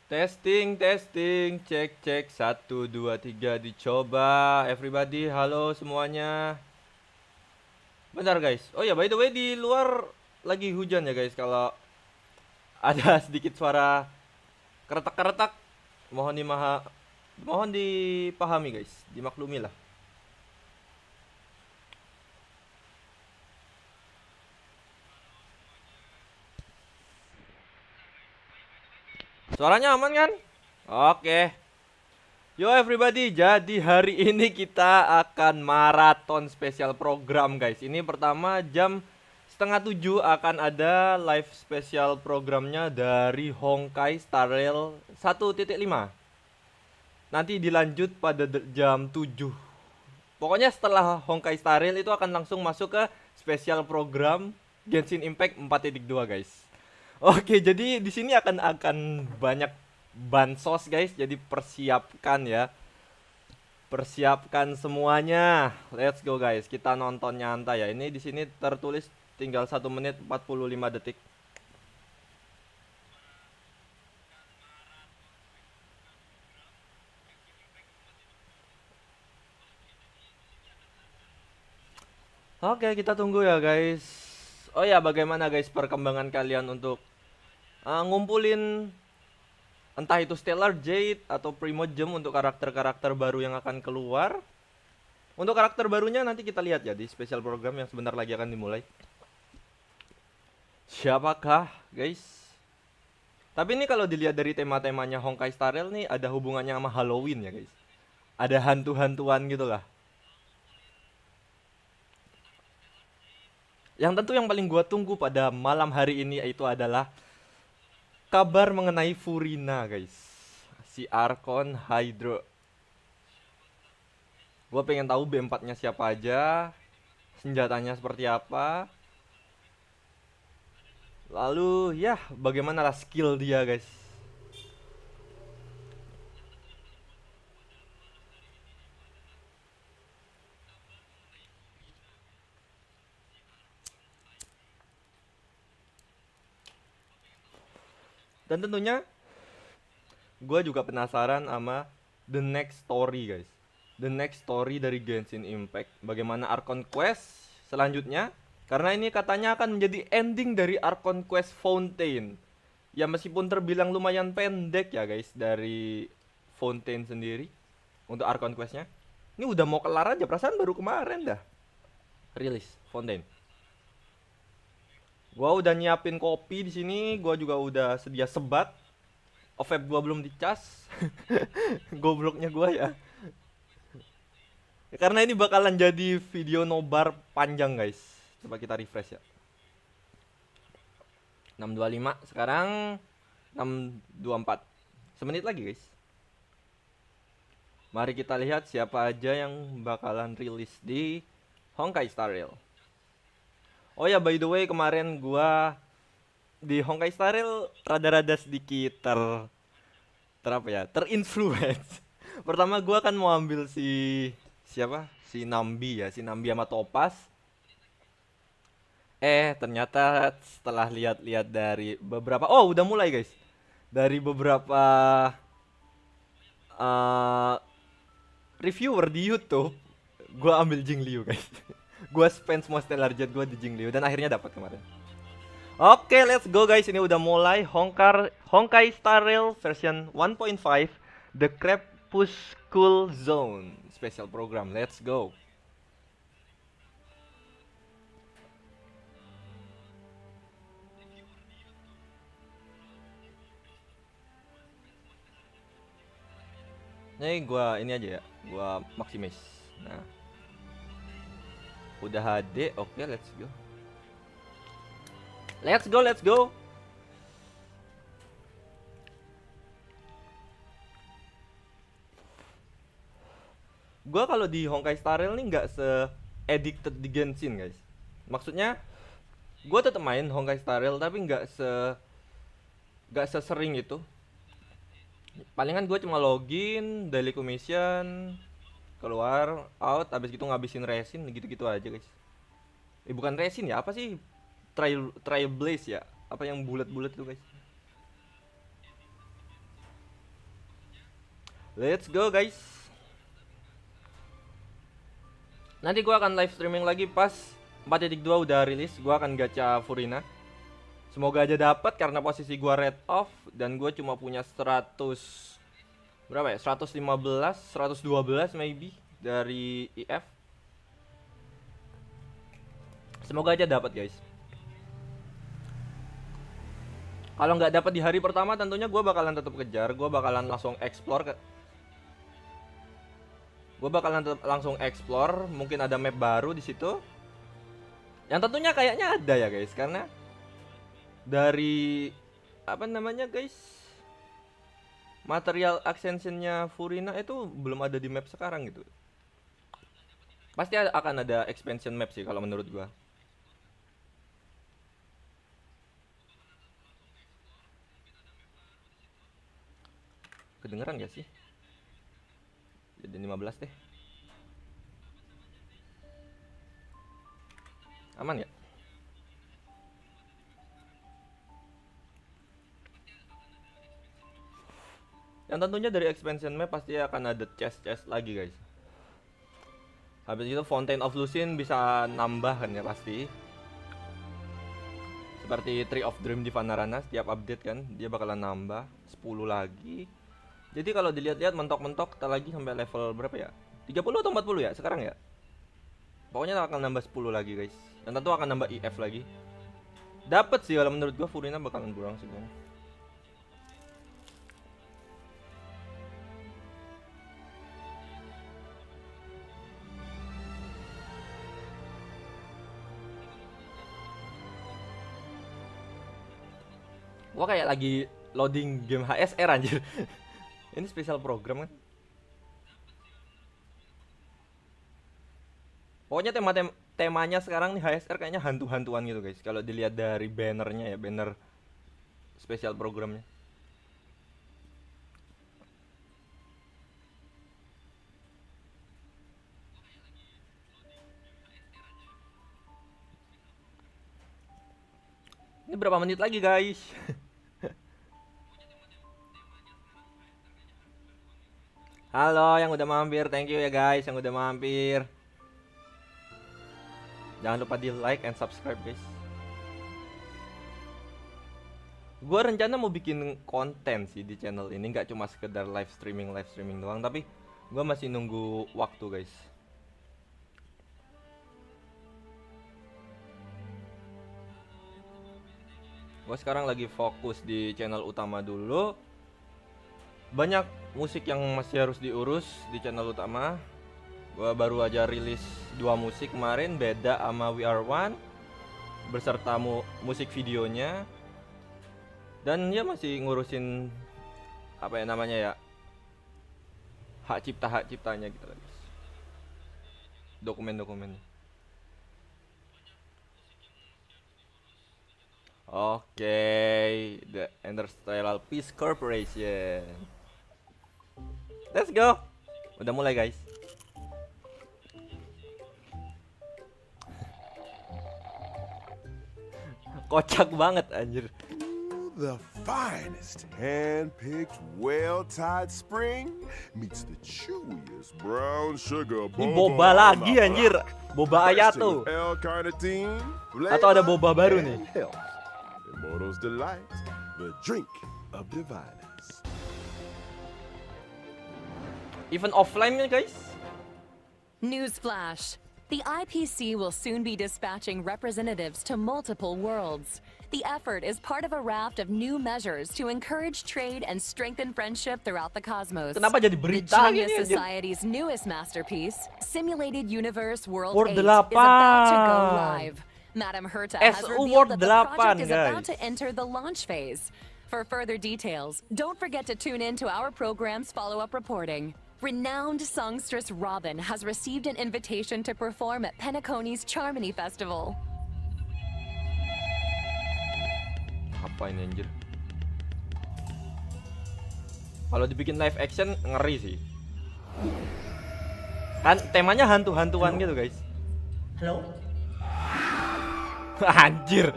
Testing, testing, cek, cek, 1, 2, 3, dicoba. Everybody, halo semuanya. Bentar guys. Oh ya, by the way di luar lagi hujan ya guys. Kalau ada sedikit suara keretak-keretak, mohon mohon dipahami guys, dimaklumi lah. Suaranya aman kan? Oke. Yo everybody, jadi hari ini kita akan maraton spesial program guys. Ini pertama jam setengah 7 akan ada live spesial programnya dari Honkai Star Rail 1.5. Nanti dilanjut pada jam 7. Pokoknya setelah Honkai Star Rail itu akan langsung masuk ke spesial program Genshin Impact 4.2 guys. Oke, jadi di sini akan banyak bansos guys, jadi persiapkan ya. Persiapkan semuanya. Let's go guys. Kita nonton nyantai ya. Ini di sini tertulis tinggal 1 menit 45 detik. Oke, kita tunggu ya guys. Oh ya, bagaimana guys perkembangan kalian untuk ngumpulin entah itu Stellar Jade atau Primo Gem untuk karakter-karakter baru yang akan keluar. Untuk karakter barunya nanti kita lihat ya di spesial program yang sebentar lagi akan dimulai. Siapakah guys? Tapi ini kalau dilihat dari tema-temanya Honkai Star Rail nih ada hubungannya sama Halloween ya guys. Ada hantu-hantuan gitu lah. Yang tentu yang paling gua tunggu pada malam hari ini itu adalah kabar mengenai Furina guys. Si Archon Hydro. Gua pengen tahu B4-nya siapa aja, senjatanya seperti apa. Lalu ya bagaimana lah skill dia guys. Dan tentunya gue juga penasaran sama the next story guys. The next story dari Genshin Impact. Bagaimana Archon Quest selanjutnya. Karena ini katanya akan menjadi ending dari Archon Quest Fountain. Ya meskipun terbilang lumayan pendek ya guys dari Fountain sendiri. Untuk Archon Questnya. Ini udah mau kelar aja, perasaan baru kemarin dah rilis Fountain. Gua udah nyiapin kopi di sini, gua juga udah sedia sebat. Ovep gua belum dicas. Gobloknya gua ya. Karena ini bakalan jadi video nobar panjang, guys. Coba kita refresh ya. 6.25 sekarang 6.24. Semenit lagi, guys. Mari kita lihat siapa aja yang bakalan rilis di Honkai Star Rail. Oh ya, by the way, kemarin gua di Honkai Star Rail rada-rada sedikit apa ya? Terinfluence. Pertama gua kan mau ambil siapa? Si Nambi ya, si Nambi sama Topaz. Ternyata setelah lihat-lihat dari beberapa, oh udah mulai guys. Dari beberapa uh, reviewer di YouTube, gua ambil Jingliu guys. Gua spend semua stellar jet gua di Jingliu dan akhirnya dapat kemarin. Oke, let's go guys. Ini udah mulai Honkai Star Rail version 1.5 The Crepuscle Zone special program. Let's go. Nih gua ini aja ya. Gua maximis. Nah. Udah HD. Oke, let's go. Let's go, let's go. Gua kalau di Honkai Star Rail nih nggak se-addicted di Genshin guys. Maksudnya, gua tetap main Honkai Star Rail tapi nggak sesering itu. Palingan gue cuma login, daily commission, keluar, out, abis gitu ngabisin resin, gitu-gitu aja guys. Bukan resin ya, apa sih? Trial blaze ya, apa yang bulat-bulat tuh guys. Let's go guys. Nanti gue akan live streaming lagi pas 4.2 udah rilis. Gue akan gacha Furina. Semoga aja dapat karena posisi gue red off dan gue cuma punya 100 berapa ya? 115, 112 maybe dari IF. Semoga aja dapat guys. Kalau nggak dapat di hari pertama tentunya gue bakalan tetap kejar. Gue bakalan langsung explore mungkin ada map baru di situ. Yang tentunya kayaknya ada ya guys, karena dari apa namanya guys, material ascensionnya Furina itu belum ada di map sekarang gitu. Pasti akan ada expansion map sih kalau menurut gua. Kedengeran gak sih? Jadi 15 deh. Aman ya? Yang tentunya dari expansion map pasti akan ada chest lagi guys. Habis itu Fountain of Lucin bisa nambah kan ya pasti. Seperti Tree of Dream di Vanarana setiap update kan dia bakalan nambah 10 lagi. Jadi kalau dilihat-lihat mentok-mentok kita lagi sampai level berapa ya? 30 atau 40 ya sekarang ya? Pokoknya akan nambah 10 lagi guys. Dan tentu akan nambah IF lagi. Dapat sih kalau menurut gua Furina bakalan kurang sih. Gua kayak lagi loading game HSR anjir. Ini spesial program kan. Pokoknya temanya sekarang nih HSR kayaknya hantu-hantuan gitu guys. Kalau dilihat dari bannernya ya, banner spesial programnya. Ini berapa menit lagi guys? Halo yang udah mampir, thank you ya guys yang udah mampir. Jangan lupa di like and subscribe guys. Gua rencana mau bikin konten sih di channel ini, nggak cuma sekedar live streaming doang, tapi gua masih nunggu waktu guys. Gua sekarang lagi fokus di channel utama dulu. Banyak musik yang masih harus diurus di channel utama. Gua baru aja rilis 2 musik kemarin, beda sama We Are One beserta musik videonya. Dan ya masih ngurusin apa ya namanya ya, hak ciptanya gitu guys. Dokumen-dokumen. Oke, The Interstellar Peace Corporation. Let's go. Udah mulai guys. Kocak banget anjir. The finest hand-picked, well-tied spring meets the chewiest brown sugar Ini boba boba lagi anjir. Boba Ayato. L-carnitine, Atau ada boba baru nih. health. Immortals delight, the drink of diviners. Even offline nya guys. Newsflash. The IPC will soon be dispatching representatives to multiple worlds. The effort is part of a raft of new measures to encourage trade and strengthen friendship throughout the cosmos. Kenapa jadi The berita Genius gini anjir? Society's newest masterpiece, Simulated Universe World World 8, is about to go 8. live. Madam Herta has SU revealed World that the project 8, is about guys. to enter the launch phase. For further details, don't forget to tune in to our program's follow-up reporting. Renowned songstress Robin has received an invitation to perform at Penacony's Charmony Festival. Apa ini anjir? Kalau dibikin live action ngeri sih. Kan temanya hantu-hantuan gitu guys. Halo? Anjir.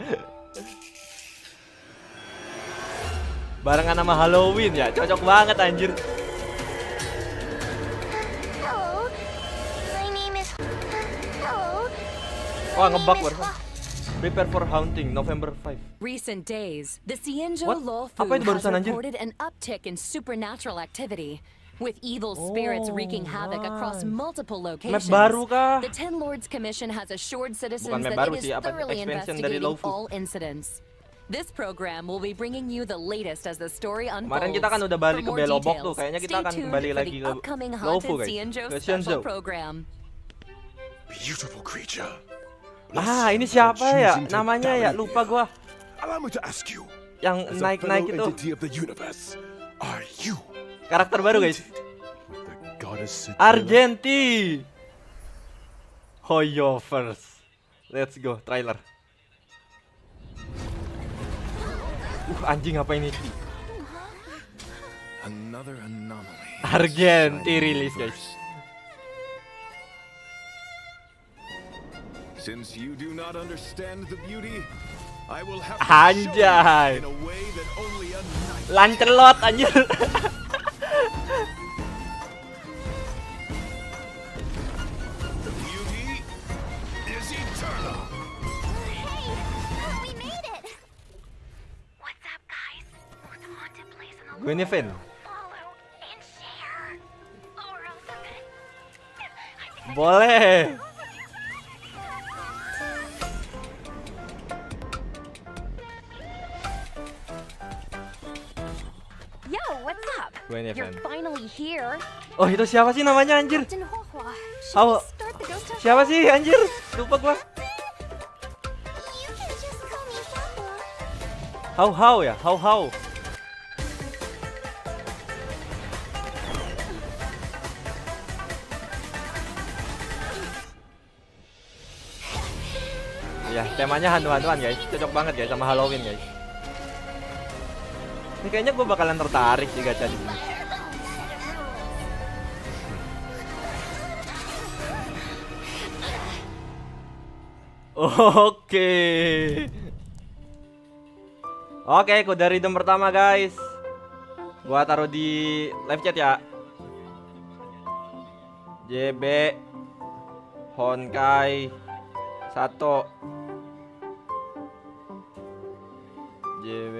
Barengan sama Halloween ya, cocok banget anjir. Wah, ngebug barusan. Prepare for haunting November 5. Recent days, the Xianzhou What? Luofu Apa itu has barusan, anjir? reported an uptick in supernatural activity, with evil spirits wreaking havoc across multiple locations. baru kah? The Ten Lords Commission has assured citizens Bukan map that baru it is sih, apa, thoroughly expansion dari investigating Luofu. all incidents. This program will be bringing you the latest as the story unfolds. Kemarin kita kan udah balik For ke more Belobok details, tuh, kayaknya kita stay akan tuned kembali for lagi the ke upcoming Luofu, Haunted guys. Xianzhou Ke special Xianzhou. program. Beautiful creature. Ini siapa ya? Namanya ya, lupa gua. Allow me to ask you, Yang as a naik-naik fellow itu. entity of the universe, are you Karakter baru, guys. with the goddess Terima? Argenti. Hoyo first. Let's go, trailer. Anjing apa ini? Another anomaly. Argenti rilis, guys. Since you do not understand the beauty, I will have to Anjay. show you in a way that only a night. Lancelot anjir. The beauty is eternal. We made it! What's up, guys? Most haunted place in the world. Gwenevin. Follow and share. Or else I'm gonna... Boleh. Yo, what's up? Gwenevin. You're finally here. Oh, itu siapa sih namanya anjir? Captain Huohua. Should Hao. we start the ghost hunt? Siapa sih anjir? Lupa gua. You can just call me Papa. Hau ya, hau. Ya, temanya hantu-hantuan guys. Cocok banget guys sama Halloween guys. Ini kayaknya gue bakalan tertarik sih gacha di sini. Oke, kode rhythm pertama guys. Gua taruh di live chat ya. JB Honkai 1 JB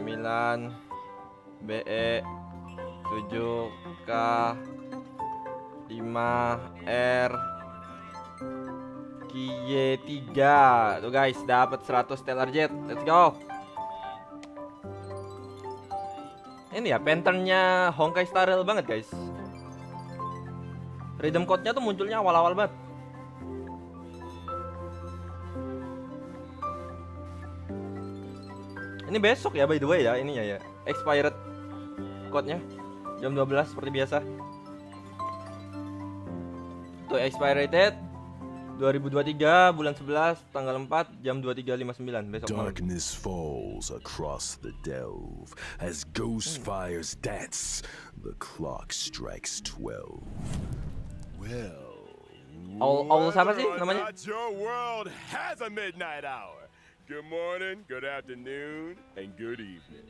9 BE 7 K 5 R Kie 3. Tuh guys, dapat 100 stellar jet. Let's go. Ini ya patternnya Honkai Star Rail banget guys. Rhythm code-nya tuh munculnya awal-awal banget. Ini besok ya by the way ya, ini ya expired code-nya jam 12 seperti biasa. Tuh expired date 2023 bulan 11 tanggal 4 jam 23.59 besok malam. Darkness falls across the delve as ghost fires dance. The clock strikes 12. Well, Aul siapa sih whether or namanya? not your world has a midnight hour. Good morning, good afternoon, and good evening.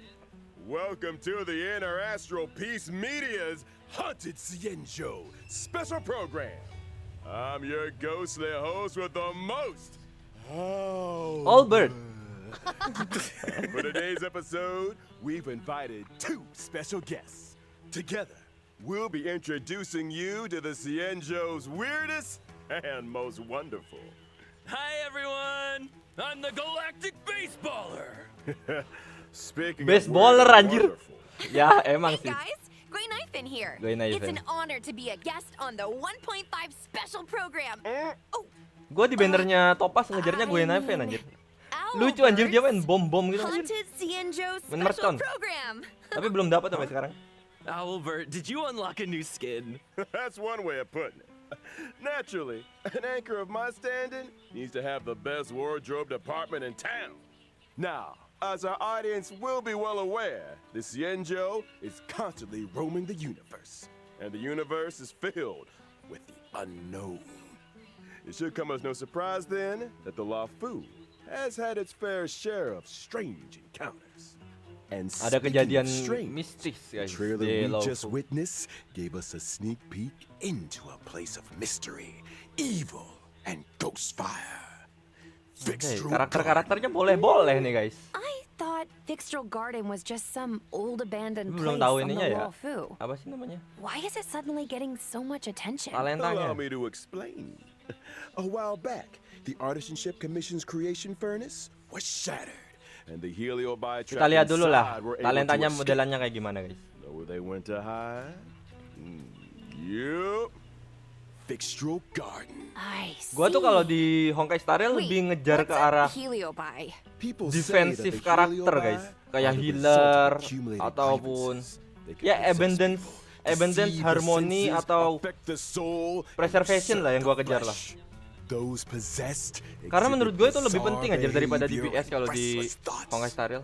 Welcome to the Inner Astral Peace Media's Haunted Xianzhou special program. I'm your ghostly host with the most. Albert. For today's episode, we've invited two special guests. Together, we'll be introducing you to the Xianzhou's weirdest and most wonderful. Hi everyone! I'm the Galactic Baseballer! Speaking Baseballer, of weird and anjir. wonderful, Ya emang Hey sih. guys, Grey Knife in here. Grey Knife It's in. an honor to be a guest on the 1.5 special program. Oh, Gue di bannernya Topaz ngejarnya gue Knife anjir. Lucu anjir, dia main bom-bom gitu anjir. Haunted Xianzhou Main special mercon. program. Tapi belum dapat sampai sekarang. Albert, did you unlock a new skin? that's one way of putting it. Naturally, an anchor of my standing needs to have the best wardrobe department in town. Now, as our audience will be well aware, the Xianzhou is constantly roaming the universe, and the universe is filled with the unknown. It should come as no surprise then that the Luofu has had its fair share of strange encounters. And Ada speaking kejadian of strange, mistis the guys trailer di we just Luofu. witnessed gave us a sneak peek into a place of mystery, evil, and ghost fire. Karakter-karakternya boleh-boleh nih guys. I thought Fixtral Garden was just some old abandoned Belum place tahu on the ininya ya. Luofu. Apa sih namanya? Why is it suddenly getting so much attention? Talentanya. Allow me to explain. A while back, the Artisanship Commission's creation furnace was shattered, and the heliobi Kita lihat dulu lah were able talentanya to escape. modelannya kayak gimana guys. Know where they went to hide? Yup. Fixtral Garden. I see. Gua tuh kalau di Honkai Star Rail Wait, lebih ngejar what's ke a arah heliobi? People defensive say that the karakter heliobi guys, kayak are the healer result of accumulated ataupun grievances. They can ya possess abundance people, abundance deceive the harmony senses, atau affect the soul, and preservation lah yang gua usurp the kejar lah. flesh. Those possessed Karena menurut gue itu exhibit lebih penting aja bizarre daripada behavior DPS kalau and di restless thoughts. Honkai Star Rail.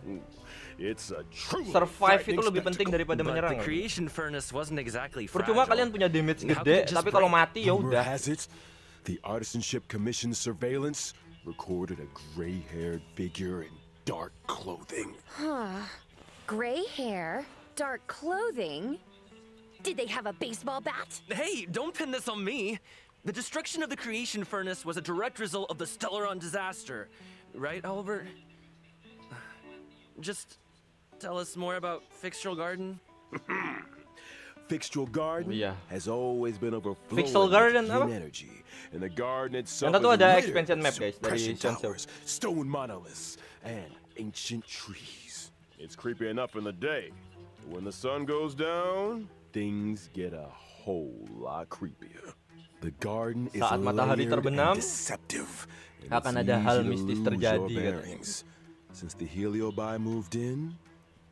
It's a truly Survive frightening itu lebih penting spectacle. daripada But menyerang. the ya. creation furnace wasn't exactly Percuma fragile. kalian punya damage How could gede, it just tapi kalau break? mati ya Rumor udah. has it, the Artisanship Commission's surveillance recorded a gray-haired figure in dark clothing. Gray hair, dark clothing. Did they have a baseball bat? Hey, don't pin this on me. The destruction of the creation furnace was a direct result of the Stellaron disaster. Right, Albert? Just tell us more about Fixtral Garden. Fixtral Garden Iya. has always been overflowing Fixtral Garden with apa? yin energy, and the garden itself Yang satu is ada littered expansion with map, guys, dari suppression Sensei. towers, stone monoliths, and ancient trees. It's creepy enough in the day, but when the sun goes down, things get a whole lot creepier. The garden is Saat matahari layered terbenam, and deceptive, and akan it's ada easy hal to mistis lose terjadi, your katanya. bearings. Since the heliobi moved in,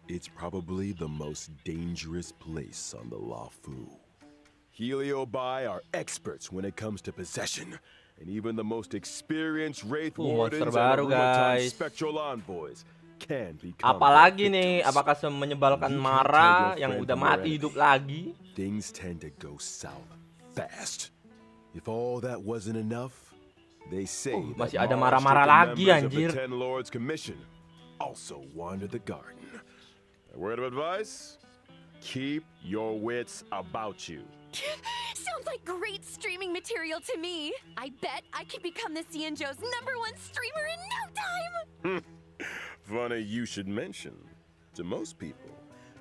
it's probably the most dangerous place on the Luofu. Heliobi are experts when it comes to possession, and even the most experienced Wraith monster Wardens and baru, Arumaton guys. Spectral Envoys can become Apalagi their nih, victims. apakah menyebalkan You can't Mara tell your yang friend udah from your mati enemy. hidup lagi? Things tend to go south fast. If all that wasn't enough, they say that masih ada Mara Mara-Mara stricken lagi, members of anjir. the Ten Lords Commission also wander the garden. A word of advice? Keep your wits about you. Sounds like great streaming material to me. I bet I could become the CNJO's #1 streamer in no time. Funny you should mention. To most people,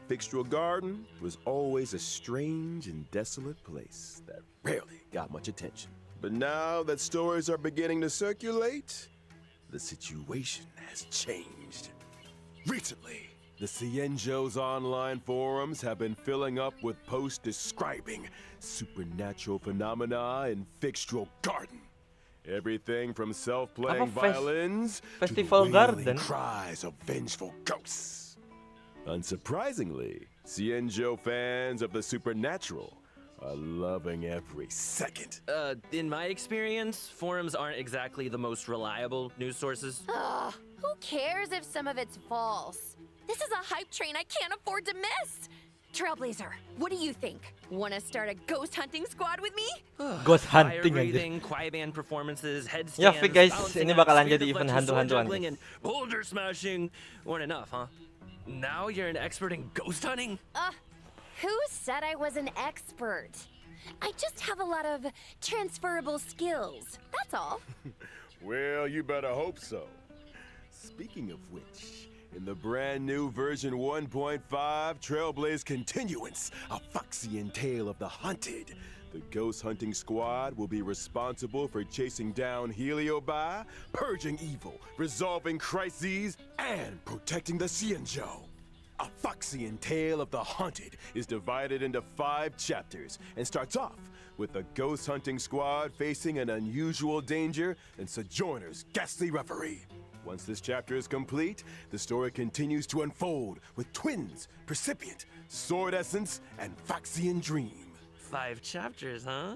Fixtral Garden was always a strange and desolate place that rarely got much attention. But now that stories are beginning to circulate, the situation has changed. Recently, the Cienjo's online forums have been filling up with posts describing supernatural phenomena in Fixtral Garden. Everything from self-playing Apa violins Festival to the wailing Garden? cries of vengeful ghosts. Unsurprisingly, Cienjo fans of the supernatural are loving every second. In my experience, forums aren't exactly the most reliable news sources. Who cares if some of it's false? This is a hype train I can't afford to miss. Trailblazer, what do you think? Wanna start a ghost hunting squad with me? Ghost Fire hunting aja. breathing, quiet performances, headstands, Ya, Fik, guys, balancing ini acts, bakalan spear jadi event deflection, sword hantu-hantuan, juggling, guys. and boulder smashing weren't enough, huh? Now you're an expert in ghost hunting? Who said I was an expert? I just have a lot of transferable skills. That's all. Well, you better hope so. Speaking of which, in the brand new version 1.5 Trailblaze Continuance, a Foxian Tale of the Hunted, the Ghost Hunting Squad will be responsible for chasing down Heliobi, purging evil, resolving crises, and protecting the Cienjo. A Foxian Tale of the Hunted is divided into 5 chapters and starts off with the Ghost Hunting Squad facing an unusual danger and Sojourner's ghastly reverie. Once this chapter is complete, the story continues to unfold with twins, Precipient, Sword Essence, and Foxian Dream. 5 chapters, huh?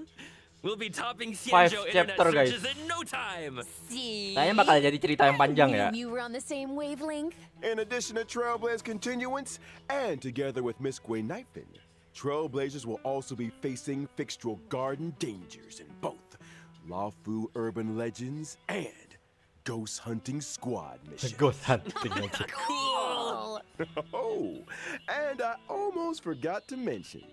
We'll be topping 5 Cienjo internet chapter, guys. searches in no time. See? Kayaknya bakal jadi cerita yang panjang ya. You were on the same wavelength. In addition to Trailblaze Continuance, and together with Miss Gwen Knifin, Trailblazers will also be facing Fixtral Garden dangers in both Luofu Urban Legends and Ghost Hunting Squad missions. Ghost hunting aja. Cool. Oh, and I almost forgot to mention,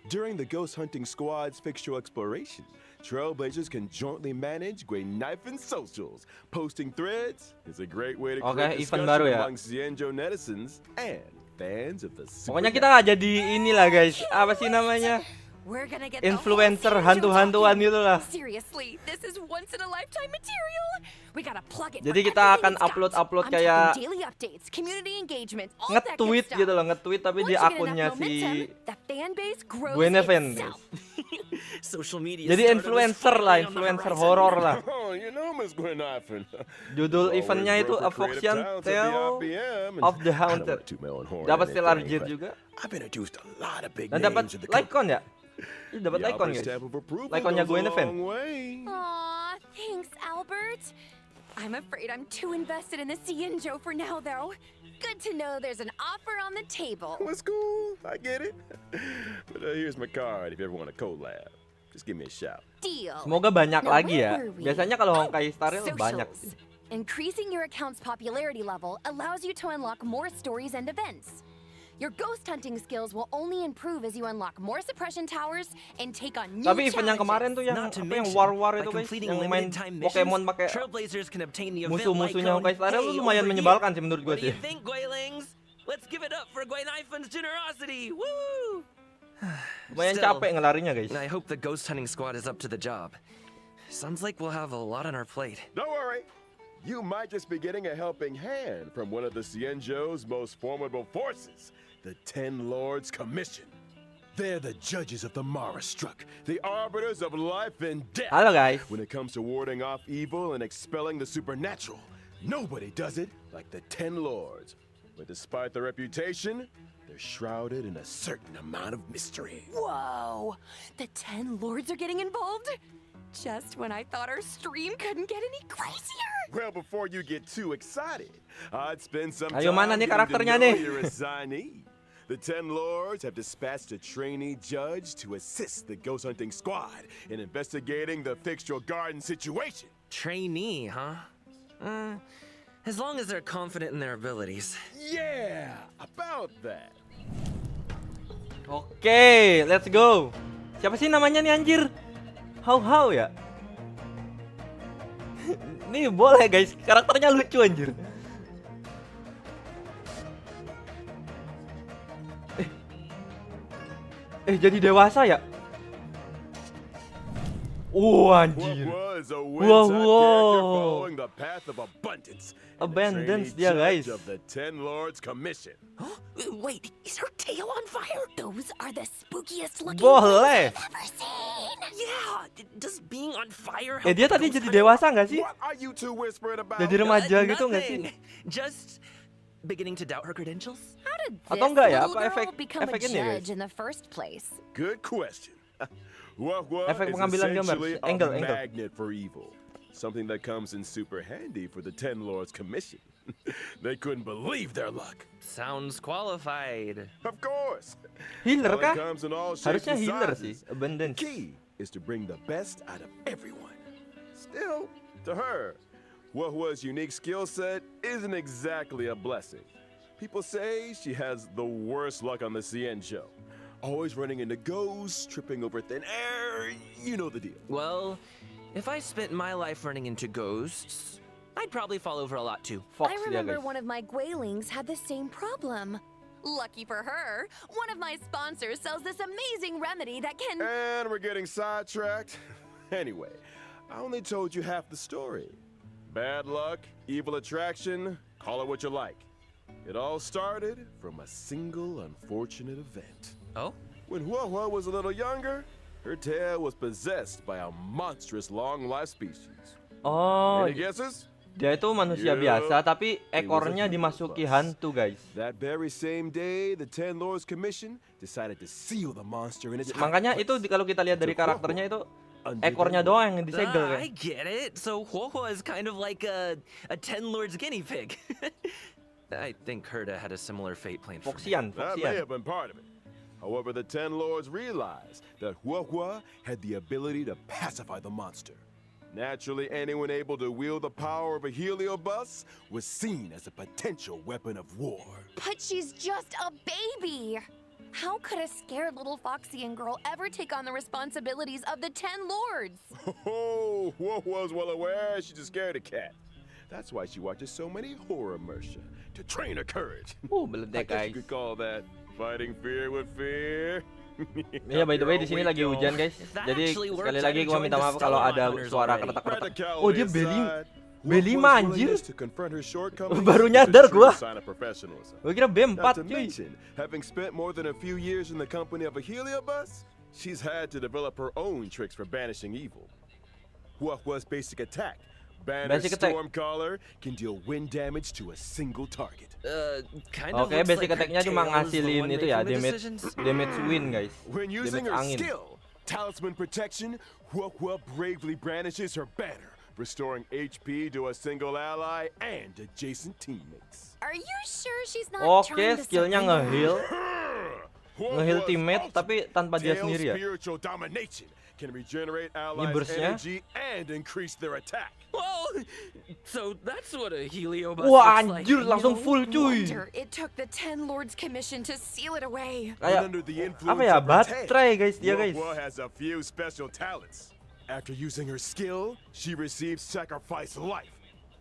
during the Ghost Hunting Squad's fixture exploration, Trailblazers can jointly manage Knife and socials. Posting threads is a great way to create event discussion baru ya. among Xianzhou netizens and fans of the Pokoknya kita nggak jadi inilah guys, apa sih namanya? We're gonna get Influencer the whole CNJ hantu-hantuan talking. gitu lah. Seriously, this is once in a lifetime material. We gotta plug it. Jadi for kita everything akan it's got. upload I'm kayak talking daily updates, community engagement, all that good nge-tweet stuff. gitu loh, nge-tweet tapi Once di you get akunnya enough si momentum, the fan base grows Gwenevin. itself. Social media. Jadi stardom is influencer lah, finally on the influencer horizon. horor lah. Oh, you know, Miss Knife. Judul eventnya itu A Foxian Tale of the Haunted. Dapat stellar jet juga. I've introduced a lot of big Dan dapat names in the Lycon ya? Ih, dapat Lycon guys. Lyconnya Gwenevin. Aw, thanks, Albert. I'm afraid I'm too invested in the CNJ for now, though. Good to know there's an offer on the table. What's cool? I get it. But here's my card if you ever want a collab. Just give me a shout. Deal. Semoga banyak Now, lagi ya. where were we? Biasanya kalau Honkai Star Rail Socials. banyak sih. Increasing your account's popularity level allows you to unlock more stories and events. Your ghost hunting skills will only improve as you unlock more suppression towers and take on new Tapi event yang kemarin challenges. tuh yang Not to apa yang mention, war by itu guys, completing yang main limited time Pokemon missions, pakai Trailblazers can obtain the event musuh-musuhnya Lycon. Honkai Star Rail Hey, lu lumayan over menyebalkan here. sih menurut gue What do sih. you think, Guilings? Let's give it up for Gwenifen's generosity. Woo! Lumayan Still, capek ngelarinya guys. I hope the ghost hunting squad is up to the job. Sounds like we'll have a lot on our plate. Don't worry. You might just be getting a helping hand from one of the Xianzhou's most formidable forces, the Ten Lords Commission. They're the judges of the Mara Struck, the arbiters of life and death. Halo guys. When it comes to warding off evil and expelling the supernatural, nobody does it like the Ten Lords. But despite their reputation, they're shrouded in a certain amount of mystery. Whoa! The 10 lords are getting involved? Just when I thought our stream couldn't get any crazier. Well, before you get too excited, I'd spend some Ayo, time mana nih getting to karakternya know nih? your assignee. The Ten Lords have dispatched a trainee judge to assist the ghost hunting squad in investigating the fixture garden situation. Trainee, huh? As long as they're confident in their abilities. Yeah, about that. Oke, let's go. Siapa sih namanya nih anjir? How ya? Nih boleh guys, karakternya lucu anjir. Jadi dewasa ya? Anjir. What was a Whoa, winsome whoa. character following the path of abundance? and the Abundance trainee dia, guys. judge of the Ten Lords Commission. Wait, is her tail on fire? Those are the spookiest looking Boleh. things I've ever seen. Yeah, does being on fire help Dia the tadi ghost jadi hunter? dewasa nggak sih? What are you two whispering about? Jadi remaja gitu nggak sih? Nothing. Just beginning to doubt her credentials? How did this Atau enggak ya? little Apa girl become a efek ini, guys? judge in the first place? Good question. Wah Efek is pengambilan gambar. essentially Angle. a magnet for evil. Something that comes in super handy for the Ten Lords Commission. They couldn't believe their luck. Sounds qualified. Of course. Healer Well, it kah? comes in all shapes Harusnya and healer sizes. sih. Abundance. The key is to bring the best out of everyone. Still, to her, Huahua's unique skill set isn't exactly a blessing. People say she has the worst luck on the CN show. Always running into ghosts, tripping over thin air, you know the deal. Well, if I spent my life running into ghosts, I'd probably fall over a lot too. Fox I dia remember guys. one of my Guilings had the same problem. Lucky for her, one of my sponsors sells this amazing remedy that can... And we're getting sidetracked. Anyway, I only told you half the story. Bad luck, evil attraction, call it what you like. It all started from a single unfortunate event. Oh? When Huahua was a little younger, her tail was possessed by a monstrous long-life species. Oh, Any guesses? dia itu manusia Yeah. biasa tapi ekornya dimasuki hantu guys. That very same day, the Ten Lords Commission decided to seal the monster in its Makanya hiding itu place. kalau kita lihat dari So, karakternya itu under ekornya the doang yang disegel kan. I get it. So Huohua is kind of like a Ten Lords guinea pig. I think Herda had a similar fate planned for me. Foxian, That may Foxian. have been part of it. However, the Ten Lords realized that Huahua had the ability to pacify the monster. Naturally, anyone able to wield the power of a heliobus was seen as a potential weapon of war. But she's just a baby. How could a scared little Foxian girl ever take on the responsibilities of the 10 lords? Oh, was well aware she's a scaredy cat. That's why she watches so many horror immersion to train her courage. I Beledek guess guys. you could call that fighting fear with fear. Iya, by the way di sini lagi hujan guys. Jadi sekali lagi gua minta maaf kalau ada suara keretak-keretak. Oh, dia B5 anjir. Baru nyadar gua. Gua kira B4 cuy. Having spent more than a few years in the company of a heliobus, she's had to develop her own tricks for banishing evil. What was basic attack? Banner Stormcaller can deal wind damage to a single target. Oke, basic attack-nya cuma ngasilin itu ya, damage wind guys. When using her skill, Talisman Protection, Hua bravely brandishes her banner, restoring HP to a single ally and adjacent teammates. Are you sure she's not Oke, trying to skillnya nge-heal Nge-heal teammate tapi tanpa dia sendiri ya. Spiritual domination can regenerate allies' energy and increase their attack. Well, so that's what a heliobus Wah looks like. anjir, langsung full cuy. wonder it took the 10 lords commission to seal it away? Kayak Under the influence apa ya, of her baterai tank, guys dia guys. Hua has a few special talents. After using her skill, she receives Sacrifice Life.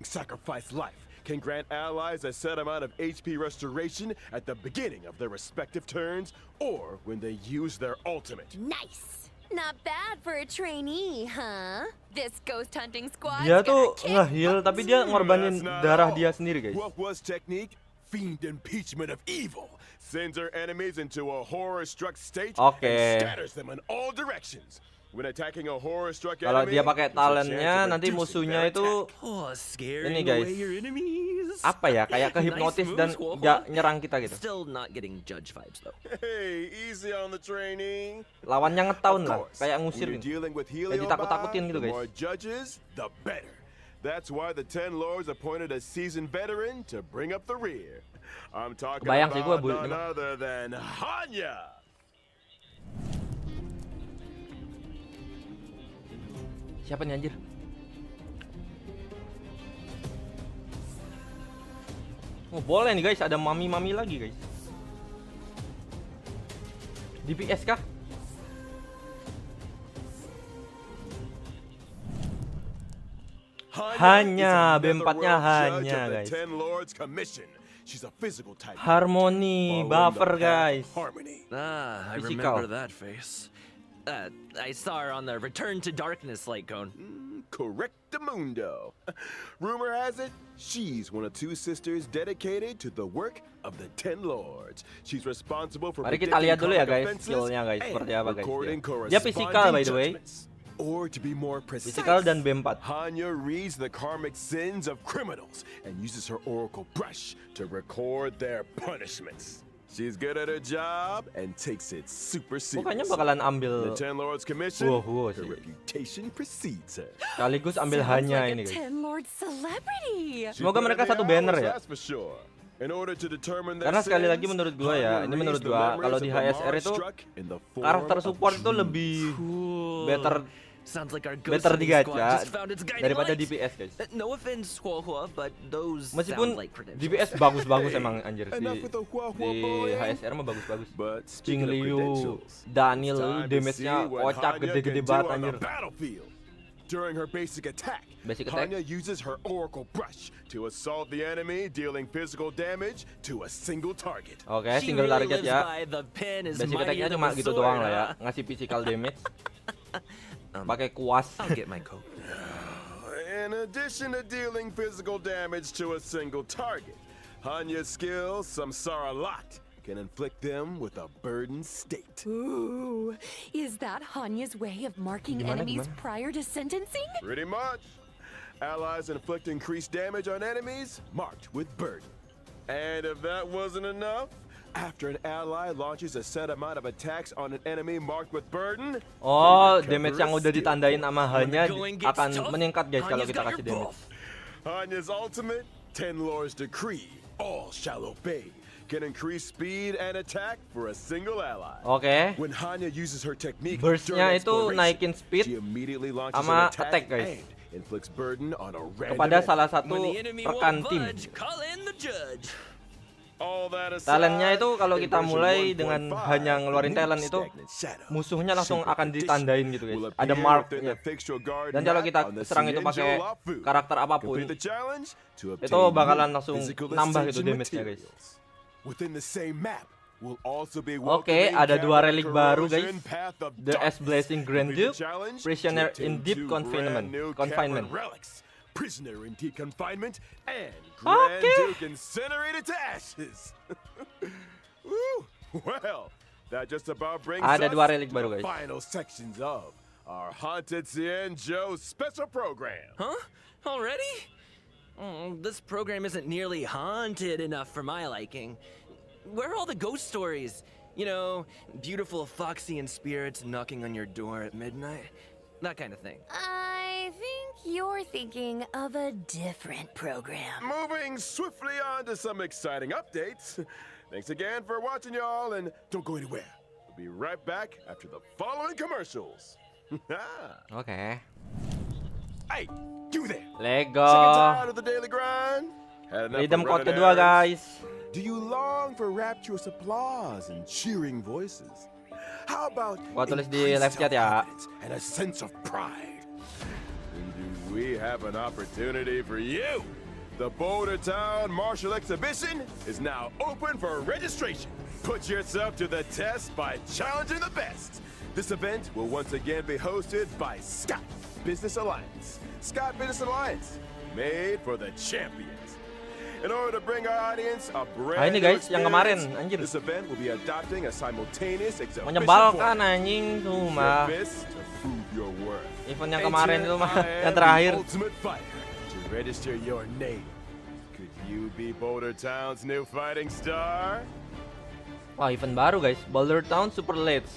Sacrifice Life can grant allies a set amount of HP restoration at the beginning of their respective turns or when they use their ultimate. Nice. Not bad for a trainee, huh? This ghost hunting squad. Dia tuh nge-heal tapi dia ngorbanin darah dia sendiri guys. What was technique? Fiend impeachment of evil. Sends her enemies into a horror-struck state and scatters them in all directions. When attacking a horror-struck enemy, Kalau dia pakai talentnya nanti musuhnya itu ini guys. Apa ya, kayak kehipnotis dan gak nyerang kita gitu. Still not getting judge vibes though. Hey, easy on the training. Lawannya ngetown lah, kayak ngusir When gitu. you're dealing with Kayak ditakut-takutin gitu the guys. more judges, the better. That's why the 10 lords appointed a seasoned veteran to bring up the rear. I'm talking Kebayang sih gua, about none other than Hanya. Siapa nih anjir? Oh boleh nih guys, ada mami-mami lagi guys. DPS kah? Hanya, B4-nya hanya guys. Harmony, buffer guys. Ah, I Physical. remember that face. I saw her on the Return to Darkness light cone. Correctamundo. Rumor has it, she's one of two sisters dedicated to the work of the 10 lords. She's responsible for Mari kita lihat dulu ya guys, skillnya guys, seperti apa guys dia. Dia physical by the way. Or to be more precise, Physical dan B4. Hanya reads the karmic sins of criminals and uses her oracle brush to record their punishments. She's good at her job and takes it super serious. Bukannya bakalan ambil The 10 Lords Commission, Wow, her reputation precedes her. sekaligus ambil hanya ini guys. 10 lord celebrity. Semoga mereka satu banner ya. That's for sure. In order to determine their Karena sekali lagi sins, menurut gua ya, ini menurut gua kalau di HSR itu karakter support itu lebih better Sounds like our better ghost di hunting squad gacha just found its guiding daripada light. DPS guys. No offense, Hua, but those Meskipun sound like credentials. DPS bagus-bagus emang anjir enough with the Hua di boy. HSR mah bagus-bagus. But Jing speaking of Liu, credentials, Daniel, time to damage-nya see what kocak Hanya gede-gede can banget do on anjir. the battlefield. During her basic attack, Hanya uses her oracle brush to assault the enemy, dealing physical damage to a single target. Oke, She single really target lives ya. by the pen is Basic mightier attack-nya than cuma the gitu sword, doang lah ya, huh? ngasih physical damage. Pakai kuas. I'll get my coat. In addition to dealing physical damage to a single target, Hanya's skills, Samsara Lot, can inflict them with a burdened state. Ooh, is that Hanya's way of marking enemies prior to sentencing? Pretty much. Allies inflict increased damage on enemies marked with burden. And if that wasn't enough, after an ally launches a set amount of attacks on an enemy marked with burden, Oh, damage yang udah ditandain sama Hanya akan meningkat guys kalau kita kasih damage. Hanya's ultimate, 10 Lords Decree, all shall obey, can increase speed and attack for a single ally. Oke. When Hanya uses her technique, Burst-nya during itu exploration, naikin speed she immediately launches sama an attack attack guys. and inflicts burden on a kepada random salah enemy. satu When the enemy rekan won't tim. budge, call in the judge. All that aside, Talentnya itu kalau in kita version mulai 1.5, dengan hanya ngeluarin the new talent itu, stagnant shadow, musuhnya langsung Super akan Condition, ditandain gitu guys. will Ada appear mark within ya. the fixture guard Dan kalau map kita on the serang itu pakai Xianzhou Lafu. karakter apapun, Complete the challenge to itu obtain bakalan new langsung physical nambah gitu ascension damage-nya guys. materials. Within the same map will also be Oke, welcoming ada dua Gamma relik baru guys. Corrosion, Path of The S Blazing Grand Complete the Duke, challenge Prisoner to in obtain Deep two Confinement. brand new Confinement. Cameron relics, Prisoner in Deep Confinement, and Grand Okay. Duke Incinerated to Ashes. Woo! Well, that just about brings Ada us dua relik to baru, the guys. final sections of our Haunted Xianzhou special program. Huh? Already? This program isn't nearly haunted enough for my liking. Where are all the ghost stories? You know, beautiful foxy and spirits knocking on your door at midnight? That kind of thing. I think you're thinking of a different program. Moving swiftly on to some exciting updates. Thanks again for watching, y'all, and don't go anywhere. We'll be right back after the following commercials. Oke. Hey, you there! Lego. Sick and tired of the daily grind? Had enough Freedom of Code running kedua errands? guys. Do you long for rapturous applause and cheering voices? How about Gua tulis di increased live chat ya. self-confidence and a sense of pride? Then do we have an opportunity for you? The Boulder Town Martial Exhibition is now open for registration. Put yourself to the test by challenging the best. This event will once again be hosted by Scott Business Alliance. Scott Business Alliance, made for the champions. In order to bring our audience a brand ini new guys, yang kemarin, experience, anjir. this event will be adopting a simultaneous exhibition Menyebalkan format. anjing Use sumpah. your best to prove your worth. Event yang kemarin Enter itu mah I yang am terakhir. the Ultimate Fighter to register your name. Could you be Boulder Town's new fighting star? Wah, event baru guys. Boulder Town Super Lates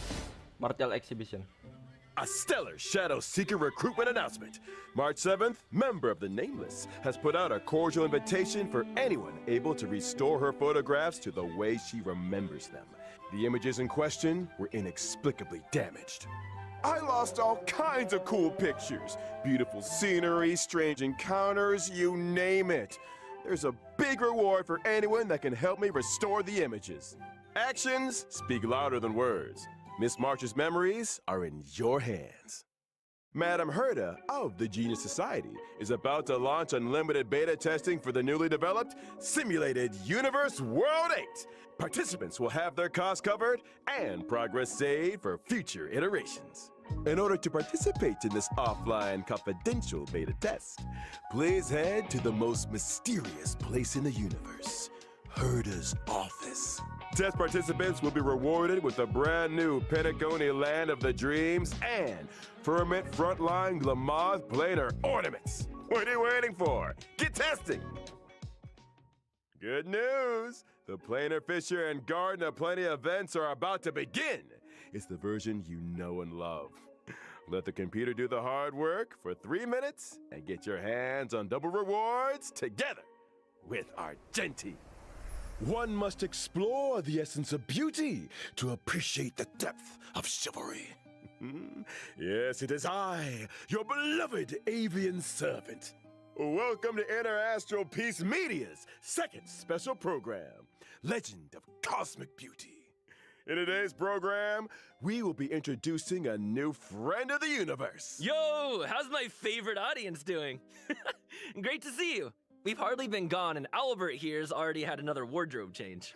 Martial Exhibition. A stellar Shadow Seeker recruitment announcement. March 7th, member of the Nameless has put out a cordial invitation for anyone able to restore her photographs to the way she remembers them. The images in question were inexplicably damaged. I lost all kinds of cool pictures. Beautiful scenery, strange encounters, you name it. There's a big reward for anyone that can help me restore the images. Actions speak louder than words. Miss March's memories are in your hands. Madam Herda of the Genius Society is about to launch unlimited beta testing for the newly developed Simulated Universe World 8. Participants will have their costs covered and progress saved for future iterations. In order to participate in this offline confidential beta test, please head to the most mysterious place in the universe, Herda's office. Test participants will be rewarded with a brand new Pentaconi Land of the Dreams and Firmament Frontline Glamoth Planar Ornaments. What are you waiting for? Get testing! Good news! The Planar Fisher and Garden of Plenty events are about to begin. It's the version you know and love. Let the computer do the hard work for 3 minutes and get your hands on double rewards together with Argenti. One must explore the essence of beauty to appreciate the depth of chivalry. Yes, it is I, your beloved avian servant. Welcome to Interastral Peace Media's second special program, Legend of Cosmic Beauty. In today's program, we will be introducing a new friend of the universe. Yo, how's my favorite audience doing? Great to see you. We've hardly been gone, and Albert here's already had another wardrobe change.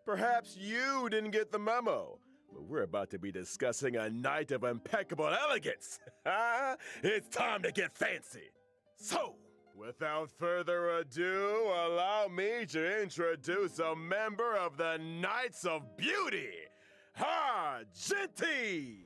Perhaps you didn't get the memo, but we're about to be discussing a night of impeccable elegance. It's time to get fancy. So, without further ado, allow me to introduce a member of the Knights of Beauty, Argenti!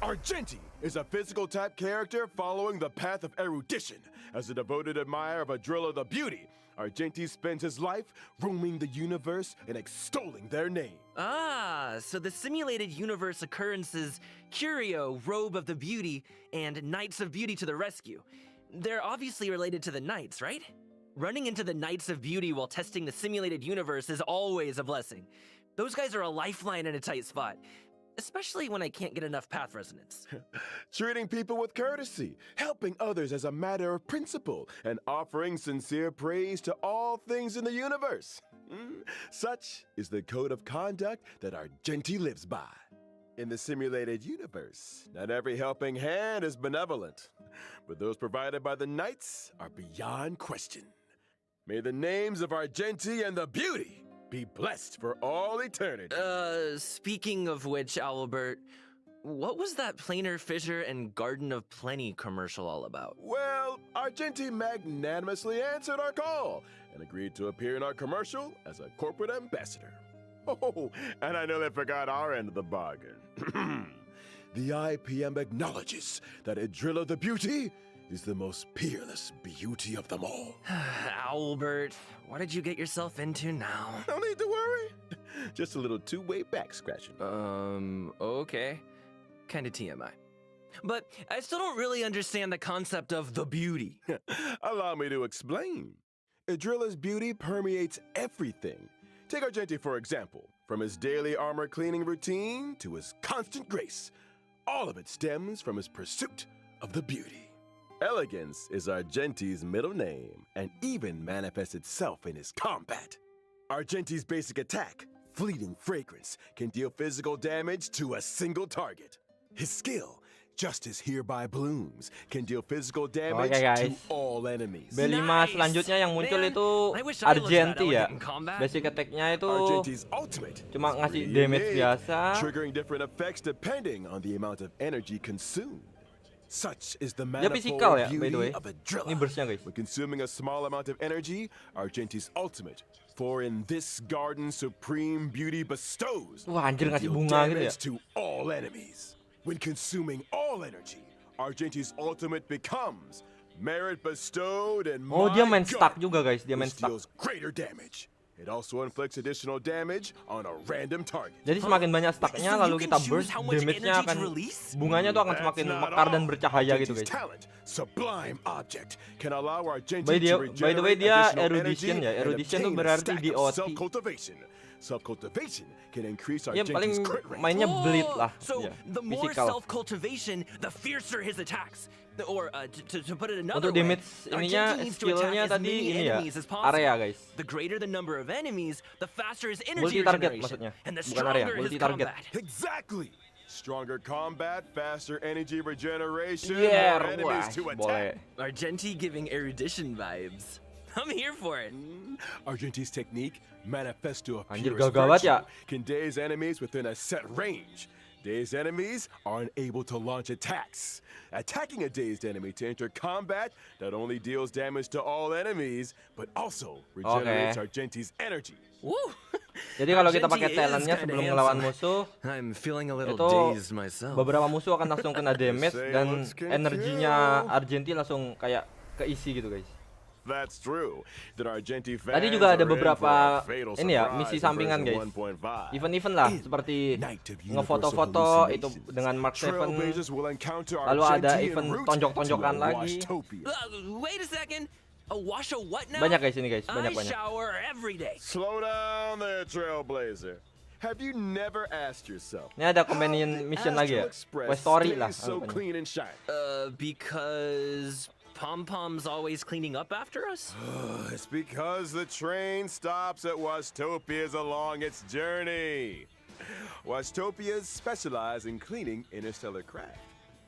Argenti is a physical type character following the path of erudition. As a devoted admirer of Adrilla the Beauty, Argenti spends his life roaming the universe and extolling their name. Ah, so the simulated universe occurrences Curio, Robe of the Beauty, and Knights of Beauty to the rescue. They're obviously related to the Knights, right? Running into the Knights of Beauty while testing the simulated universe is always a blessing. Those guys are a lifeline in a tight spot, especially when I can't get enough path resonance. Treating people with courtesy, helping others as a matter of principle, and offering sincere praise to all things in the universe. Such is the code of conduct that Argenti lives by. In the simulated universe, not every helping hand is benevolent, but those provided by the Knights are beyond question. May the names of Argenti and the Beauty be blessed for all eternity. Speaking of which, Albert, what was that Planar Fissure and Garden of Plenty commercial all about? Well, Argenti magnanimously answered our call and agreed to appear in our commercial as a corporate ambassador. Oh, and I know they forgot our end of the bargain. The IPM acknowledges that Adrilla the Beauty is the most peerless beauty of them all. Albert, what did you get yourself into now? No need to worry. Just a little two-way back scratching. Okay. Kinda TMI. But I still don't really understand the concept of the beauty. Allow me to explain. Adrilla's beauty permeates everything. Take Argenti, for example. From his daily armor cleaning routine to his constant grace, all of it stems from his pursuit of the beauty. Elegance is Argenti's middle name and even manifests itself in his combat. Argenti's basic attack, Fleeting Fragrance, can deal physical damage to a single target. His skill, Justice Hereby Blooms, can deal physical damage Oke, guys. to all enemies. B5 Nice. selanjutnya yang muncul Man, itu I wish I looked that Argenti ya. elegant in combat. Basic attack-nya itu Argenti's ultimate cuma is ngasih pretty damage unique, biasa. triggering different effects depending on the amount of energy consumed. Such is the Dia physical ya, manifold by the way. beauty of Adrilla. Ini burstnya, guys. When consuming a small amount of energy, Argenti's ultimate, for in this garden supreme beauty bestows, Wah, anjir, ngasih deal bunga gitu ya. damage to all enemies. When consuming all energy, Argenti's ultimate becomes merit bestowed and Oh, dia main my stack God, juga, guys. Dia main which stack. deals greater damage. It also inflicts additional damage on a random target. Jadi semakin banyak stacknya, So you lalu can kita choose burst, how much damage-nya energy akan, to release? bunganya tuh akan That's semakin not mekar dan all. bercahaya gitu, Argenti's guys. talent, sublime object, can allow Argenti By the to way, regenerate dia additional erudition energy ya. and Erudition tuh obtain a berarti stack di of OT. self-cultivation. Self-cultivation can increase Ya paling Argenti's crit rate. mainnya bleed lah. So Ya, the more physical. self-cultivation, the fiercer his attacks. Or to put it another Untuk way, damage ininya, Argenti needs to attack skillnya as tadi many ini ya, enemies as possible. area, guys. The greater the number of enemies, the faster his energy Multi-target regeneration, maksudnya, and the bukan area, stronger his multi-target. combat. Exactly. Stronger combat, faster energy regeneration, Yeah, more enemies wah, to boleh. attack. Argenti giving erudition vibes. I'm here for it. Argenti's technique, Manifesto of Anjir, Purest gawat ya. Virtue, can daze enemies within a set range. Dazed enemies are unable to launch attacks. Attacking a dazed enemy to enter combat not only deals damage to all enemies, but also regenerates Argenti's energy. Woo! Jadi kalau kita Argenti pakai is talentnya kinda sebelum ngelawan handsome. musuh, I'm feeling a little itu dazed myself. beberapa musuh akan langsung kena damage Say dan looks can energinya kill. Argenti langsung kayak keisi gitu, guys. That's true. That Argenti fans Tadi juga ada are in beberapa for a fatal ini ya, surprise misi in sampingan, version guys. 1.5. Event-event lah, In seperti Night of Universal ngefoto-foto itu Hallucinations, dengan Mark 7. Trailblazers will encounter Lalu ada Argenti en event route tonjok-tonjokan to lagi. Washtopia. Wait a second. A wash a what now? Banyak, guys, ini, guys. I Banyak-banyak. shower every day. Slow down there, Trailblazer. Have you never asked yourself? Ini ada how companion the mission lagi ya. Astral Express Quest story stays lah. so anggapannya. clean and shiny? Because Pom-Pom's always cleaning up after us? It's because the train stops at Wastopias along its journey. Wastopias specialize in cleaning interstellar craft.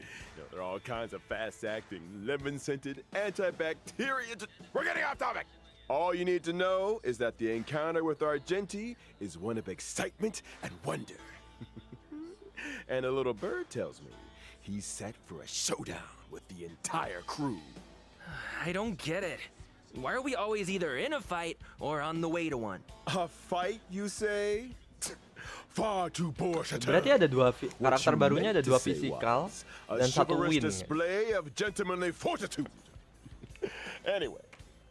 You know, there are all kinds of fast-acting, lemon-scented, antibacterial... We're getting off topic! All you need to know is that the encounter with Argenti is one of excitement and wonder. And a little bird tells me he's set for a showdown with the entire crew. I don't get it. Why are we always either in a fight or on the way to one? A fight, you say? Far too poor to Berarti ada dua What karakter you barunya, ada meant to dua say fisikal was a dan satu chivalrous win. display of gentlemanly fortitude. Anyway,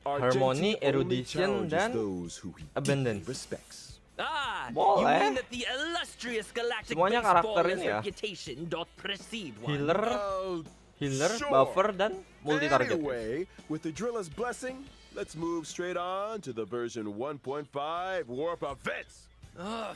our Harmony, Genty only erudition, challenges dan those who he abundance. deeply respects. Ah, you Boleh. mean that the illustrious galactic Semuanya karakter baseballers' ini ya. reputation doth precede one. Healer, Sure. buffer, dan multi target. Anyway, with the driller's blessing, let's move straight on to the version 1.5 warp events.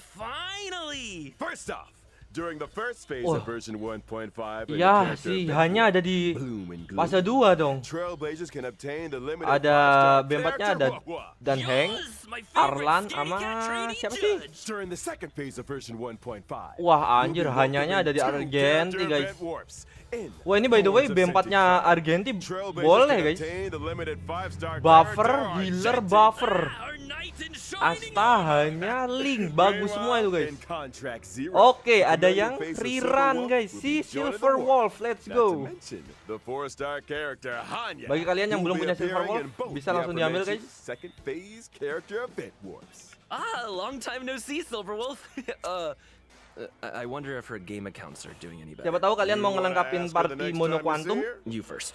Finally! First off, during the first phase Wah. of version 1.5, and the Ya character sih, event hanya ada di bloom and gloom, fase 2 dong. Trailblazers can obtain the limited Ada 5-star B4-nya character ada Wah-Wah. dan Hank, Yes, my favorite Arlan, scaredy sama cat trainee siapa sih? judge. During the second phase of version 1.5. Wah, anjir, you'll be hanyanya ada di welcoming 2 Argenti, character guys. event warps in Wah, ini by the way Horns of B4-nya Sanctity. Argenti Trailblazers boleh, can guys. obtain the limited 5-star Buffer, character healer, Argenti. buffer. Our knight in shining Asta hanya link, bagus semua itu, guys. In contract zero, Oke, ada familiar yang face of free Silver run, Wolf guys. will Si be joining the Silver war. Wolf, let's Not to go. mention the 4-star character Hanya. Bagi kalian yang who belum will punya be Silver appearing Wolf, in both bisa the langsung diambil, aforementioned guys. Second phase character event warps. Ah, long time no see, Silverwolf. I wonder if her game accounts are doing any better. Siapa tahu kalian mau You wanna ngelengkapin ask her the party next Mono time you see Quantum? her? You first.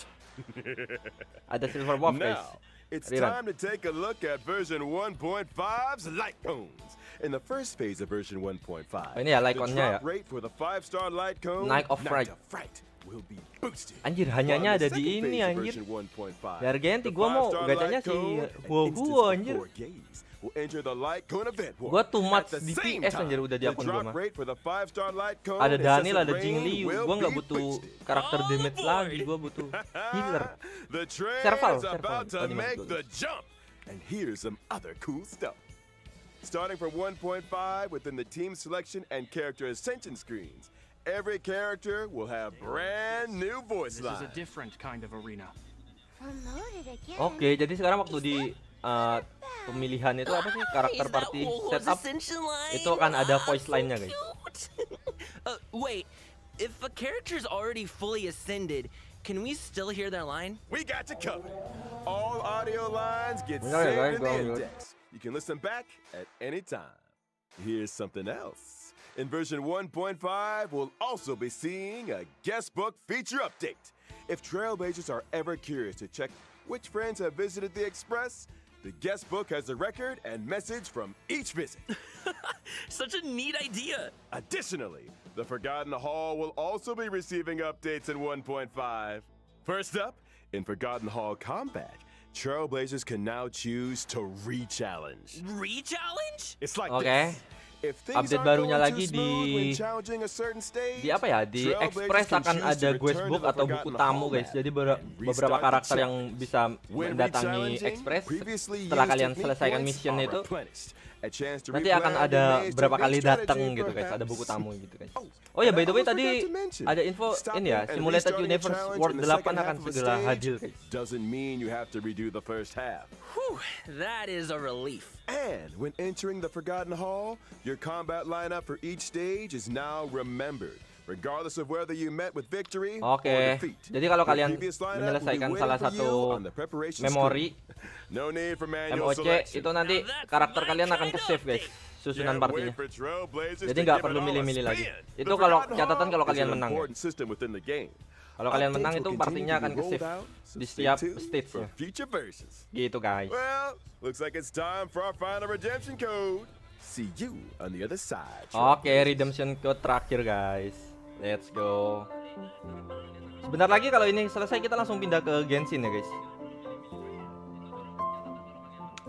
Ada Silver Wolf, guys. Now, it's Rerun. time to take a look at version 1.5's light cones. In the first phase of version 1.5, Oh, ini ya, light the cone-nya drop ya. rate for the 5-star light cone, Night of Fright. will be boosted. Anjir, While hanyanya in the ada di second ini, phase of anjir. version 1.5, Di Argenti, the gua mau 5-star gacanya light si cone and Gua, instance anjir. before gaze will enter the light cone event warp. Gua too much At the same DPS, time, anjir, udah di the akun gua drop mah. rate for the 5-star light cone Ada and Daniel, incessant ada rain Jingli. will Gua nggak be butuh boosted. karakter All damage aboard. lagi, gua butuh healer. The train Serval, is about to tadi make masuk the jump. And here's some other cool stuff. Starting from 1.5 within the team selection and character ascension screens, every character will have brand new voice This is a lines. different kind of arena. Oke, jadi sekarang waktu di pemilihan itu apa sih karakter Is that party Warhorse setup Ascension line? itu akan ada voice So line-nya, guys. cute. Wait, if a character's already fully ascended, can we still hear their line? We got you covered. All audio lines get Benar ya, saved guys? in the Go, go. index. You can listen back at any time. Here's something else. In version 1.5, we'll also be seeing a guest book feature update. If Trailblazers are ever curious to check which friends have visited the Express, the guest book has a record and message from each visit. Such a neat idea. Additionally, the Forgotten Hall will also be receiving updates in 1.5. First up, in Forgotten Hall Combat, Trailblazers can now choose to re-challenge. Re-challenge? It's like Oke. this. If things Update aren't barunya going lagi too smooth when di- challenging a certain stage, Di apa ya? Di Trailblazers Express can akan choose to ada return questbook to the atau buku Forgotten tamu, Hall guys. map Jadi and beberapa restart the karakter yang challenge. bisa When mendatangi re-challenging, Express previously setelah used kalian technique selesaikan points mission are itu. replenished. A chance to Nanti akan replan ada your maze to berapa make kali strategy, datang gitu, guys. Ada perhaps. buku tamu gitu, guys. Oh, Oh ya, and by I the way almost tadi forgot to mention, ada info stopping ini ya, and Simulated restarting a Universe challenge World in the 8 second akan half of a segera stage hadir, guys. doesn't mean you have to redo the first half. Whew, that is a relief. And when entering the Forgotten Hall, your combat lineup for each stage is now remembered, regardless of whether you met with victory or Oke, defeat. jadi kalau Your kalian previous lineup will be menyelesaikan waiting salah for you satu on the preparation memori screen. No need for manual MOC selection. itu nanti Now that's karakter my kalian akan kind ke of save, guys, update. susunan Can't partinya. wait for Trailblazers Jadi to nggak give perlu it all a milih-milih lagi. spin. Itu The kalau Forgotten catatan Hall kalau is kalian an menang, important system within the game. Kalau kalian Updates menang will itu continue partinya to akan be ke rolled save out, so di stay setiap tuned stage-nya. for future versions. Gitu, guys. Well, looks like it's time for our final redemption code. See you on the other side. Oke, redemption code terakhir, guys. Let's go. Sebentar lagi kalau ini selesai kita langsung pindah ke Genshin ya, guys.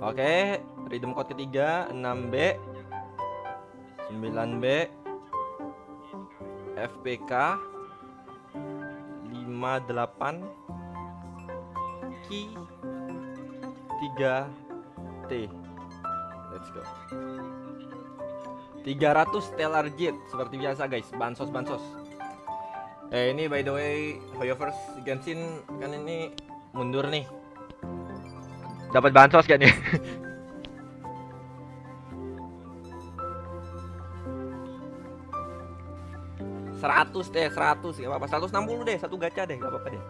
Oke, redeem code ketiga 6B 9B FPK 58 Ki 3T. Let's go. 300 stellar jet seperti biasa, guys. Bansos. Ini by the way, Hoyoverse Genshin kan ini mundur nih. Dapat bansos kan nih? Seratus deh, 100 gak apa-apa. 160 deh, satu gacha deh, gak apa-apa deh.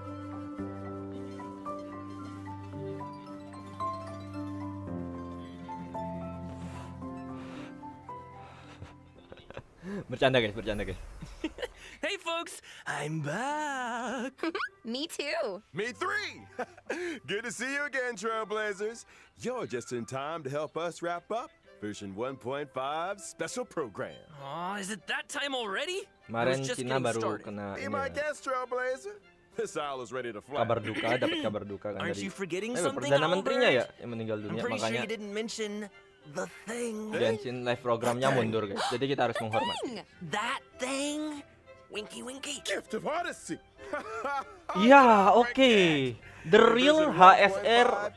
Bercanda guys, bercanda guys. Hey folks, I'm back. Me too. Me three! Good to see you again, Trailblazers. You're just in time to help us wrap up version 1.5 special program. Aw, is it that time already? I Kemarin was just Cina getting baru started. kena Be ini my ya, guest, Trailblazer. This isle is ready to fly. kabar duka, dapat kabar duka kan Aren't dari you forgetting eh, something, Perdana Menterinya ya Albert? yang meninggal I'm dunia, pretty sure makanya you didn't mention the thing. Genshin live programnya mundur guys. Jadi kita harus menghormati. That thing? Winky winky. Gift of Odyssey. Iya, oke. The real HSR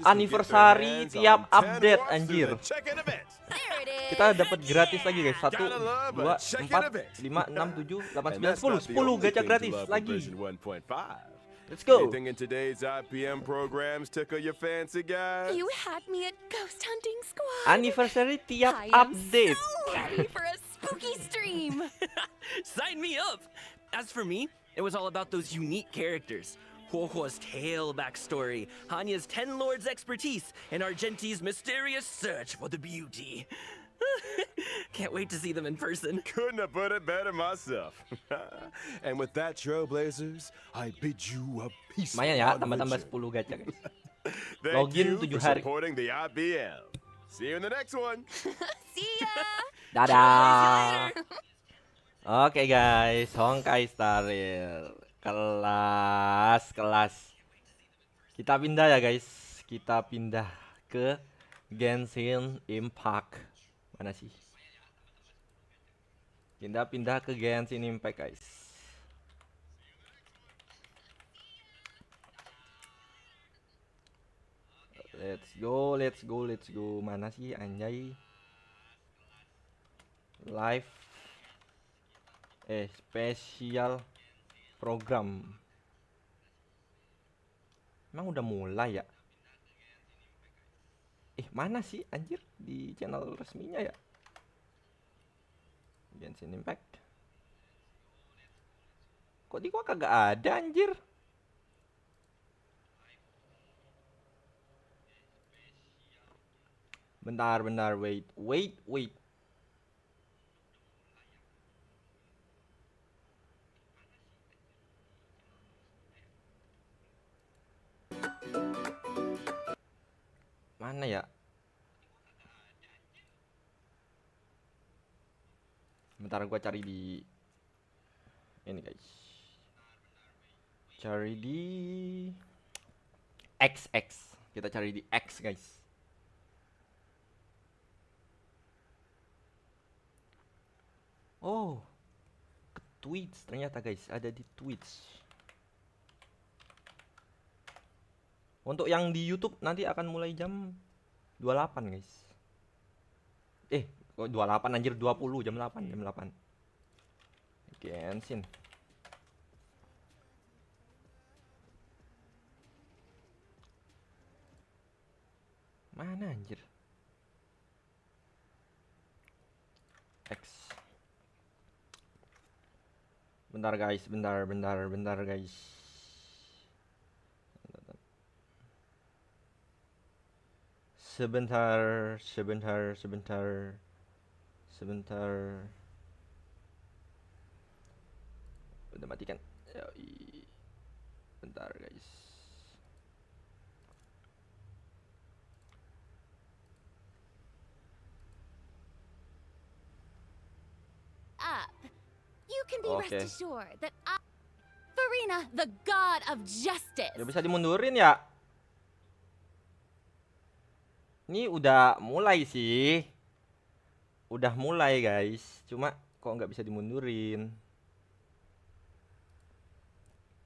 anniversary tiap update anjir. There it is. Kita dapat gratis lagi guys. 1 2 4 5 6 7 8 9 10 10 gacha gratis lagi. Let's go. Anything in today's IPM programs tickle your fancy, guys? You had me at Ghost Hunting Squad. Anniversary tiap I am update. so ready for a spooky stream. Sign me up! As for me, it was all about those unique characters. Huohuo's tale backstory, Hanya's 10 Lords expertise, and Argenti's mysterious search for the beauty. Can't wait to see them in person. Couldn't have put it better myself. And with that, Trailblazers, I bid you a peaceful Lumayan ya, onward tambah-tambah journey. 10 gacha guys. Thank Login you 7 for hari. supporting the IBM. See you in the next one. See ya. Dadah. Oke guys, Honkai Star Rail. Kelas. Kita pindah ya guys. Kita pindah ke Genshin Impact. Mana sih? Kita pindah ke Genshin Impact guys. Let's go. Mana sih anjay? Live spesial program. Emang udah mulai ya? Mana sih anjir di channel resminya ya? Genshin Impact. Kok di gua kagak ada anjir? Bentar, wait. Mana ya? Bentar gua cari di ini guys. Cari di XX. Kita cari di X guys. Oh, ke Twitch ternyata guys, ada di Twitch. Untuk yang di YouTube nanti akan mulai jam 28 guys. Kok 28 anjir, 20 jam 8. Genshin. Mana anjir? X. Bentar guys, bentar guys. Sebentar. Udah matikan. Bentar guys. Up. You can be Okay. rest assured that I, Farina, the god of justice. Gak bisa dimundurin ya? Ini udah mulai sih. Udah mulai guys. Cuma kok nggak bisa dimundurin.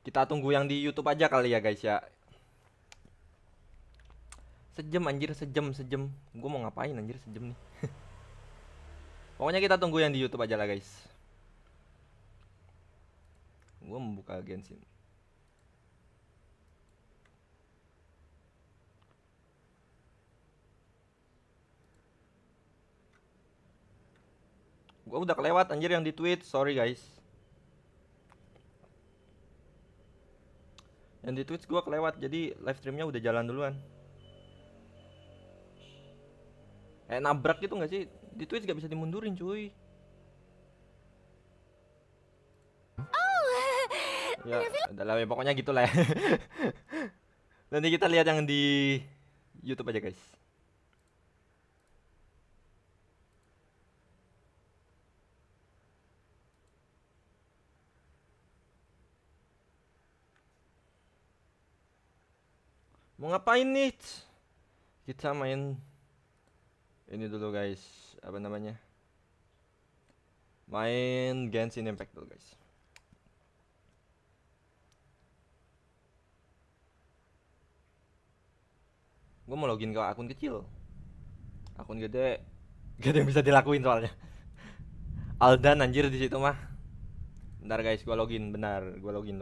Kita tunggu yang di YouTube aja kali ya guys ya. Sejam anjir, sejam. Gue mau ngapain anjir sejam nih. Pokoknya kita tunggu yang di YouTube aja lah guys. Gue membuka Genshin. Gue udah kelewat anjir yang di Twitch, sorry guys. Yang di Twitch gue kelewat, jadi live streamnya udah jalan duluan. Nabrak gitu gak sih? Di Twitch gak bisa dimundurin cuy. Ya, adalah pokoknya gitulah ya. Nanti kita lihat yang di YouTube aja, guys. Mau ngapain nih? Kita main ini dulu, guys. Apa namanya? Main Genshin Impact dulu, guys. Gue mau login ke akun kecil. Akun gede gak ada yang bisa dilakuin soalnya. Aldan anjir di situ mah. Bentar guys, gua login, benar. Gua login.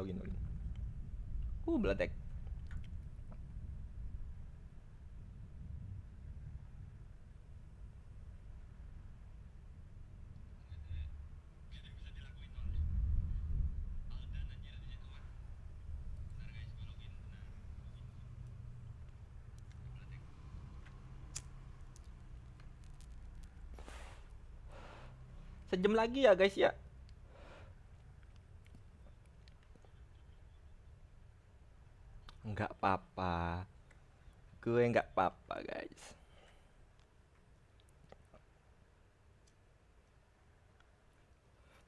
Beletek. Sejam lagi ya guys ya. Enggak apa-apa. Gue enggak apa-apa guys.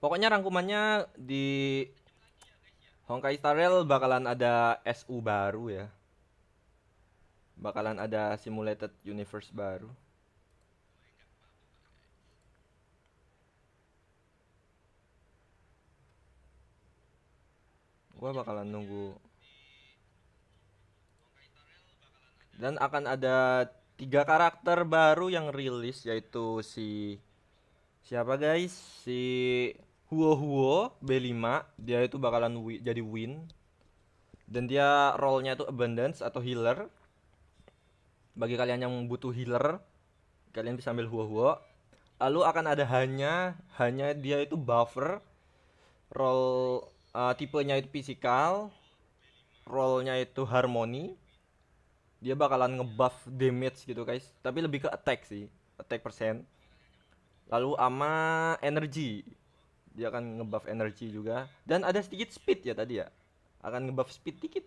Pokoknya rangkumannya di Honkai Star Rail bakalan ada SU baru ya. Bakalan ada simulated universe baru. Gua bakalan nunggu. Dan akan ada 3 karakter baru yang rilis, yaitu siapa guys? Si Huo B5. Dia itu bakalan jadi win. Dan dia role-nya itu abundance atau healer. Bagi kalian yang butuh healer, kalian bisa ambil Huo. Lalu akan ada hanya dia itu buffer. Role tipenya itu physical, role-nya itu harmony. Dia bakalan ngebuff damage gitu guys, tapi lebih ke attack sih, attack persen. Lalu ama energy, dia akan ngebuff energy juga. Dan ada sedikit speed ya tadi ya, akan ngebuff speed dikit.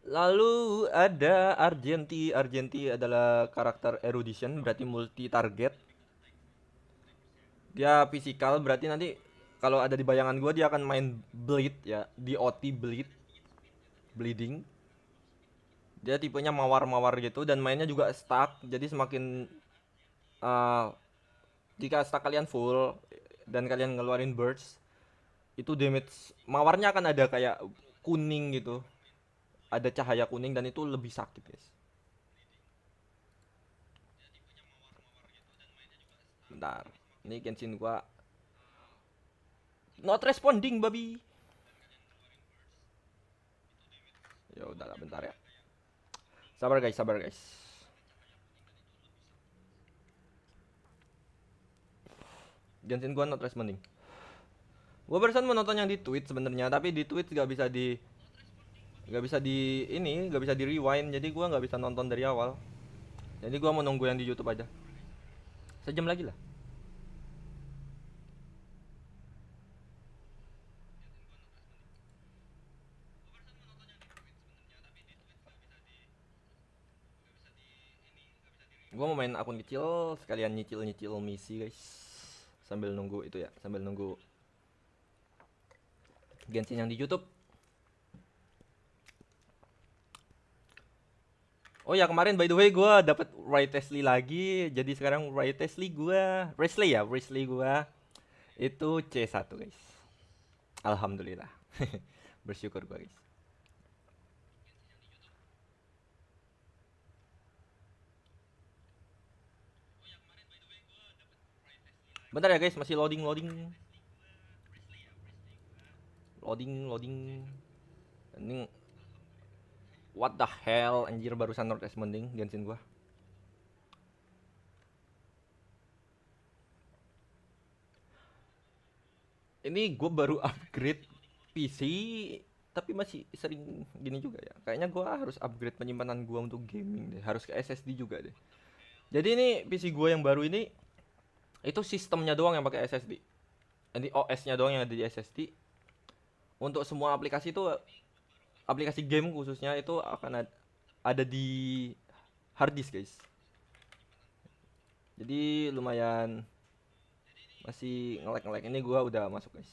Lalu ada Argenti adalah karakter erudition, berarti multi target. Dia physical, berarti nanti kalau ada di bayangan gue dia akan main bleed ya, DOT bleeding. Dia tipenya mawar-mawar gitu dan mainnya juga stuck. Jadi semakin jika stuck kalian full dan kalian ngeluarin burst, itu damage mawarnya akan ada kayak kuning gitu. Ada cahaya kuning dan itu lebih sakit guys. Bentar, ini Genshin gua not responding babi. Ya udahlah bentar ya. Sabar guys. Genshin gua not responding. Gua barusan mau nonton yang di tweet sebenarnya, tapi di tweet gak bisa di rewind, jadi gua nggak bisa nonton dari awal. Jadi gua mau nunggu yang di YouTube aja. Sejam lagi lah. Gua mau main akun kecil sekalian nyicil misi guys, sambil nunggu itu ya, sambil nunggu Genshin yang di YouTube. Oh ya kemarin by the way gue dapet Ray Tesli lagi, jadi sekarang Ray Tesli gue itu C1 guys. Alhamdulillah. Bersyukur gue guys. Bentar ya guys, masih loading. Ini what the hell anjir, barusan not responding Genshin gua. Ini gua baru upgrade PC tapi masih sering gini juga ya. Kayaknya gua harus upgrade penyimpanan gua untuk gaming deh, harus ke SSD juga deh. Jadi ini PC gua yang baru ini itu sistemnya doang yang pakai SSD. Jadi OS-nya doang yang ada di SSD. untuk semua aplikasi itu, aplikasi game khususnya itu akan ada di hard disk guys. Jadi lumayan masih nge-lag. Ini gua udah masuk guys.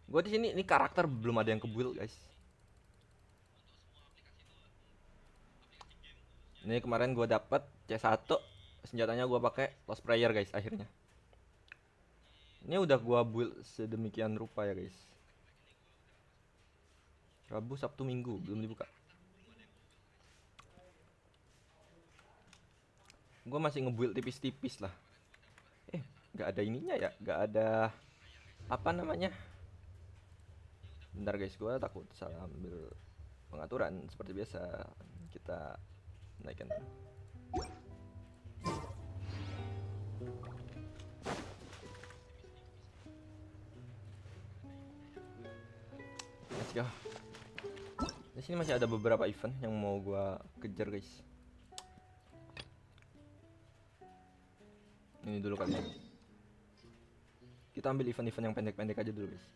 Gua di sini ini karakter belum ada yang ke-build guys. Ini kemarin gua dapet C1, senjatanya gua pakai Lost Prayer guys akhirnya. Ini udah gua build sedemikian rupa ya guys. Rabu, Sabtu, Minggu belum dibuka. Gua masih nge-build tipis-tipis lah. Nggak ada ininya ya, nggak ada apa namanya. Bentar guys, gua takut salah ambil pengaturan. Seperti biasa kita naikkan. Let's go. Di sini masih ada beberapa event yang mau gua kejar guys. Ini dulu kali ya. Kita ambil event-event yang pendek-pendek aja dulu guys.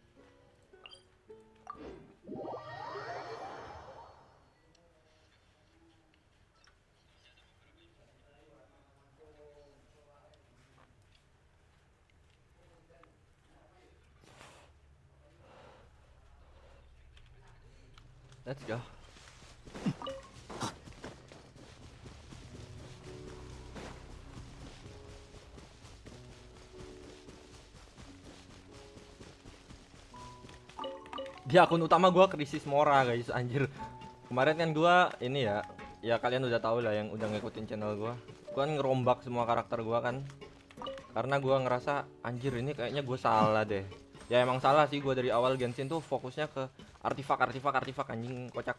Let's go. Di akun utama gua krisis mora guys, anjir. Kemarin kan gua ini ya kalian udah tahu lah yang udah ngikutin channel gua kan ngerombak semua karakter gua kan. Karena gua ngerasa anjir ini kayaknya gua salah deh. Ya emang salah sih, gua dari awal Genshin tuh fokusnya ke artifak anjing kocak.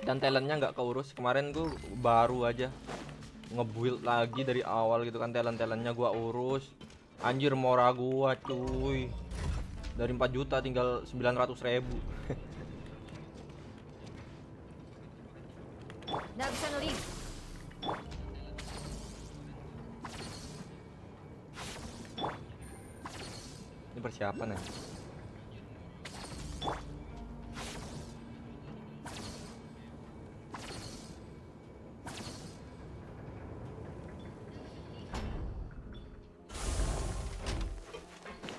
Dan talentnya nggak keurus. Kemarin tuh baru aja nge-build lagi dari awal gitu kan, talentnya gua urus. Anjir mora gua cuy. Dari 4 juta tinggal 900.000. Ini persiapan ya.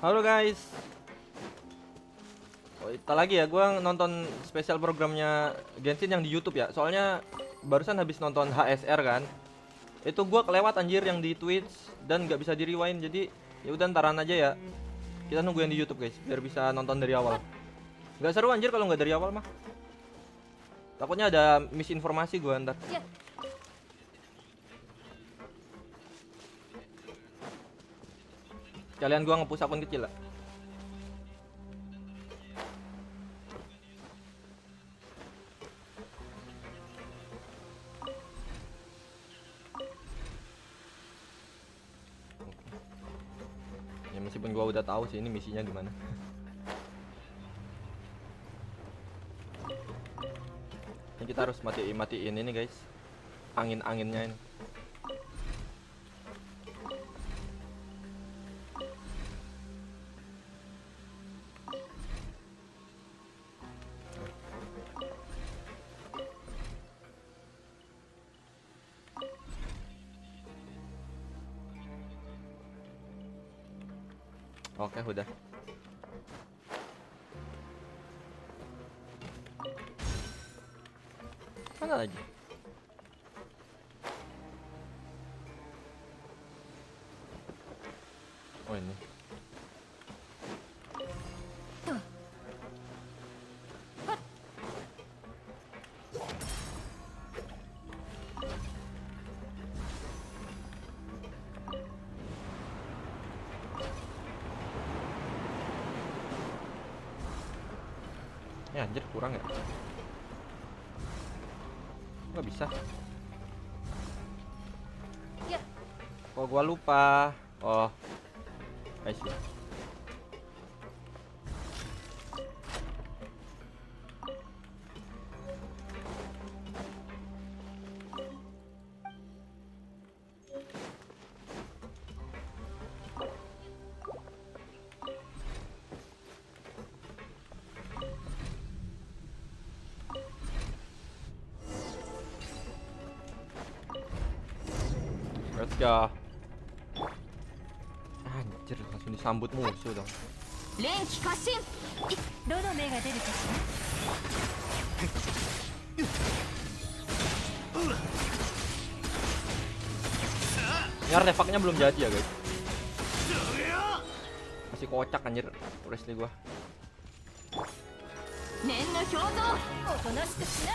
Halo guys. Kita lagi ya, gue nonton spesial programnya Genshin yang di YouTube ya. Soalnya barusan habis nonton HSR kan. Itu gue kelewat anjir yang di Twitch dan nggak bisa di rewind. Jadi ya udah ntaran aja ya. Kita nunggu yang di YouTube guys, biar bisa nonton dari awal. Nggak seru anjir kalau nggak dari awal mah. Takutnya ada misinformasi gue ntar. Kalian gue nge-push akun kecil lah. Ya meskipun gua udah tahu sih ini misinya gimana. Ini kita harus matiin ini guys, anginnya ini. Oke, udah. Mana lagi? Oh ini. Ya anjir kurang ya. Nggak bisa. Kok gua lupa. Oh, I see. ya. Anjir, langsung disambut musuh dong. 連気過信どの目が出るかしら Ini artefaknya belum jadi ya guys. Masih kocak anjir Wesley gua. 念の表像おとなしくしな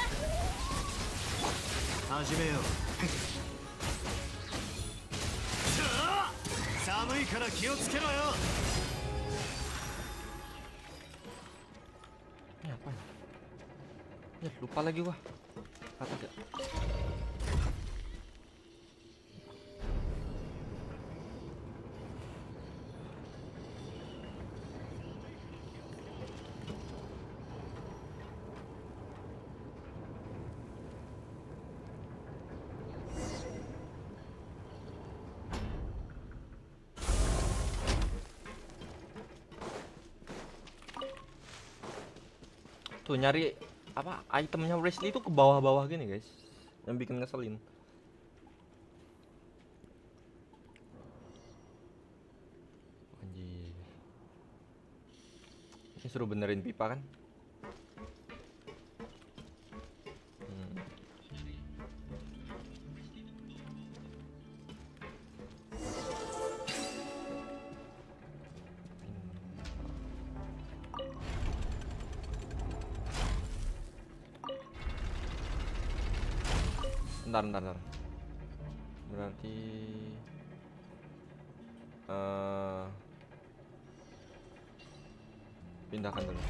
始めよう寒いから気をつけろよ Ini apa ya? Ya lupa lagi gua. Kata gak? Tuh nyari apa itemnya Wesley itu ke bawah-bawah gini guys, yang bikin ngeselin. Anjir, ini suruh benerin pipa kan? Bentar. Berarti pindahkan dulu.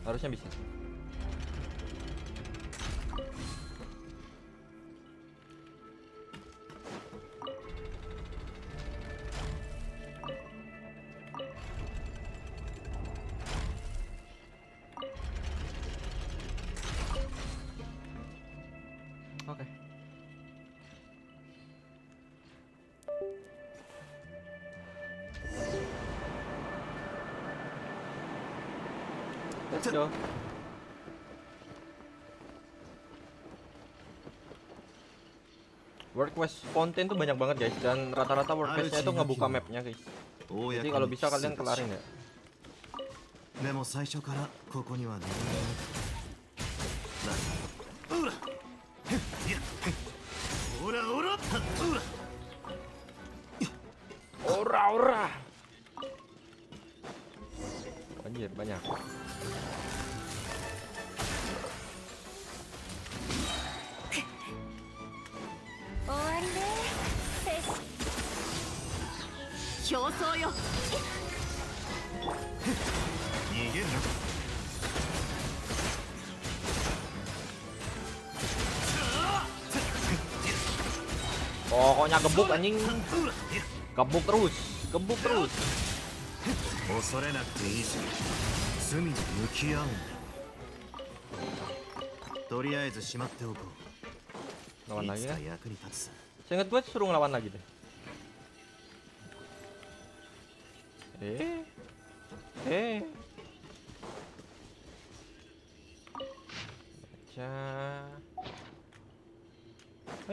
Harusnya bisa. Oke. Let's go. Work quest fountain tuh banyak banget guys, dan rata-rata work questnya itu ngebuka mapnya guys. Jadi kalau bisa kalian kelarin ya. でも最初からここにはねオラオラ Ora. Anjir banyak. Pokoknya gebuk anjing. Gebuk terus. 恐れなくていいし罪に向き合うんだとりあえずしまっておこう Lawan い lagi つ ya. か役に立つさ Saya ingat gue suruh ngelawan lagi deh. Baca.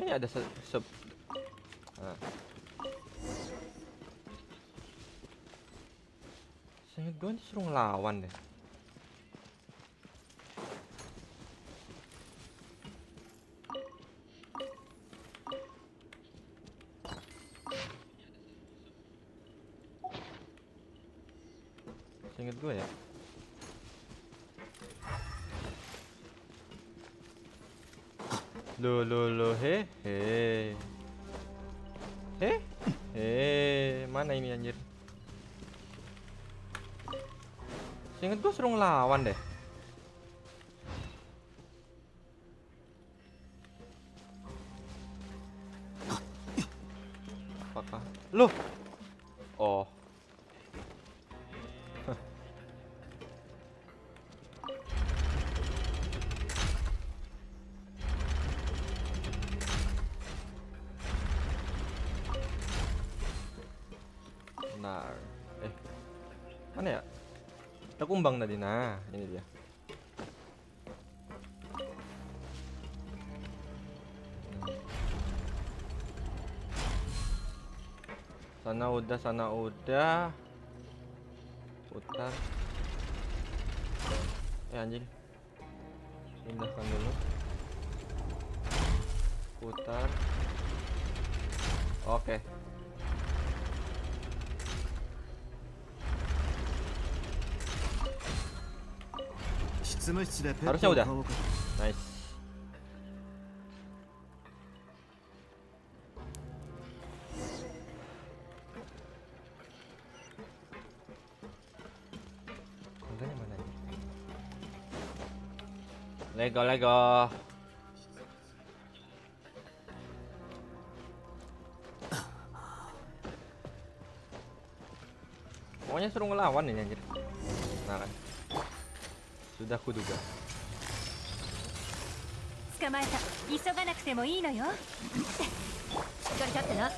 Ini ada nah. Saya ingat gue disuruh ngelawan deh. Ingat gue ya. Lo mana ini anjir? Ingat gue suruh ngelawan deh. Apakah? Loh. Oh. Nah, mana ya? Ada kumbang tadi. Nah, ini dia. Sana udah. Putar. Anjing. Pindahkan dulu. Putar. Oke. Harusnya udah. Nice. Kondanya mana ini? Lego. Pokoknya suruh ngelawan ini anjir. Nah kan. Sudah kuduga. 捕まえた。急がなくてもいいのよ。しっかり立ってな。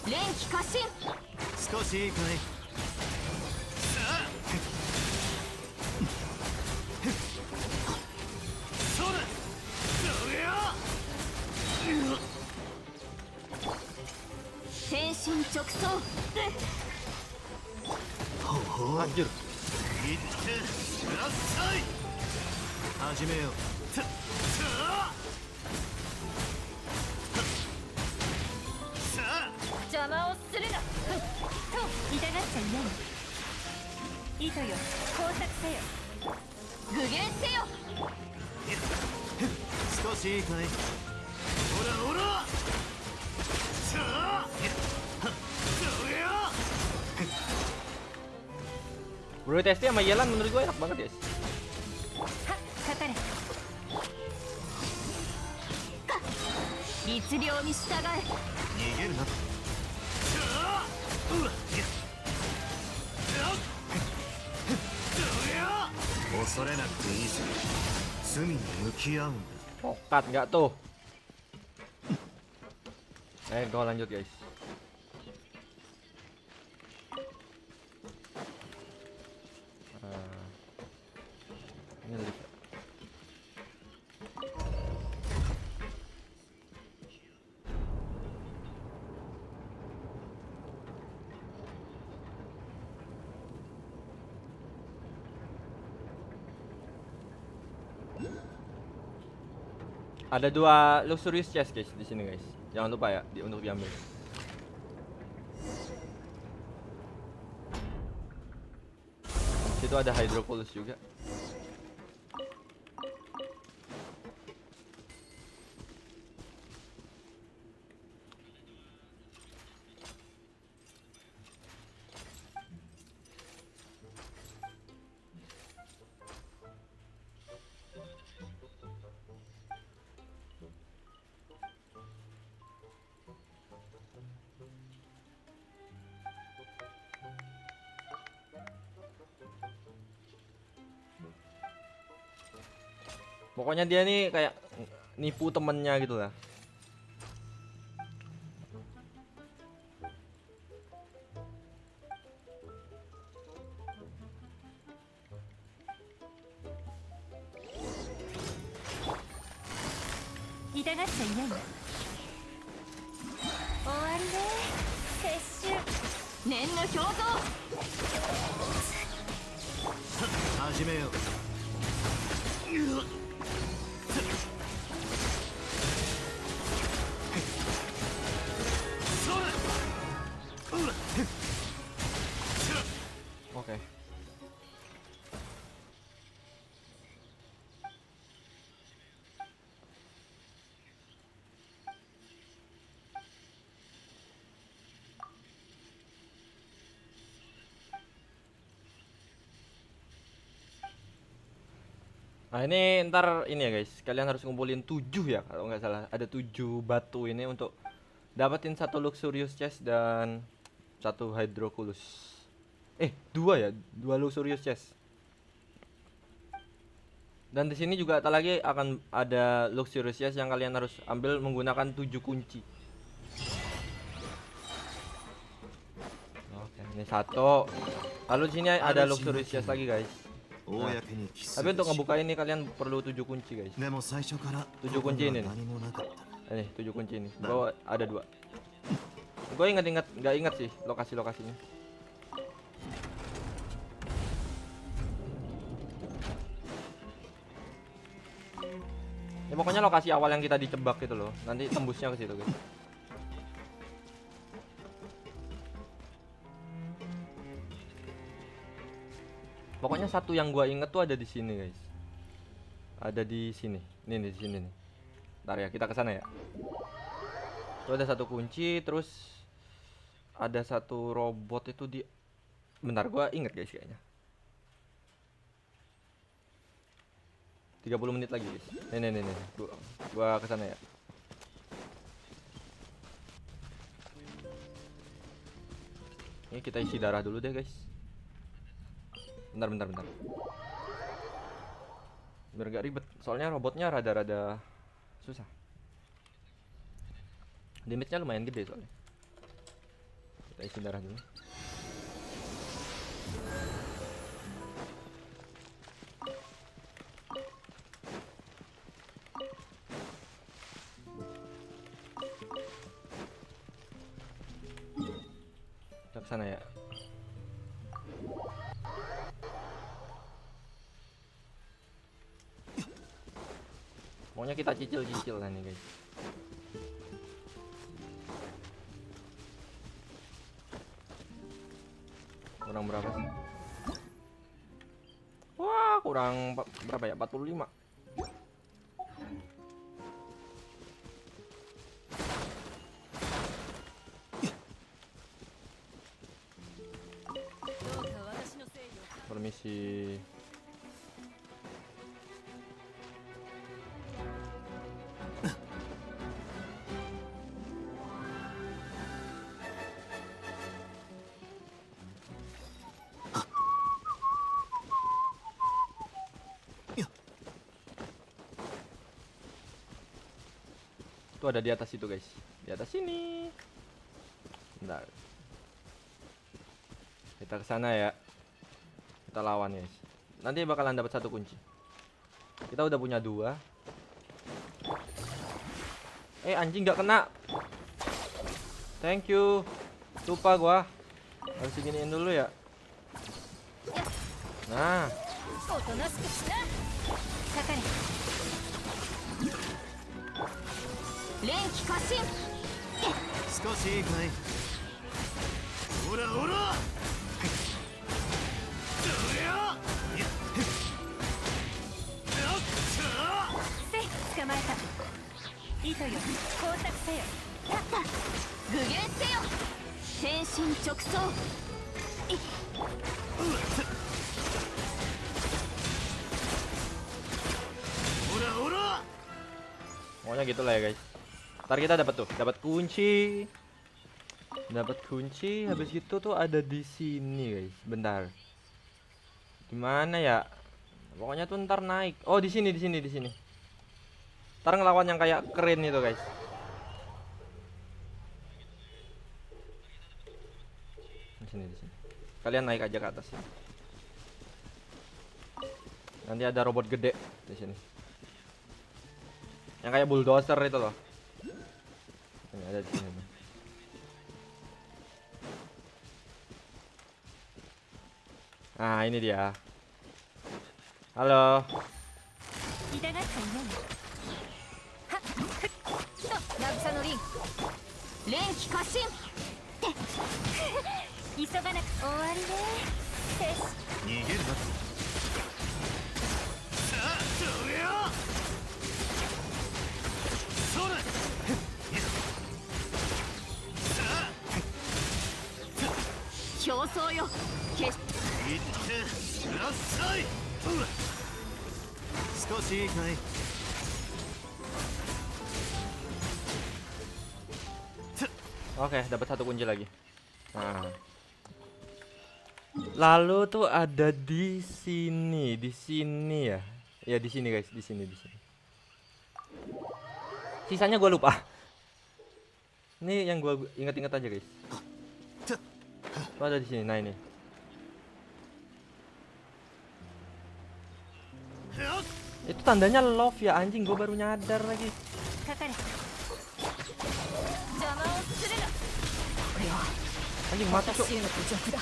連気過信。少しいいかい。そうだ。それよ。天心直送。ほほ。 Anjir. 行ってください。始めよう。さあ。邪魔をするな。と痛がっちゃいない。糸よ、工作せよ。具現せよ。少しいいかい。ほら。さあ。それよ。 Bro testi sama Yelan menurut gue enak banget guys. はっ、かかれ。律令に従え。逃げるな。恐れなくていいぜ。罪に向き合うんだ。 Pokat nggak tuh? Go lanjut guys. Ini lift. Ada 2 luxurious chest guys di sini guys. Jangan lupa ya untuk diambil. Di situ ada hydroculus juga. Pokoknya dia nih kayak nipu temennya gitu lah. Oke. Nah ini ntar ini ya guys, kalian harus ngumpulin 7 ya kalau nggak salah. Ada 7 batu ini untuk dapetin 1 luxurious chest dan 1 hydroculus. 2 ya, 2 luxurious chest. Dan di sini juga tak lagi akan ada luxurious chest yang kalian harus ambil menggunakan 7 kunci. Ini satu. Lalu di sini ada luxurious chest lagi guys. Nah, tapi untuk ngebuka ini kalian perlu 7 kunci guys. 7 kunci ini nih. Ini 7 kunci ini. Bawah ada 2. Gue nggak ingat sih lokasinya. Ya pokoknya lokasi awal yang kita dicebak gitu loh. Nanti tembusnya ke situ guys. Pokoknya satu yang gua inget tuh ada di sini guys. Ada di sini. Nih di sini nih. Bentar ya, kita ke sana ya. Tuh ada satu kunci, terus ada satu robot itu di. Bentar, gua inget guys kayaknya. 30 menit lagi guys. Nih. Gua ke sana ya. Ini kita isi darah dulu deh guys. Bentar. Biar gak ribet, soalnya robotnya rada-rada susah. Damage-nya lumayan gede soalnya. Kita isi darah dulu. Kita kesana ya. Pokoknya kita cicil lah nih guys. Kurang berapa sih? Wah, kurang berapa ya? 45. Permisi. Itu ada di atas itu guys, di atas sini. Bentar, kita kesana ya, kita lawan guys. Nanti bakalan dapat satu kunci. Kita udah punya 2. Anjing nggak kena. Thank you. Lupa gua. Harus diginiin dulu ya. Nah. Pokoknya gitulah ya guys. Ntar kita dapat kunci. Habis itu tuh ada di sini guys. Bentar. Gimana ya? Pokoknya tuh ntar naik. Oh, di sini. Ntar ngelawan yang kayak keren itu guys. Di sini. Kalian naik aja ke atas. Nanti ada robot gede di sini. Yang kayak bulldozer itu loh. Ini ada di sini. Nah, ini dia. Halo. Oke, dapat satu kunci lagi. Nah. Lalu tuh ada di sini ya. Ya di sini guys, di sini. Sisanya gue lupa. Ini yang gue inget-inget aja guys. Tuh ada di sini. Nah ini. Itu tandanya love ya anjing, gue baru nyadar lagi. かかれ邪魔をするなこれは Anjing mati cok. 私への侮辱だ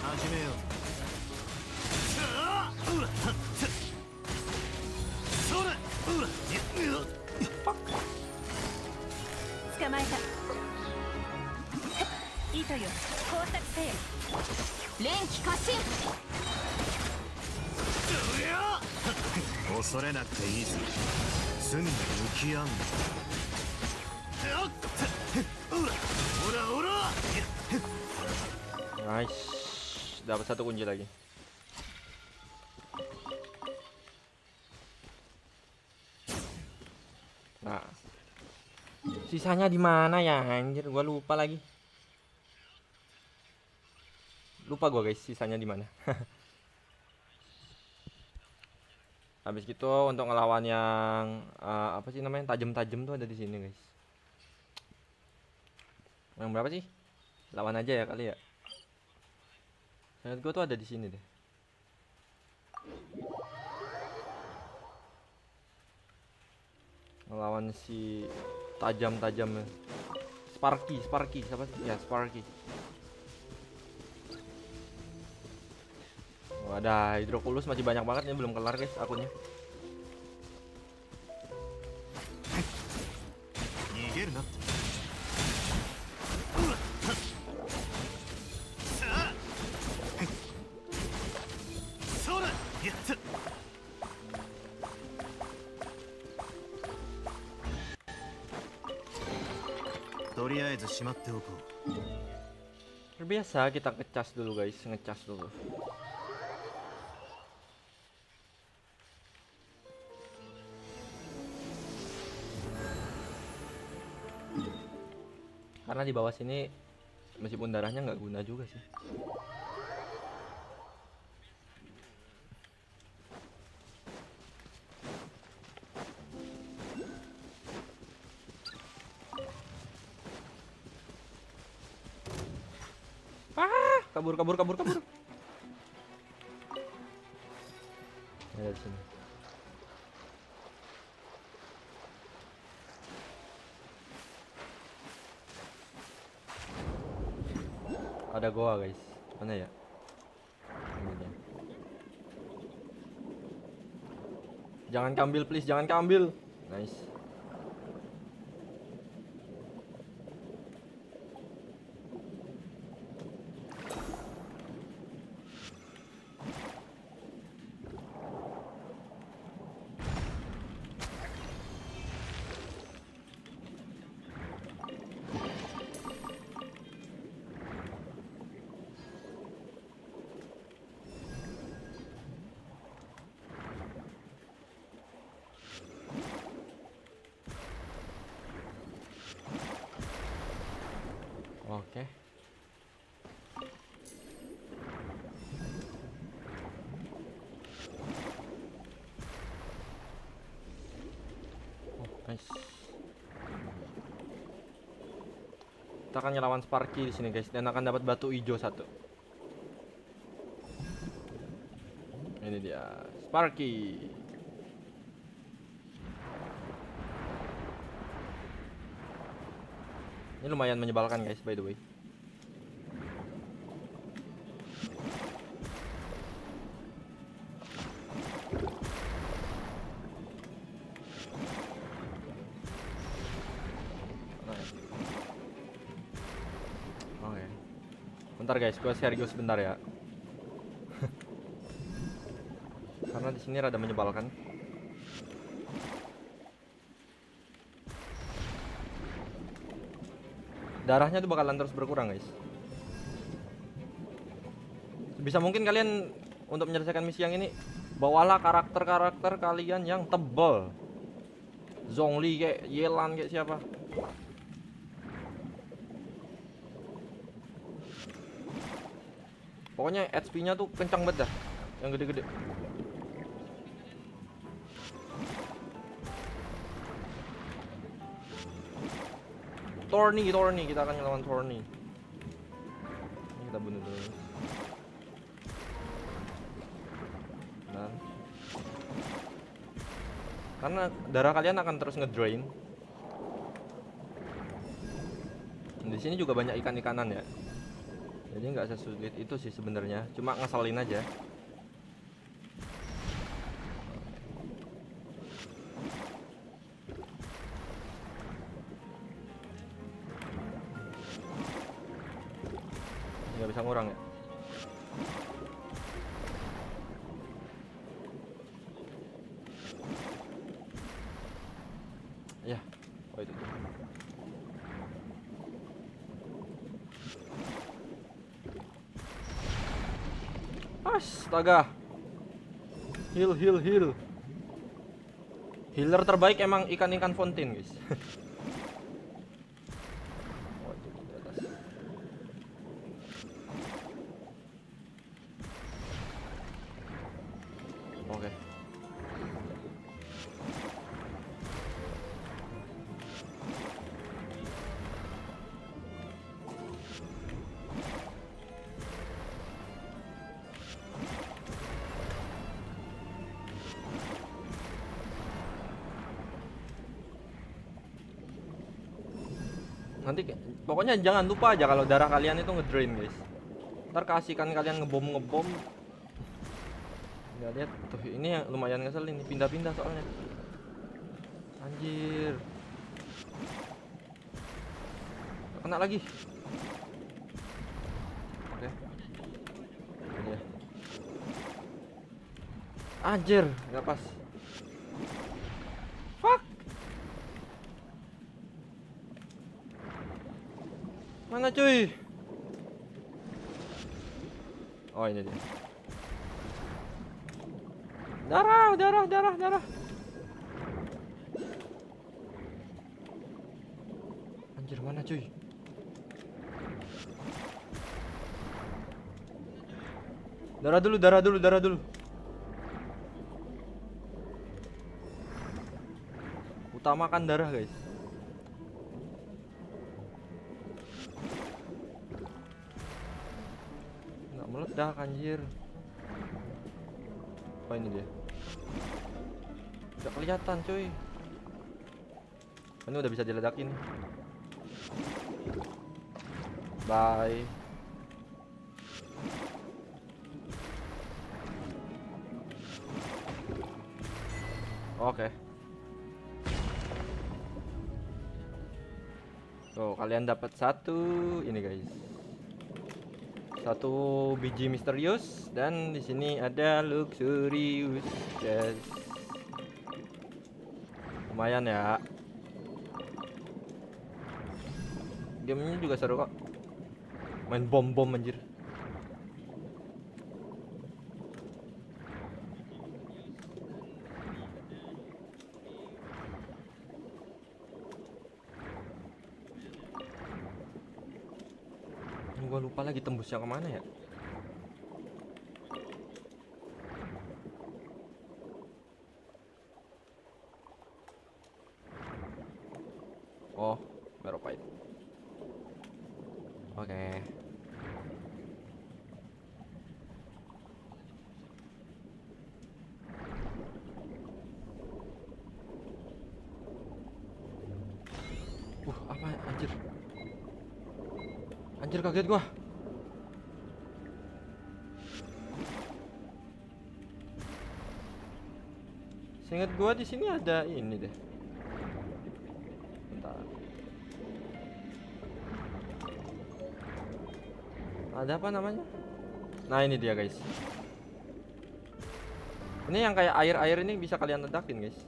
始めようそれ捕まえた糸よ工作せよ連気過信恐れなくていいぞ罪に向き合うんだオラオラ Nice. Dapat satu kunci lagi. Nah. Sisanya di mana ya anjir, gua lupa lagi. Lupa gua guys, sisanya di mana. Habis gitu untuk ngelawan yang apa sih namanya? Tajam-tajam tuh ada di sini, guys. Yang berapa sih? Lawan aja ya kali ya. Lihat gua tuh ada di sini deh. Ngelawan si tajam-tajam. Sparky, siapa sih? Ya, Sparky. Oh, ada hidrokulus masih banyak banget nih, belum kelar guys akunnya. 逃げるなそれやったとりあえずしまっておこう Biasa kita ngecas dulu guys, ngecas dulu. Karena di bawah sini meskipun darahnya nggak guna juga sih. Kabur. Ada di sini. Ada goa guys. Mana ya? Ini dia. Jangan kambil please, jangan kambil. Nice. Oke. Oh, nice. Kita akan ngelawan Sparky di sini guys dan akan dapat batu hijau satu. Ini dia, Sparky. Ini lumayan menyebalkan guys, by the way. Oke. Bentar guys, gua serius bentar ya. Karena di sini rada menyebalkan. Darahnya tuh bakalan terus berkurang guys. Bisa mungkin kalian untuk menyelesaikan misi yang ini bawalah karakter-karakter kalian yang tebal. Zhongli kayak Yelan kayak siapa. Pokoknya HP-nya tuh kencang banget dah, yang gede-gede. Thorny, kita akan ngelawan Thorny. Ini kita bunuh dulu. Dan karena darah kalian akan terus ngedrain. Di sini juga banyak ikan-ikanan ya. Jadi nggak sesulit itu sih sebenarnya, cuma ngeselin aja. Nggak bisa ngurang ya. Ya, oh itu. Astaga. Heal. Healer terbaik emang ikan-ikan fountain, guys. Oh, itu di atas. Oke. Nanti pokoknya jangan lupa aja kalau darah kalian itu ngedrain, guys. Ntar kasihkan kalian ngebom. Nggak lihat tuh, ini yang lumayan ngeselin nih, pindah-pindah soalnya. Anjir. Kena lagi. Oke. Ini ya. Anjir, nggak pas. Fuck. Mana cuy? Oh ini dia. Darah. Anjir, mana cuy? Darah dulu. Utamakan darah, guys. Nggak meledak, anjir. Oh ini dia. Udah kelihatan, cuy. Ini udah bisa diledakin. Bye. Oke. Tuh, kalian dapat satu ini, guys. Satu biji misterius dan di sini ada luxurious chest. Lumayan ya. Gamenya juga seru kok. Main bom anjir. Gua lupa lagi tembusnya kemana ya. Oh, Meropite. Oke. Apa anjir? Anjir, kaget gua. Seingat gua di sini ada ini deh. Bentar. Ada apa namanya? Nah, ini dia, guys. Ini yang kayak air-air ini bisa kalian ledakin, guys.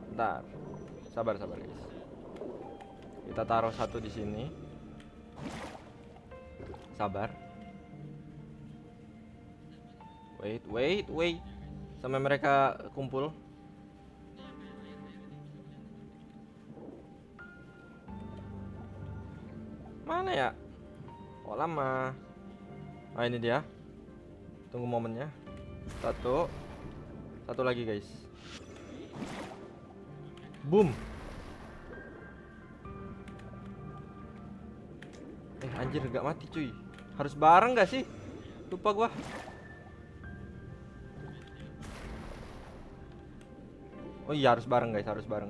Bentar. Sabar, guys. Kita taruh satu di sini. Sabar. Wait. Sampai mereka kumpul. Mana ya? Oh, lama. Nah, ini dia. Tunggu momennya. Satu lagi, guys. Boom. Anjir gak mati cuy. Harus bareng gak sih? Lupa gua. Oh iya harus bareng guys, harus bareng.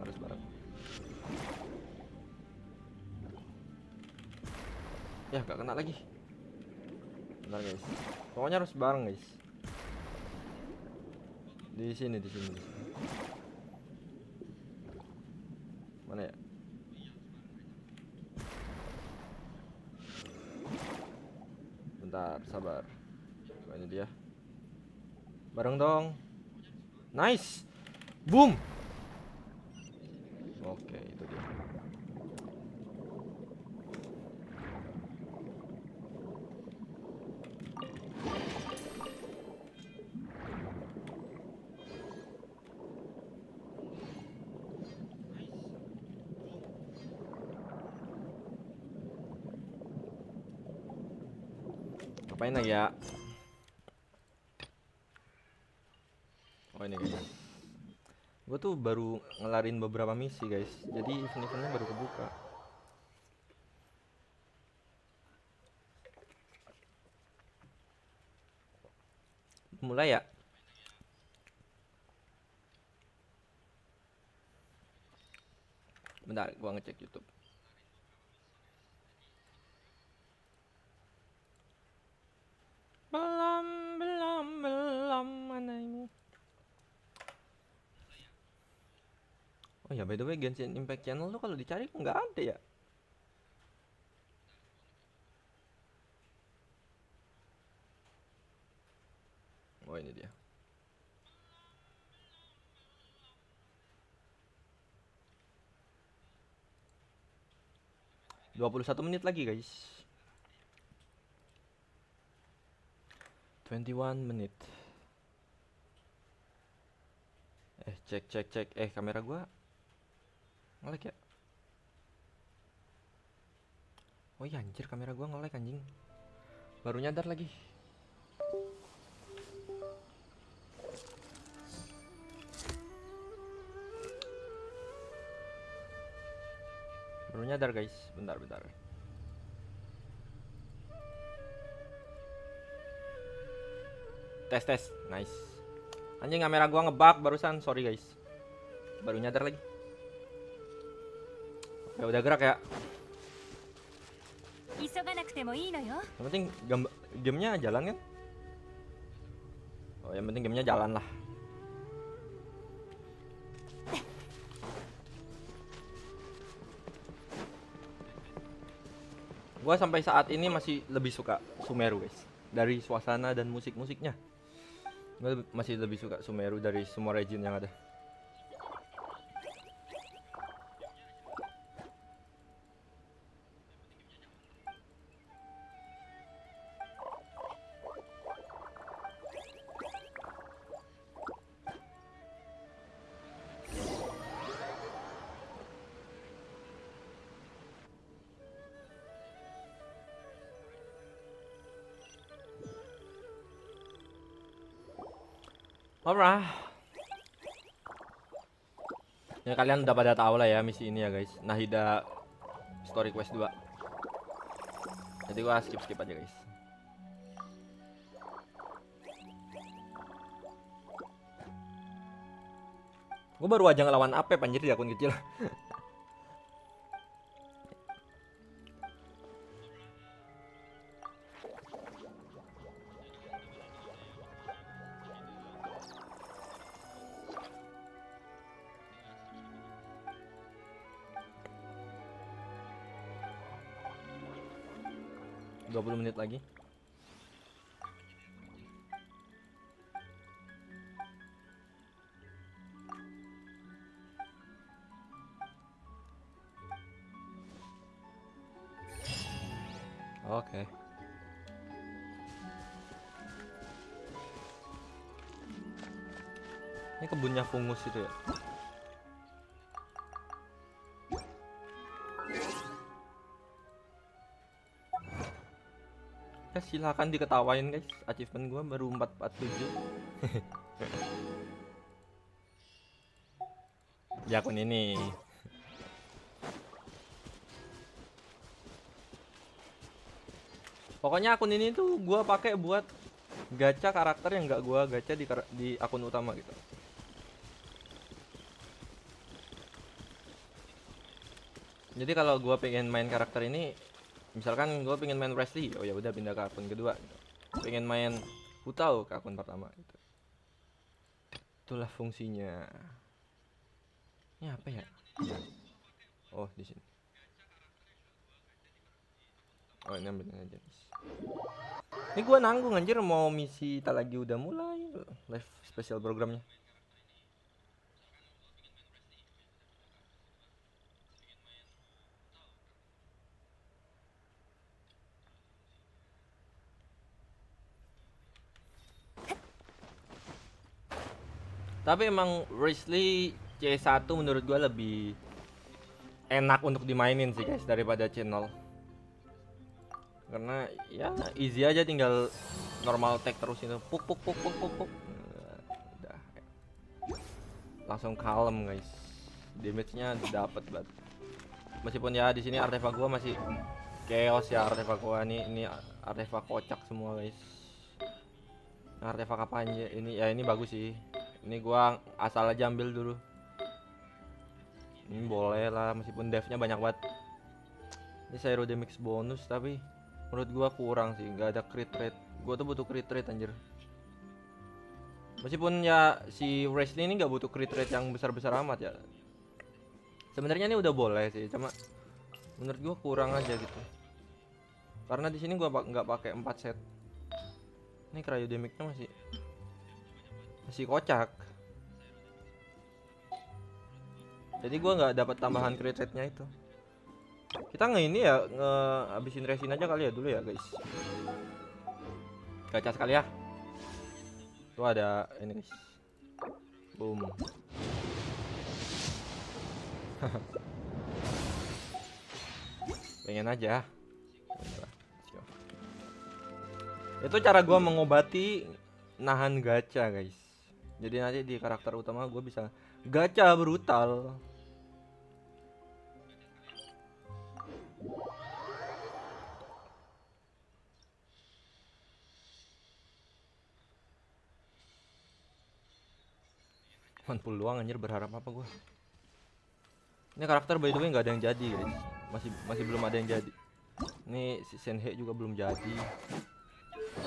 Ya gak kena lagi. Bentar guys. Pokoknya harus bareng guys. Di sini. Mana ya? Bentar, sabar. Oh, ini dia. Bareng dong. Nice. Boom. Oke, itu dia. Ngapain lagi ya? Oh ini guys, gue tuh baru ngelarin beberapa misi guys, jadi event-eventnya baru kebuka. Mulai ya? Bentar, gua ngecek YouTube. Belum mana ini? Oh ya, by the way, Genshin Impact channel tuh kalau dicari nggak ada ya? Oh ini dia. Dua puluh 21 menit lagi guys. 21 menit. Cek. Kamera gua nge-lag ya? Oh iya anjir, kamera gua nge-lag anjing. Baru nyadar lagi. Baru nyadar guys, bentar. Tes, nice. Anjing kamera gua ngebug barusan, sorry guys. Baru nyadar lagi. Oke, udah gerak ya. Yang penting gamenya jalan kan? Oh, yang penting gamenya jalan lah. Gua sampai saat ini masih lebih suka Sumeru guys, dari suasana dan musik-musiknya. Gue masih lebih suka Sumeru dari semua region yang ada. Alright. Ya kalian udah pada tahu lah ya misi ini ya guys. Nahida Story Quest 2. Jadi gua skip aja guys. Gua baru aja ngelawan Ape anjir di akun kecil. Dua 20 menit lagi. Oke. Ini kebunnya fungus itu ya. Ya silahkan diketawain guys, achievement gua baru 447. Di akun ini. Pokoknya akun ini tuh gua pakai buat gacha karakter yang nggak gua gacha di akun utama gitu. Jadi kalau gua pengen main karakter ini, misalkan gua pengen main Wesley, oh ya udah pindah ke akun kedua gitu. Pengen main Hutao ke akun pertama gitu. Itulah fungsinya. Ini apa ya? Oh, di sini. Oh, ini ambil aja. Ini gua nanggung anjir, mau misi tak lagi udah mulai live special programnya. Tapi emang Wesley C1 menurut gua lebih enak untuk dimainin sih guys daripada channel. Karena ya easy aja, tinggal normal tag terus itu. Puk. Udah. Langsung kalem guys. Damage-nya dapat banget. Meskipun ya di sini artefak gua masih chaos ya, artefak gua ini artefak kocak semua guys. Artefak apa aja ini ya, ini bagus sih. Ini gua asal aja ambil dulu. Ini boleh lah meskipun devnya banyak banget. Ini Zero damage bonus tapi menurut gua kurang sih, nggak ada crit rate. Gua tuh butuh crit rate anjir. Meskipun ya si Wesley ini nggak butuh crit rate yang besar-besar amat ya. Sebenarnya ini udah boleh sih, cuma menurut gua kurang aja gitu. Karena di sini gua nggak pakai 4 set. Ini cryo damage-nya masih kocak. Jadi gua nggak dapat tambahan crit rate-nya itu. Kita ini ya habisin resin aja kali ya dulu ya guys. Gacha sekali ya. Tuh ada ini guys. Boom. Pengen aja. Itu cara gua mengobati nahan gacha guys. Jadi nanti di karakter utama gua bisa gacha brutal. Full doang anjir, berharap apa gua. Ini karakter by the way nggak ada yang jadi guys. Masih belum ada yang jadi. Ini si Senhe juga belum jadi.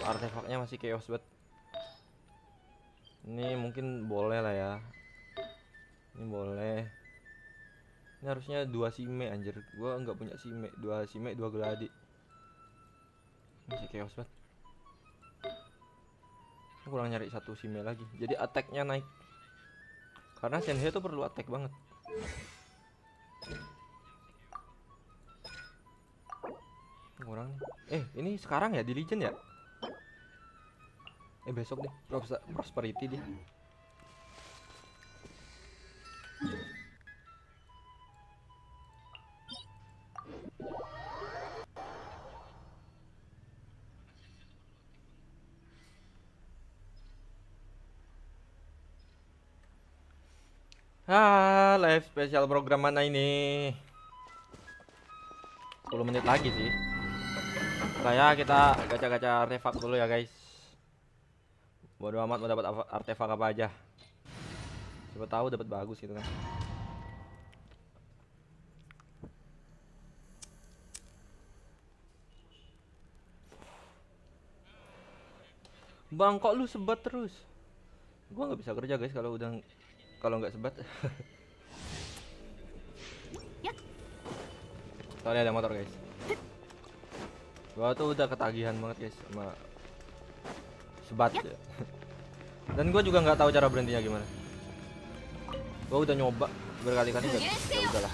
Artefaknya masih chaos banget. Ini mungkin boleh lah ya. Ini boleh. Ini harusnya 2 sime anjir. Gua nggak punya sime. 2 sime 2 geladi. Masih chaos banget. Kurang nyari 1 sime lagi. Jadi attack-nya naik. Karena Senhe tuh perlu attack banget. Kurang. Ini sekarang ya di Legend ya? Besok deh. Prosperity dia. Live spesial program mana ini? 10 menit lagi sih. Kayak kita gacha-gacha artefak dulu ya guys. Bodo amat mau dapat artefak apa aja. Siapa tahu dapat bagus gitu kan. Bang, kok lu sebat terus? Gua nggak bisa kerja guys kalau nggak sebat. Soalnya ada motor guys. Gua tuh udah ketagihan banget guys sama sebat ya. Dan gua juga nggak tahu cara berhentinya gimana. Gua udah nyoba berkali-kali nggak bisa. Ya udahlah.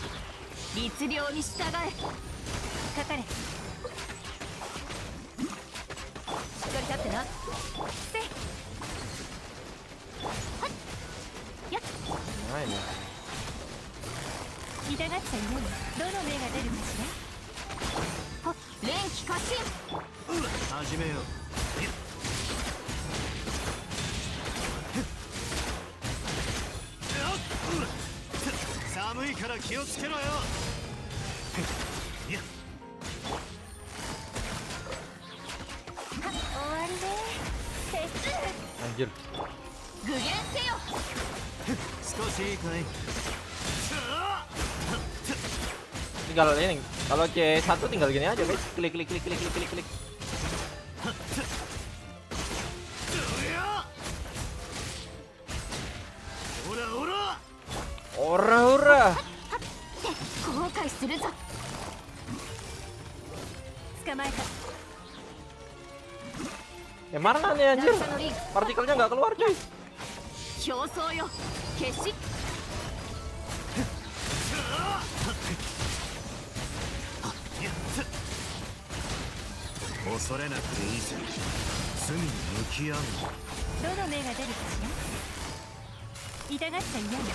Nah, ini. 痛がっちゃいない。どの目が出るかしら。連気過信。始めよう。寒いから気をつけろよ。Anjir. 具現せよ。少しいいかい。 Ini kalau ini, kalau C1 tinggal gini aja guys, klik. ほらほら。 Ora. 後悔するぞ。捕まえた。 Ya mana nih anjir? 落下のリン Partikelnya nggak keluar cuy. 表層よ。消し。恐れなくていいぜ。罪に向き合う。どの目が出るかしら。痛がっちゃ嫌よ。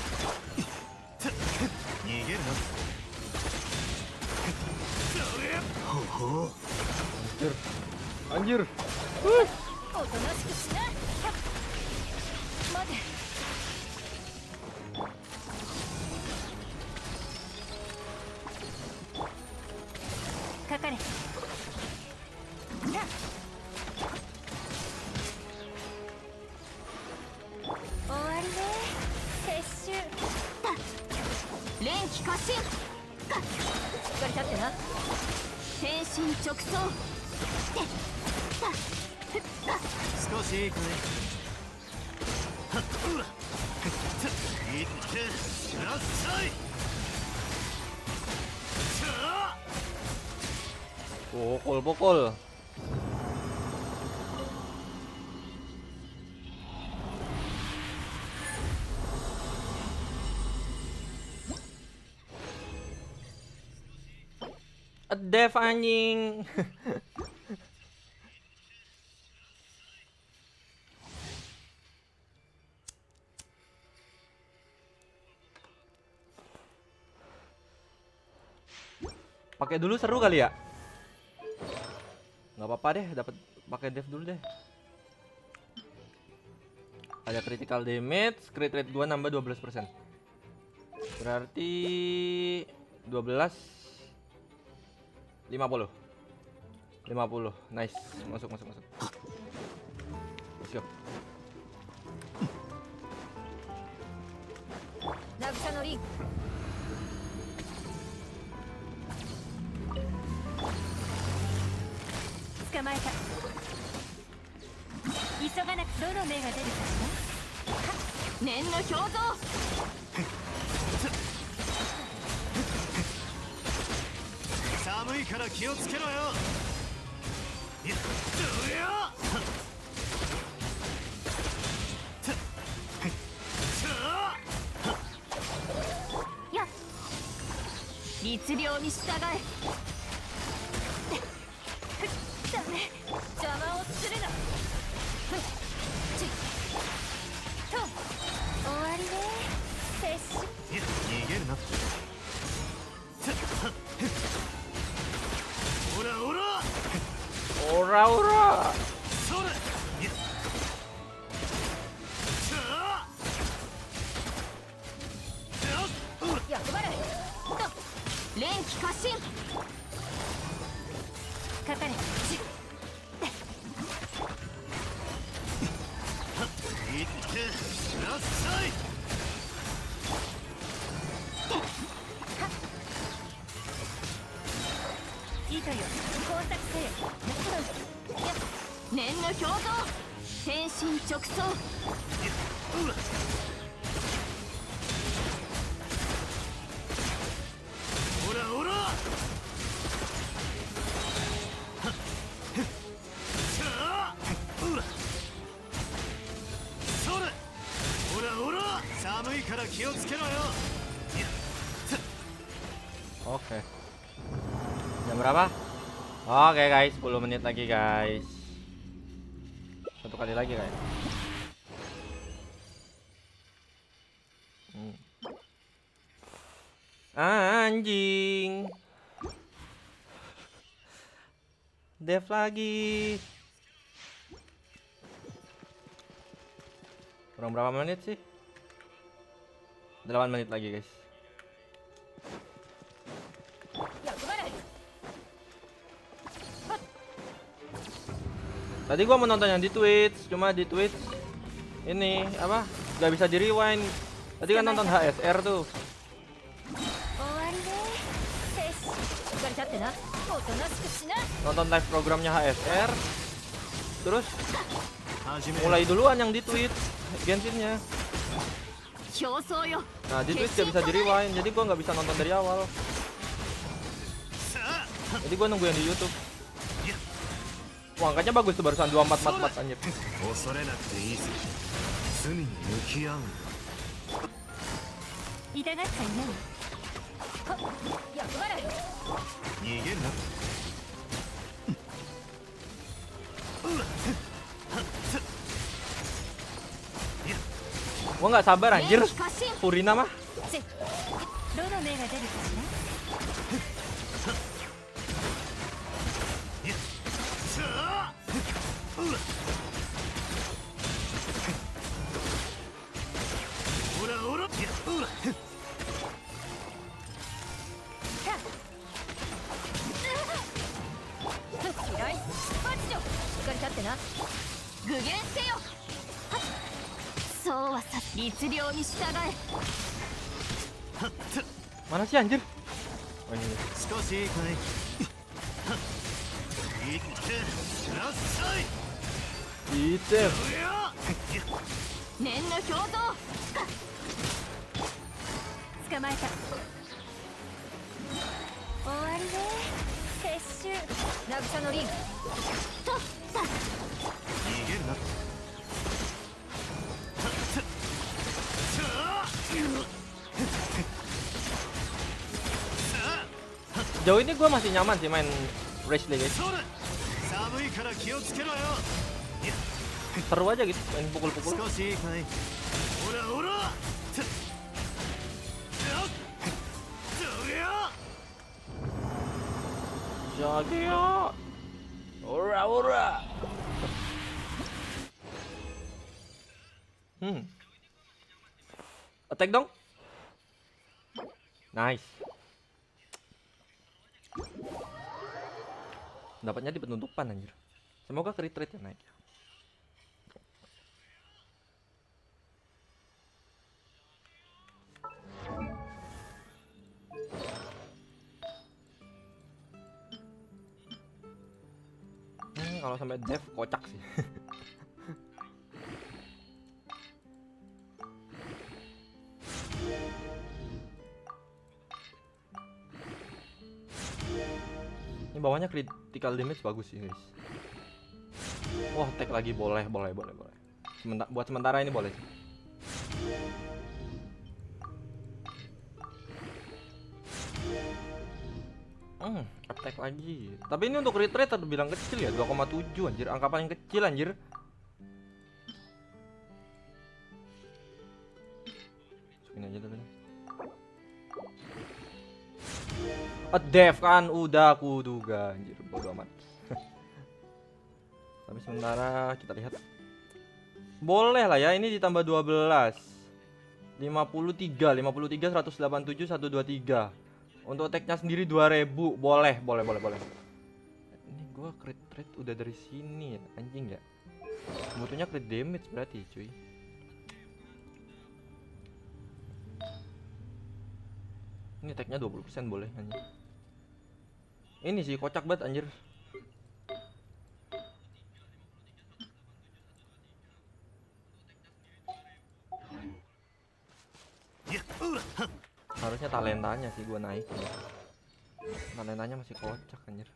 逃げるな。ほほう。 Anjir. おとなしくしな。待て。かかれ。終わりね。撤収。連気過信。しっかり立ってな。天心直送。少しいいかい。はっうわ。いってらっしゃい。 Pukul. Dev anjing. Pakai dulu seru kali ya? Nggak apa-apa deh, dapat pakai dev dulu deh. Ada critical damage, crit rate gua nambah 12%. Berarti 12 50. 50. Nice. Masuk. Let's go. 落下のリン。捕まえた。急がなくどの目が出るかしら。念の表像。寒いから気をつけろよ。いや、どうや。や。律令に従え。ダメ。邪魔をするな。と。終わりね。撤収。いや、逃げるな。ほらほら。 Ora. それ。いや。役払い。と。連気過信。かかれ。いってらっしゃい。糸よ、工作せよ。念の表像。天心直送。うわ。ほらほら。うわ。それ。ほらほら。寒いから気をつけろよ。 Oke. Jam berapa? Oke guys, 10 menit lagi guys. Satu kali lagi guys. Anjing. Dev lagi. Kurang berapa menit sih? 8 menit lagi guys. Tadi gua mau nonton yang di Twitch, cuma di Twitch Ini apa? Gak bisa di rewind. Tadi kan nonton HSR tuh. 終わりね接種しっかり立ってなおとなしくしな Nonton live programnya HSR. Terus 始め mulai duluan yang di tweet Genshinnya. 競争よ Nah di tweet gak bisa di rewind. Jadi gua nggak bisa nonton dari awal. さあ Jadi gua nunggu yang di YouTube. Wah angkanya bagus tuh barusan 2444 anjir. 恐れなくていいぜ罪に向き合うんだ痛がっちゃいないはっ役払い逃げるな Gua nggak sabar anjir. 連気過信 Purina mah. せどの目が出るかしさあオラオラいやオラ嫌いパッチョしっかり立ってな具現せよはっそうはさ律令に従え Mana sih anjir? Oh ini. 少しいいかいいってらっしゃい Gitu. うや念の表像捕まえた終わりね撤収渚のリンとさ逃げるなさあ Jauh ini gua masih nyaman sih main wrestling guys. それ寒いから気をつけろよ Seru aja gitu main pukul-pukul. 少しいいかいオラオラつっどや Jagyo. Ora ora. Attack dong. Nice. Dapatnya di penutupan anjir. Semoga crit rate ya naik. Kalau sampai dev kocak sih. Ini bawahnya critical damage bagus sih guys. Wah tag lagi boleh. Buat sementara ini boleh. Attack lagi. Tapi ini untuk crit rate terbilang kecil ya, 2,7 anjir, angka paling kecil anjir. Masukin aja dulu nih. Dev kan udah aku duga anjir, bodo amat. Tapi sementara kita lihat. Boleh lah ya, ini ditambah 12. 53 187 123. Untuk attack-nya sendiri 2000. Boleh. Ini gua crit rate udah dari sini ya, anjing ya. Butuhnya crit damage berarti, cuy. Ini attack-nya 20% boleh anjir. Ini sih kocak banget anjir. Harusnya talentanya sih gua naik. Talentanya masih kocak anjir.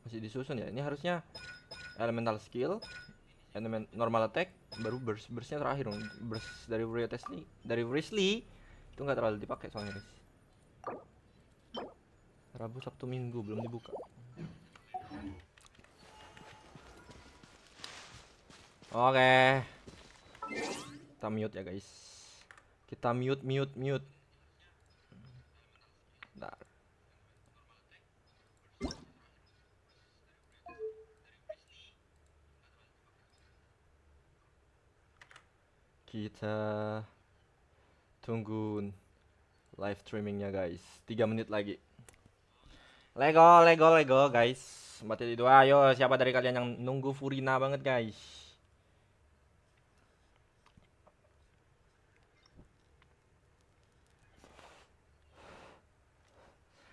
Masih disusun ya. Ini harusnya elemental skill, element normal attack, baru burstnya terakhir dong. Burst dari Wesley itu nggak terlalu dipakai soalnya guys. Rabu Sabtu Minggu belum dibuka. Oke. Kita mute ya guys. Kita mute. Bentar. Kita tunggu live streamingnya guys. 3 menit lagi. Lego guys. 4.2. Ayo, siapa dari kalian yang nunggu Furina banget guys?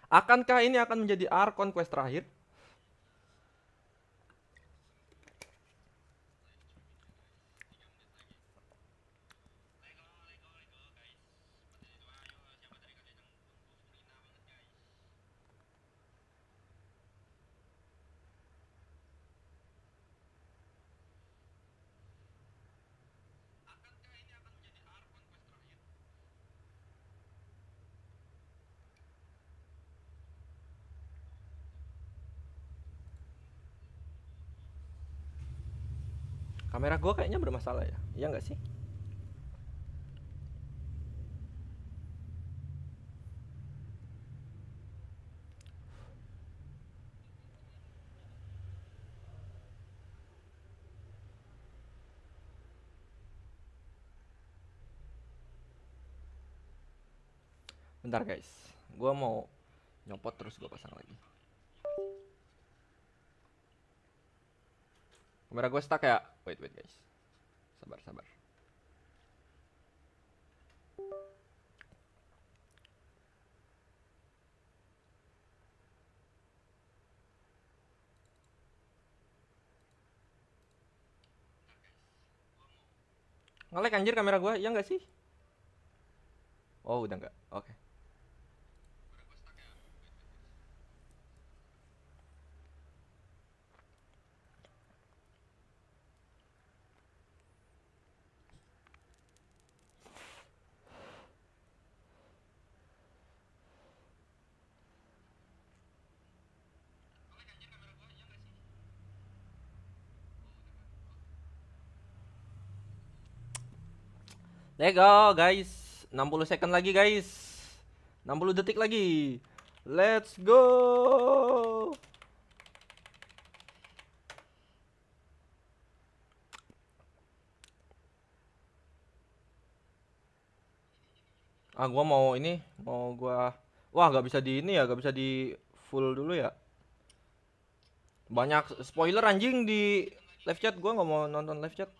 Akankah ini akan menjadi Archon quest terakhir? Kamera gua kayaknya bermasalah ya. Iya nggak sih? Bentar guys. Gua mau nyopot terus gua pasang lagi. Kamera gue stuck ya. Wait guys. Sabar. Nge-lag anjir kamera gue, iya nggak sih? Oh udah nggak, oke. Let's go guys. 60 second lagi guys. 60 detik lagi. Let's go. Gua mau ini, wah nggak bisa di ini ya, nggak bisa di full dulu ya. Banyak spoiler anjing di live chat, gua nggak mau nonton live chat.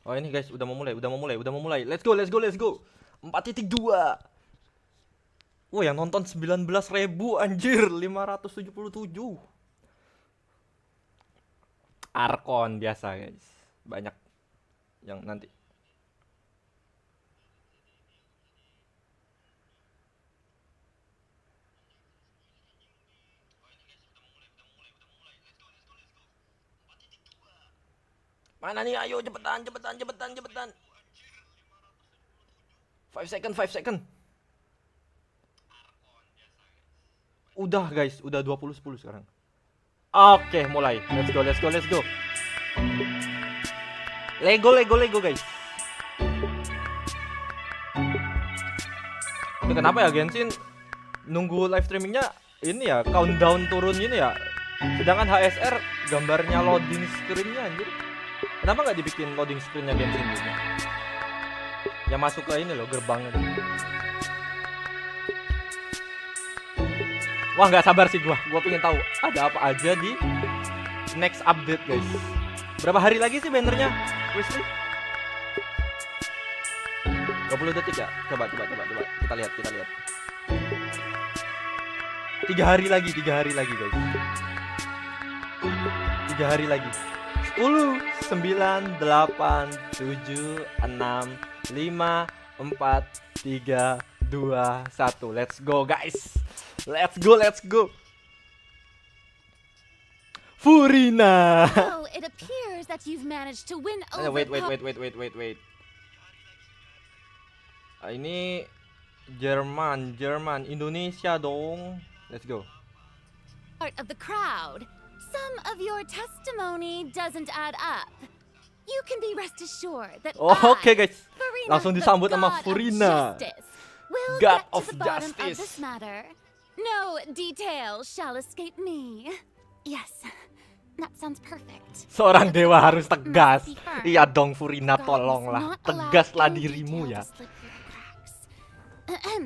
Oh ini guys, udah mau mulai. Let's go. 4.2. Wah, yang nonton 19.000 anjir, 577. Archon biasa guys. Banyak yang nanti. Mana nih? Ayo cepetan. 5 second. Udah guys, udah 20:10 sekarang. Oke, mulai. Let's go. Lego guys. Ini kenapa ya Genshin nunggu live streamingnya ini ya, countdown turun ini ya. Sedangkan HSR gambarnya loading screen-nya anjir. Kenapa nggak dibikin loading screen-nya Genshin gitu? Yang masuk ke ini loh, gerbangnya. Wah, nggak sabar sih gua pengen tahu ada apa aja di next update guys. Berapa hari lagi sih bannernya? Wesley? 20 detik ya? Coba. Kita lihat. 3 hari lagi guys. 3 hari lagi. 10, 9, 8, 7, 6, 5, 4, 3, 2, 1. Let's go guys. Let's go. Furina. So it appears that you've managed to win over. Wait. Ini Jerman, Indonesia dong. Let's go. Part of the crowd. Some of your testimony doesn't add up. You can be rest assured that Oke, I, guys. Furina, Langsung disambut the sama God of Furina. Justice, will God get to of the bottom of Justice. this matter. No detail shall escape me. Yes, that sounds perfect. Seorang dewa harus tegas. Must be firm. Iya dong Furina, God must tolonglah. not allow Tegaslah any dirimu detail ya. to slip through the cracks. Ahem.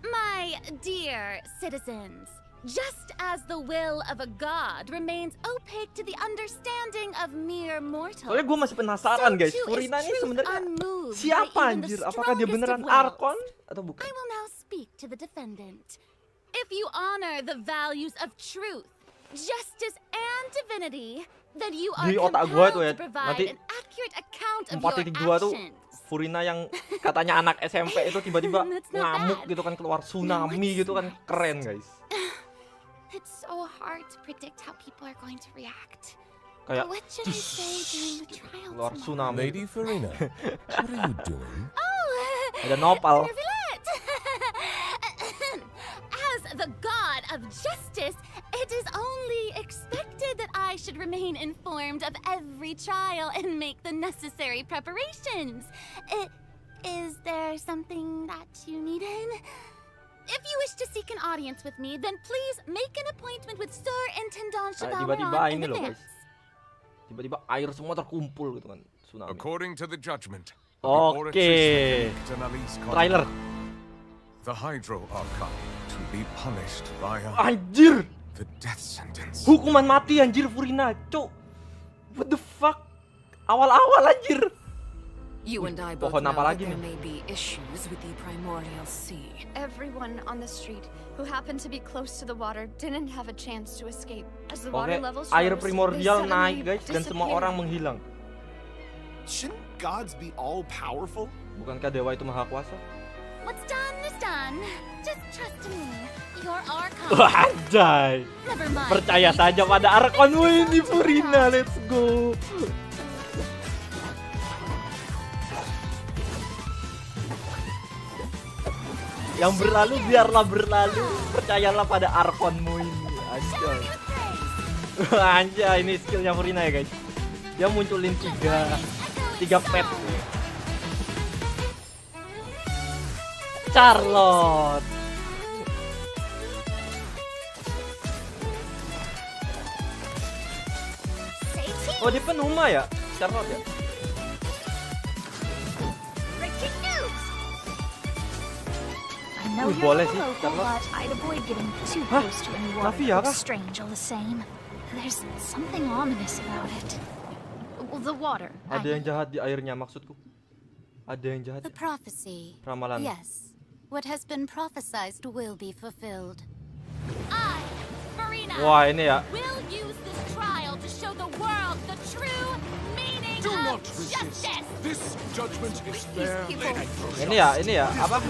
My dear citizens, just as the will of a god remains opaque to the understanding of mere mortals, Soalnya gue masih penasaran guys, so too is Furina ini truth sebenarnya unmoved by siapa even the anjir? Apakah dia strongest beneran of wills. Arkon atau bukan? I will now speak to the defendant. If you honor the values of truth, justice, and divinity, then you are Di otak gua tuh ya, compelled to provide nanti an accurate account of 4.2 your tuh actions. Furina yang katanya anak SMP itu tiba-tiba That's not ngamuk bad. gitu kan, keluar tsunami gitu kan, keren guys. It's so hard to predict how people are going to react. Kayak What should I say during the trial keluar tomorrow? tsunami. Lady Farina, what are you doing? Oh, Ada Nopal. Nervillette. As the god of justice, it is only expected that I should remain informed of every trial and make the necessary preparations. Is there something that you needed? If you wish to seek an audience with me, then please make an appointment with Sir Intendant Tiba-tiba Chevalier ini in loh guys. advance. Tiba-tiba air semua terkumpul gitu kan, tsunami. According to the judgment of the Oke. oratrix Denali's Trailer. the Hydro Archon to be punished via Anjir, the death sentence. hukuman mati anjir Furina, cuk. What the fuck? Awal-awal anjir. You and I both pohon know apa that lagi there nih? may be issues with the primordial sea. Everyone on the street who happened to be close to the water didn't have a chance to escape. As the Oke, water levels air rose, primordial they naik suddenly guys dan semua disappeared. orang menghilang. Shouldn't gods be all powerful? Bukankah dewa itu maha kuasa? What's done is done. Just trust in me. You're Archon. Wah, anjay. Never mind. Percaya saja pada Arkon ini Furina, let's go. Yang berlalu biarlah berlalu, percayalah pada Arkonmu ini. Anjay. Anjay, ini skillnya Furina ya guys. Dia munculin tiga pet. Charlotte. Oh, dia penuma ya? Charlotte ya? Breaking news. I know Wih, you're boleh the sih, local, Charlotte. but I'd avoid getting too Hah? close to any Raffi water ya that kah? looks strange all the same. There's something ominous about it. Well, the water. Ada yang jahat di airnya maksudku. Ada yang jahat. The prophecy. Ramalan. Yes. What has been prophesized will be fulfilled. I, Farina, Wah, ini ya. will use this trial to show the world the true meaning Do of not resist. justice. This judgment is fair. Ini ya, apa?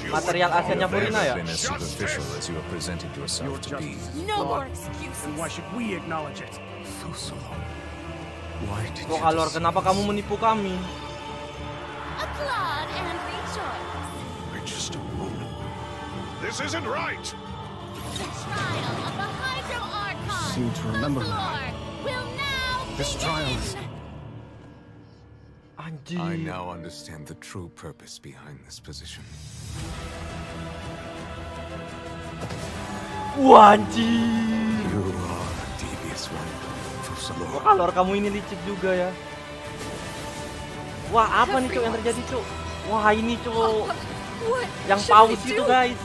Material asetnya Furina ya? Been as superficial as you have presented yourself to be. No more excuses. Why should we acknowledge it? Why did Kok Alor, kenapa kamu menipu kami? Applaud and rejoice. Register woman. This isn't right. The trial of the Hydro Archon. Seem to remember The floor will now This trial is... Anjir. I now understand the true purpose behind this position. Wah, anjir. You are a devious one, Fusalo. Kok Alor kamu ini licik juga ya? Wah, apa nih cuk yang terjadi cuk? Wah, ini cuk. Yang paus itu guys.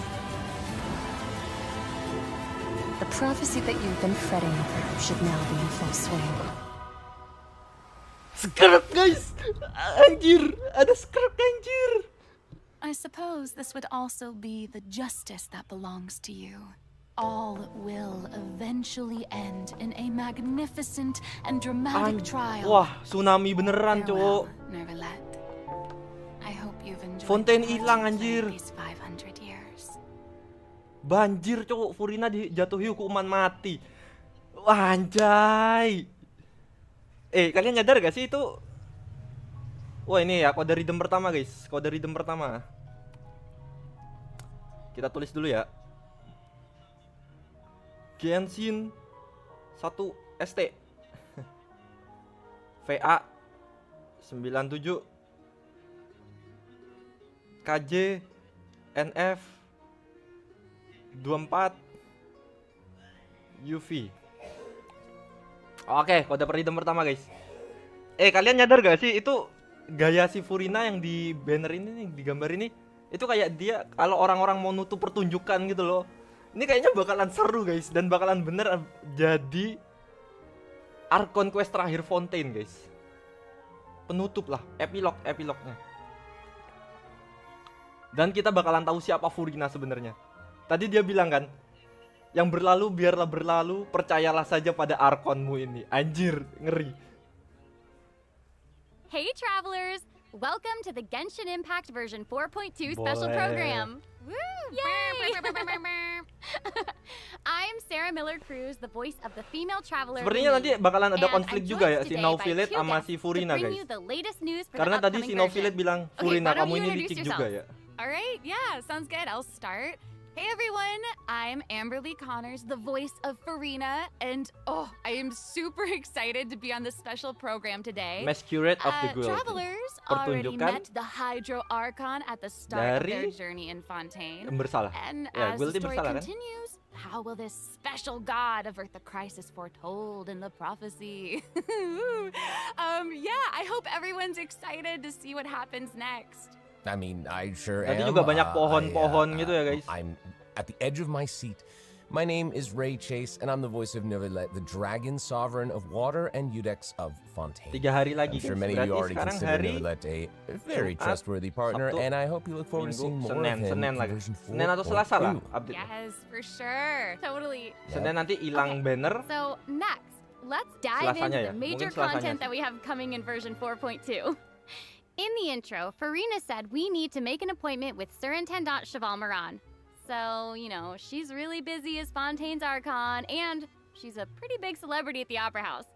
The prophecy that you've been fretting over should now be in full swing. Script guys. Anjir, ada script anjir. I suppose this would also be the justice that belongs to you. All will eventually end in a magnificent and dramatic trial. Wah, tsunami beneran Farewell, cuk. Nervillette. I hope you've enjoyed Fontaine the hilang, party anjir. for these 500 years. Banjir cuk, Furina dijatuhi hukuman mati. Wah, anjay. Kalian nyadar gak sih itu? Wah, ini ya kode rhythm pertama guys. Kode rhythm pertama. Kita tulis dulu ya. Genshin 1 ST VA 97 KJ NF 24 UV. Oke, kode freedom pertama guys. Kalian nyadar gak sih itu gaya si Furina yang di banner ini nih, di gambar ini, itu kayak dia kalau orang-orang mau nutup pertunjukan gitu loh. Ini kayaknya bakalan seru guys, dan bakalan bener jadi Archon Quest terakhir Fontaine guys. Penutup lah, epilognya. Dan kita bakalan tahu siapa Furina sebenarnya. Tadi dia bilang kan, yang berlalu biarlah berlalu, percayalah saja pada Archonmu ini. Anjir, ngeri. Hey travelers, welcome to the Genshin Impact version 4.2 special program. Woo! Yay! I'm Sarah Miller Cruz, the voice of the female traveler. Sepertinya nanti bakalan ada konflik juga ya si Nofilet sama si Furina guys. Karena tadi si Nofilet bilang, Furina kamu ini licik juga ya. Alright, yeah, sounds good. I'll start. Hey everyone, I'm Amberly Connors, the voice of Farina, and I am super excited to be on this special program today. Masquerade of the Guild. Travelers already met the Hydro Archon at the start of their journey in Fontaine. Bersalah. And Ya, as the Guilty story bersalah kan? continues, how will this special god avert the crisis foretold in the prophecy? I hope everyone's excited to see what happens next. I mean, I sure Nanti am. juga banyak pohon-pohon gitu ya guys. I'm at the edge of my seat. My name is Ray Chase, and I'm the voice of Novelet, the dragon sovereign of water and Udex of Fontaine. 3 hari lagi I'm sure guys. many of you Berarti already sekarang consider hari Novelet a very Jumat, trustworthy partner, Sabtu, and I hope you look forward to seeing more Senin, of him Senin in lagi. version Senin atau Selasa lah 4.2. update. Yes, for sure. Totally. Senin nanti hilang banner. So next, let's dive Selasanya into ya? the major Mungkin Selasanya content sih. that we have coming in version 4.2. In the intro, Farina said we need to make an appointment with Surintendant Cheval Moran. So, she's really busy as Fontaine's Archon, and she's a pretty big celebrity at the Opera House.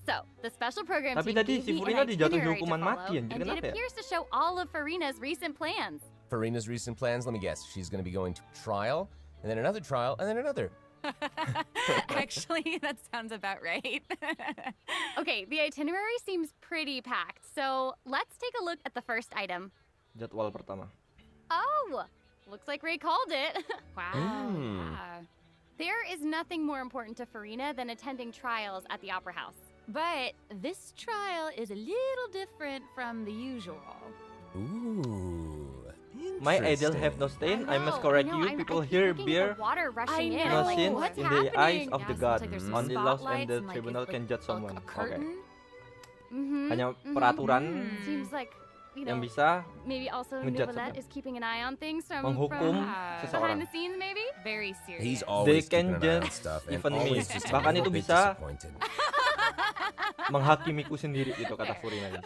So, the special program Tapi team tadi gave si me Furina an dijatuhi itinerary to hukuman follow, mati, anjir. and it Kenapa ya? appears to show all of Farina's recent plans. Farina's recent plans, let me guess. She's going to be going to trial, and then another trial, and then another. Actually, that sounds about right. Okay, the itinerary seems pretty packed, so let's take a look at the first item. Jadwal pertama. Oh, looks like Ray called it. Wow. Yeah. There is nothing more important to Farina than attending trials at the Opera House. But this trial is a little different from the usual. Ooh. My idol have no stain. I must correct you. People here bear water rushing in. no Like, sin what's in the eyes happening? of the Yeah, god. seems like there's some Only laws and spotlights the and, like, tribunal it's can like judge someone. a Oke. curtain. Hanya peraturan Seems like, yang bisa maybe also ngejudge Novelet someone. is keeping an eye on things from Menghukum behind seseorang. the scenes, maybe. Very serious. He's They always can keeping an eye on just stuff, and even me. always just a Bahkan little itu bit bisa disappointed. menghakimiku sendiri gitu kata Furina guys.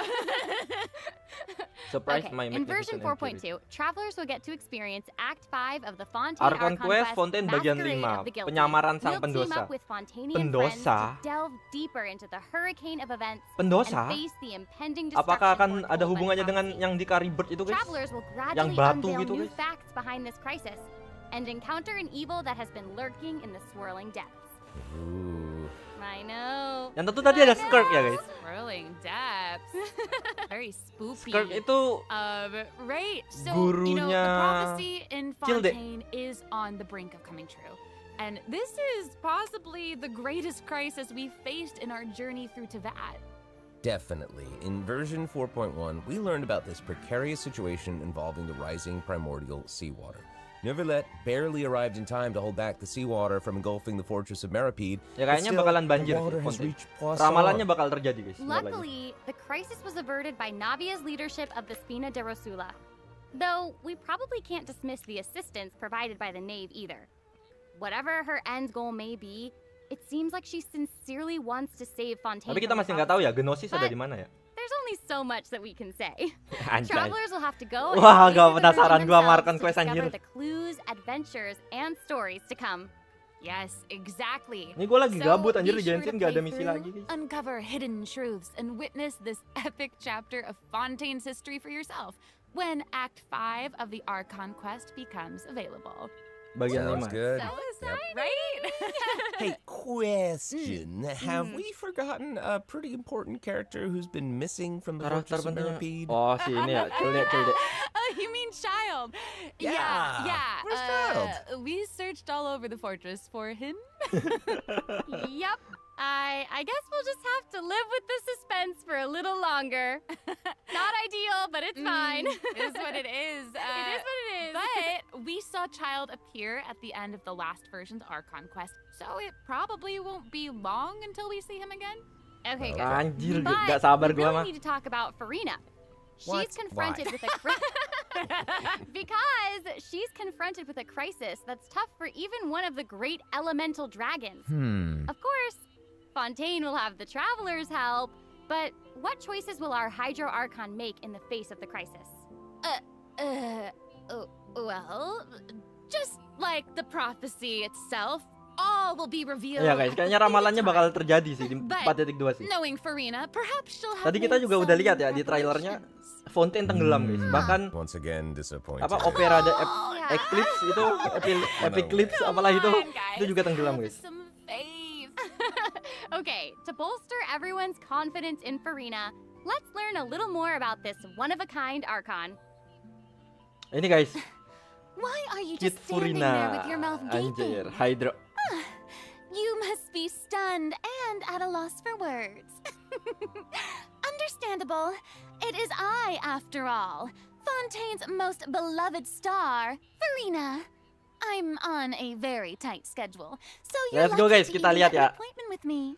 Surprise Okay, my in version magnificent 4.2, travelers will get to experience Act 5 of the Fontaine Archon Archon Quest Fontaine bagian Masquerade 5, of the Guilty. penyamaran sang We'll team pendosa. up with Fontanian friends Pendosa? to delve deeper into the hurricane of events Pendosa? and face the impending Apakah destruction akan ada foretold by hubungannya the dengan prophecy. yang di Karibert itu guys? Travelers will Yang gradually batu unveil gitu new guys? facts behind this crisis and encounter an evil that has been lurking in the swirling depths. Ooh. I know. Yang tentu tadi ada Skirk ya guys. Swirling depths. Very spooky. Skirk itu Right. So, the gurunya prophecy in Cilde. Fontaine is on the brink of coming true. And this is possibly the greatest crisis we've faced in our journey through Teyvat. Definitely. In version 4.1, we learned about this precarious situation involving the rising primordial seawater. Novelet barely arrived in time to hold back the seawater from engulfing the fortress of Meripede. ya kayaknya but still, bakalan the banjir water sih has Fontaine. reached Poisson. Ramalannya bakal terjadi guys. sebentar lagi. Luckily, the crisis was averted by Navia's leadership of the Spina de Rosula. Though, we probably can't dismiss the assistance provided by the Knave either. Whatever her end goal may be, it seems like she sincerely wants to save Fontaine. Tapi kita from the masih nggak tahu ya prophecy. Gnosis ada di mana ya. There's only so much that we can say. Anjay. Travelers will have to go Wah, and gak gaze penasaran within gua sama themselves Archon to Quest, discover anjir. the clues, adventures, and stories to come. Yes, exactly. Ini gue lagi gabut anjir di be sure Genshin to gak ada play misi through, lagi guys. uncover hidden truths, and witness this epic chapter of Fontaine's history for yourself when Act 5 of the Archon Quest becomes available. Bagian Sounds 5. good. That was Yep. right? Hey, question. Have we forgotten a pretty important character who's been missing from the Karakter Fortress of pentingnya. Millipede? Oh, si ini ya, Cilde. Oh, you mean Child? Yeah. Yeah. Where's Child? We searched all over the fortress for him. Yep. I guess we'll just have to live with the suspense for a little longer. Not ideal, but it's fine. It is what it is. It is what it is. But we saw Child appear at the end of the last version's Archon quest, so it probably won't be long until we see him again. Okay, good. Anjir, But gak sabar we gua really mah. need to talk about Farina. What? She's confronted Why? with a because she's confronted with a crisis that's tough for even one of the great elemental dragons. Of course, Fontaine will have the travelers help, but what choices will our Hydro Archon make in the face of the crisis? Well, just like the prophecy itself, all will be revealed. Iya guys, kayaknya ramalannya bakal terjadi sih di But 4.2 sih. knowing Farina, perhaps she'll have Tadi kita made juga udah some lihat ya di trailernya Fontaine tenggelam guys. Bahkan Once again, disappointed. apa Opera the yeah. Eclipse itu, Eclipse apalah itu, itu juga tenggelam guys. Some faith. Okay, to bolster everyone's confidence in Farina, let's learn a little more about this one-of-a-kind Archon. Ini guys, Why are you Kit just standing there Furina. with your mouth gaping? Anjir, Hydro. You must be stunned and at a loss for words. Understandable. It is I, after all, Fontaine's most beloved star, Farina. I'm on a very tight schedule, so you're Let's go, lucky guys. to Kita even lihat get an ya. appointment with me.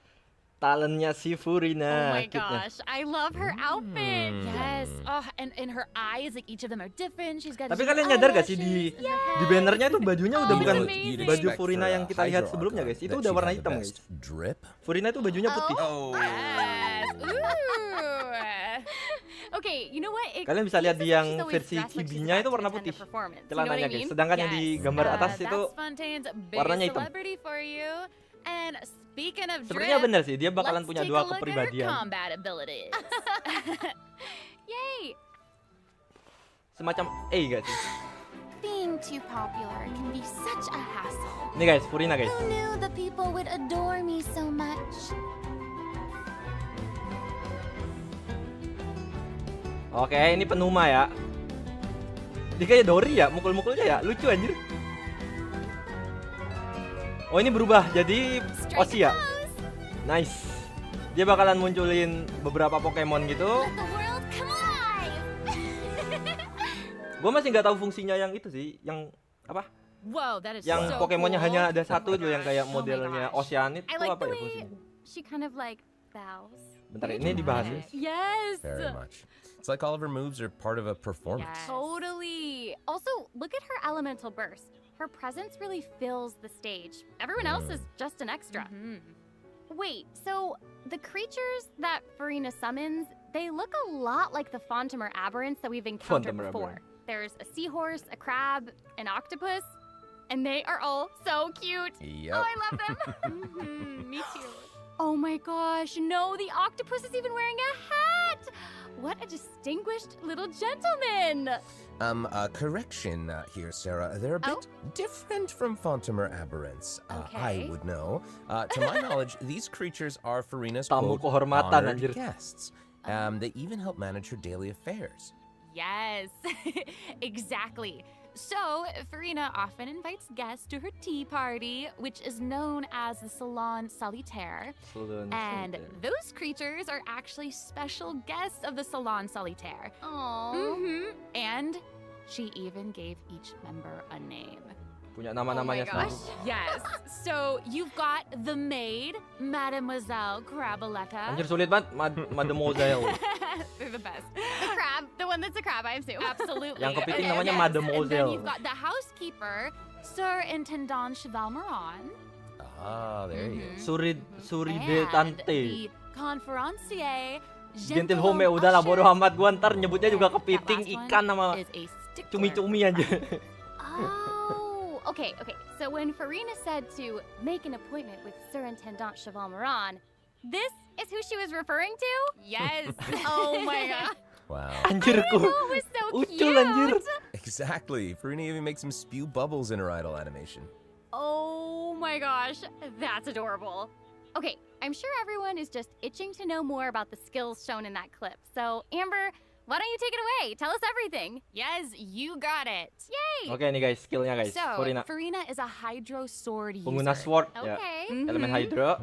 Talentnya si Furina. Oh my kitnya. gosh, I love her outfit. Yes. Oh, and her eyes, like each of them are different. She's got. Tapi these kalian nyadar gak sih di eyelashes. bannernya tuh bajunya udah Oh, bukan it's amazing. baju Furina yang kita lihat sebelumnya guys. Itu udah warna hitam guys. Drip? Furina tuh bajunya putih. Oh. Yes. Ooh. Okay, you know what? Kalian bisa lihat di yang She's always versi dressed like she's chibinya about itu to warna attend a putih performance. You know celananya what I guys. mean? Sedangkan yang di gambar atas itu That's Fontaine's biggest warnanya hitam. celebrity for you. And speaking of Sepertinya drip, bener sih, dia bakalan let's punya take dua a look at her kepribadian. combat abilities. Yay! Semacam gak sih? Being too popular can be such a hassle. Ini guys, Furina guys. Who knew the people would adore me so much? Oke, ini Penuma ya. Dia kayak Dori ya, mukul-mukulnya ya, lucu anjir. Oh ini berubah jadi Osia. Nice. Dia bakalan munculin beberapa Pokemon gitu. Let the world come alive! Gue masih nggak tahu fungsinya yang itu sih, yang apa? Whoa, that is Yang so Pokemonnya cool. hanya ada satu itu yang kayak Oh my modelnya gosh. Oceanid I itu like apa the ya way fungsinya? she kind of like bows. Bentar, ini dibahas ya. Yes! Very much. It's like all of her moves are part of a performance. Yes. Totally. Also, look at her elemental burst. Her presence really fills the stage. Everyone else is just an extra. Wait, so the creatures that Farina summons, they look a lot like the Fontamer aberrants that we've encountered Fontamer before. aberrant. There's a seahorse, a crab, an octopus, and they are all so cute. Yep. Oh, I love them. Me too. Oh my gosh, no, the octopus is even wearing a hat! What a distinguished little gentleman! Correction here, Sarah. They're a bit different from Fontamer aberrants. I Okay. would know. To my knowledge, these creatures are Farina's Tamu quote, kehormatan, honored anjir. guests. They even help manage her daily affairs. Yes, exactly. So, Farina often invites guests to her tea party, which is known as the Salon Solitaire. And those creatures are actually special guests of the Salon Solitaire. Aww. And she even gave each member a name. Punya nama-namanya sendiri. Yes. So, you've got the maid, Mademoiselle Crabaletta. Anjir sulit banget, Mademoiselle. They're the best. The crab, the one that's a crab, I assume. Absolutely. Yang kepiting And namanya yes, Mademoiselle. And then you've got the housekeeper, Sir Intendant Cheval Moran. Ah, there he is. Suride And Tante. the conferencier, Gentilhomme udahlah bodo amat gua ntar nyebutnya juga kepiting, ikan sama is a stickler. cumi-cumi aja. Oh, okay. So when Farina said to make an appointment with Sir Intendant Cheval Moran, this is who she was referring to? Yes. Oh my god. Wow. Anjirku. It was so Ucul cute. anjir. Exactly. Farina even makes him spew bubbles in her idle animation. Oh my gosh, that's adorable. Okay, I'm sure everyone is just itching to know more about the skills shown in that clip. So, Amber, why don't you take it away? Tell us everything. Yes, you got it. Yay! Oke nih guys, skillnya guys. So, Farina. is a hydro sword user. Pengguna sword ya. Okay. Elemen Hydro.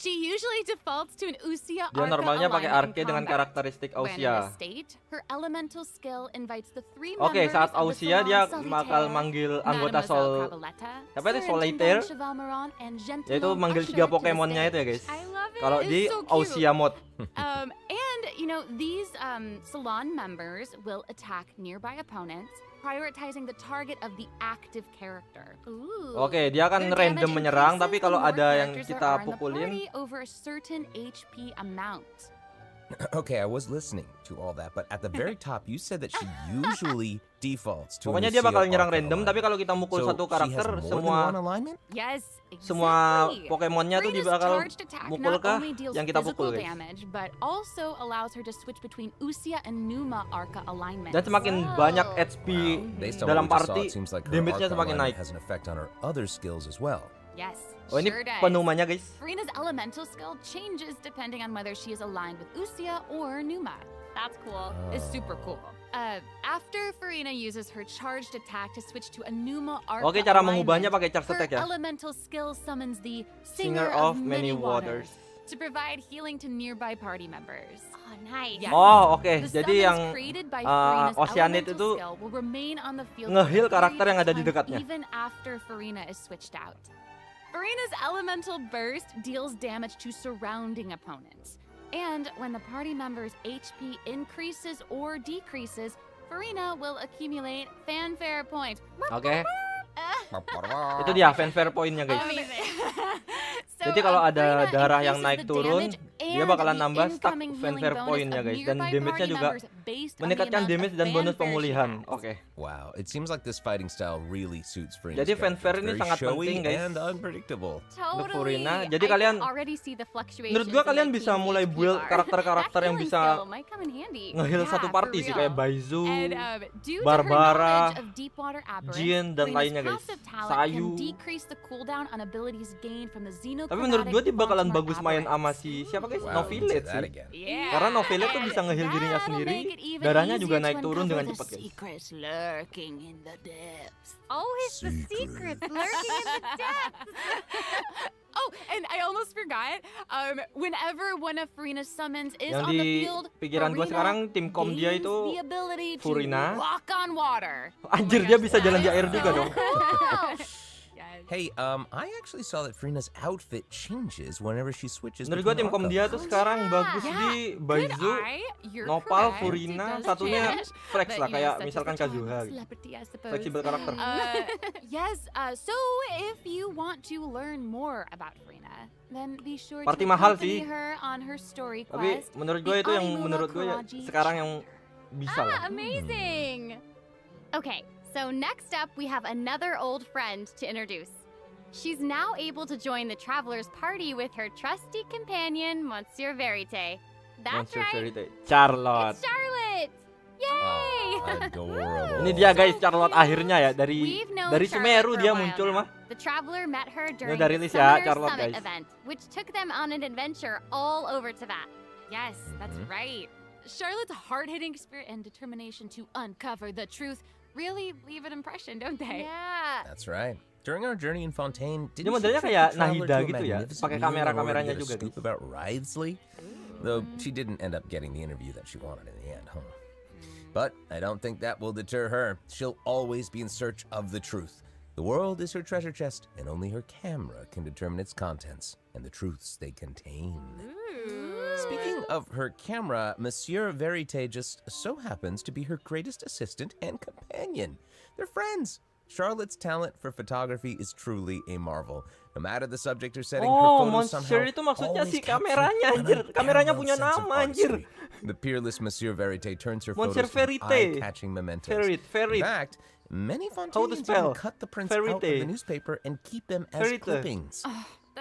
She usually defaults to an Usia Dia Arca normalnya pakai alignment Arke in dengan combat. karakteristik When in Ausia. a state, her elemental skill invites the three Oke, members saat of the Ausia Salon dia Solitaire, bakal manggil anggota Mademoiselle Cabaletta, apa itu, Sir Solitaire? Intendant Chevaumeron, and Yaitu Gentilhomme manggil usher 3 to the Pokemonnya itu ya guys. stage. I love it. Kalau It's di so cute. Ausia mode. And, you know, these salon members will attack nearby opponents, prioritizing the target of the active character. Ooh. Oke, dia akan Their random damage menyerang, increases tapi the kalau more ada yang characters there kita are in the pukulin, party over a certain HP amount. Okay, I was listening to all that, but at the very top, you said that she usually defaults to pokoknya an dia bakal Usia nyerang Arca random, tapi alignment. kalau kita mukul So satu she has karakter, more than semua one alignment? Yes, semua exactly. Pokemonnya tuh dia Farina's bakal charged attack mukul not ke only deals yang kita physical pukul guys. damage, but also allows her to switch between Usia and Numa Arca alignments. Dan semakin banyak HP Based on dalam what we just saw, party, it seems like her damage-nya Arca semakin alignment naik. has an effect on her other skills as well. Yes, Oh, ini sure does. penumanya guys. Farina's elemental skill changes depending on whether she is aligned with Usia or Numa. That's cool. It's super cool. After Farina uses her charged attack to switch to a Numa Arca Oke, cara alignment, mengubahnya pakai charge her attack ya. elemental skill summons the Singer Singer of of Many Many Waters. Waters to provide healing to nearby party members. Oh, nice. Yes. Oh, oke. The Jadi summons yang created by Farina's Oceanid elemental itu skill will remain on the field nge-heal for a karakter period yang of ada di time dekatnya. even after Farina is switched out. Farina's elemental burst deals damage to surrounding opponents. And when the party member's HP increases or decreases, Farina will accumulate fanfare points. Oke. Itu dia fanfare point-nya guys. So, Jadi kalau ada Farina darah yang increases naik the turun, damage dia and bakalan the nambah stack incoming healing fanfare bonus point-nya of guys. Dan nearby damage-nya party juga members based on the meningkatkan amount of damage dan bonus fanfare she pemulihan. has. Oke. Wow, it seems like this fighting style really suits Farina's Jadi character. fanfare It's ini very sangat showy penting, guys. and unpredictable. Untuk Totally. Farina. Jadi I kalian can already see the fluctuations menurut gua in kalian my bisa team's mulai HP build bar. karakter-karakter That yang healing bisa skill might come in handy. nge-heal satu Yeah, party for sih real. kayak Baizu, And due to her Barbara, knowledge of Deepwater Aberrant, Jin, dan Farina's lainnya, guys. passive talent Sayu. can decrease the cooldown on abilities gained from the Tapi menurut gua dia bakalan Quantum bagus main Aberrant. sama si siapa guys? Wow, you Novelet did that sih. again. Yeah. Karena Novelet tuh bisa nge-heal dirinya That'll sendiri, make it even darahnya juga easier naik to turun uncover dengan the cepat guys. secrets lurking in the depths. Always the secrets lurking in the depths. Oh, and I almost forgot. Whenever one of Farina's summons is Yang on the di field, pikiran gua Farina sekarang tim kom dia gains itu the ability to Furina. walk on water. Anjir, dia bisa jalan di air juga dong. Hey, I actually saw that Farina's outfit changes whenever she switches. Menurut gua tim kom between dia arcas. tuh sekarang bagus Yeah, di Baizu, You're Nopal, correct. Furina, It does satunya change. flex But, lah you know, kayak such is misalkan the charm of Kazuha gitu. celebrity, I suppose. Fleksibel karakter. Yes, so if you want to learn more about Farina, then be sure Party to mahal accompany sih. her on her story Tapi quest. menurut gua the itu yang Animula menurut gua ya Kuraji sekarang yang bisa lah. Amazing. Okay, so next up we have another old friend to introduce. She's now able to join the traveler's party with her trusty companion, Monsieur Verite. That's Monster right, Fairy Tail. Charlotte. it's Charlotte! Yay! Adorable. Ini dia guys, Charlotte akhirnya ya dari We've known dari Charlotte Sumeru for a dia while muncul now. mah. The traveler met her during udah the rilis ya, Summoner's Charlotte, Summit guys. event, which took them on an adventure all over Tibet. Yes, that's right. Charlotte's hard-hitting spirit and determination to uncover the truth really leave an impression, don't they? Yeah. That's right. During our journey in Fontaine, Dia didn't she modelnya treat kayak the traveler Nahida to a gitu ya, magnificent pakai meal in order to kamera-kameranya get a juga scoop guys. about Wriothesley? Though she didn't end up getting the interview that she wanted in the end, huh? But I don't think that will deter her. She'll always be in search of the truth. The world is her treasure chest, and only her camera can determine its contents and the truths they contain. Speaking of her camera, Monsieur Verite just so happens to be her greatest assistant and companion. They're friends. Charlotte's talent for photography is truly a marvel. No matter the subject or setting, her Oh, photos Monster somehow itu maksudnya always si capture kameranya an anjir. Kameranya punya unparalleled sense of nama anjir. artistry. The peerless Monsieur Verite turns her Monsieur photos into Verite. eye-catching mementos. Ferrit. In fact, many How to Fontanians spell? even cut the prints out of Verite. the newspaper and keep them as Verite. clippings.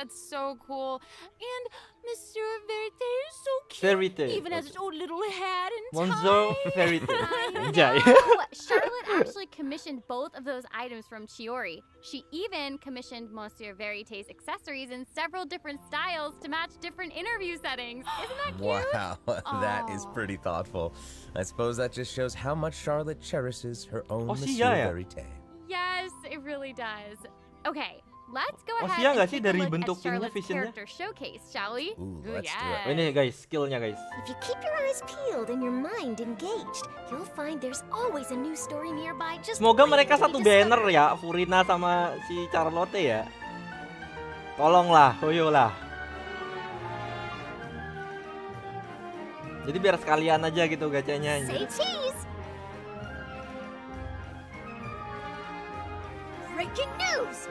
That's so cool. And Monsieur Verite is so cute. Verite. Even has its own little hat and Monzo tie. Verite. I Anjay. know. Charlotte actually commissioned both of those items from Chiori. She even commissioned Monsieur Verite's accessories in several different styles to match different interview settings. Isn't that cute? Wow, that is pretty thoughtful. I suppose that just shows how much Charlotte cherishes her own Oh, Monsieur siya ya? Verite. Yes, it really does. Okay, let's go Oh, ahead siya nggak and sih take a dari look bentuk at ininya, Charlotte's visionnya? character showcase, shall we? Ooh, Ooh, let's do yeah. it. Ini guys, skillnya guys. If you keep your eyes peeled and your mind engaged, you'll find there's always a new story nearby just Semoga waiting mereka to be satu banner discovered. ya, Furina sama si Charlotte ya. Tolonglah, hoyolah. Jadi biar sekalian aja gitu gacanya. Say anjir. cheese! Breaking news!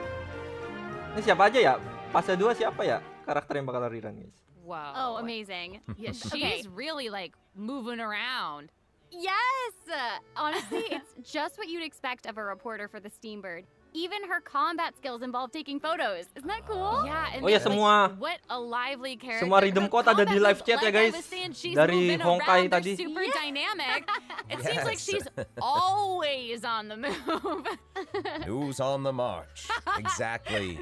Ini siapa aja ya? Fase 2 siapa ya? Karakter yang bakal rerun guys. Wow. Oh, amazing. Yeah, she's Okay. really like moving around. Yes! Honestly, it's just what you'd expect of a reporter for the Steambird. Even her combat skills involve taking photos. Isn't that cool? Yeah, and Oh ya, then, semua- like, what a lively character. semua rhythm Her code ada di combat live moves, chat ya, like I guys. was saying, she's Dari moving Honkai around, they're tadi. super dynamic. It seems like Yes. she's always on the move. Who's on the march? Exactly.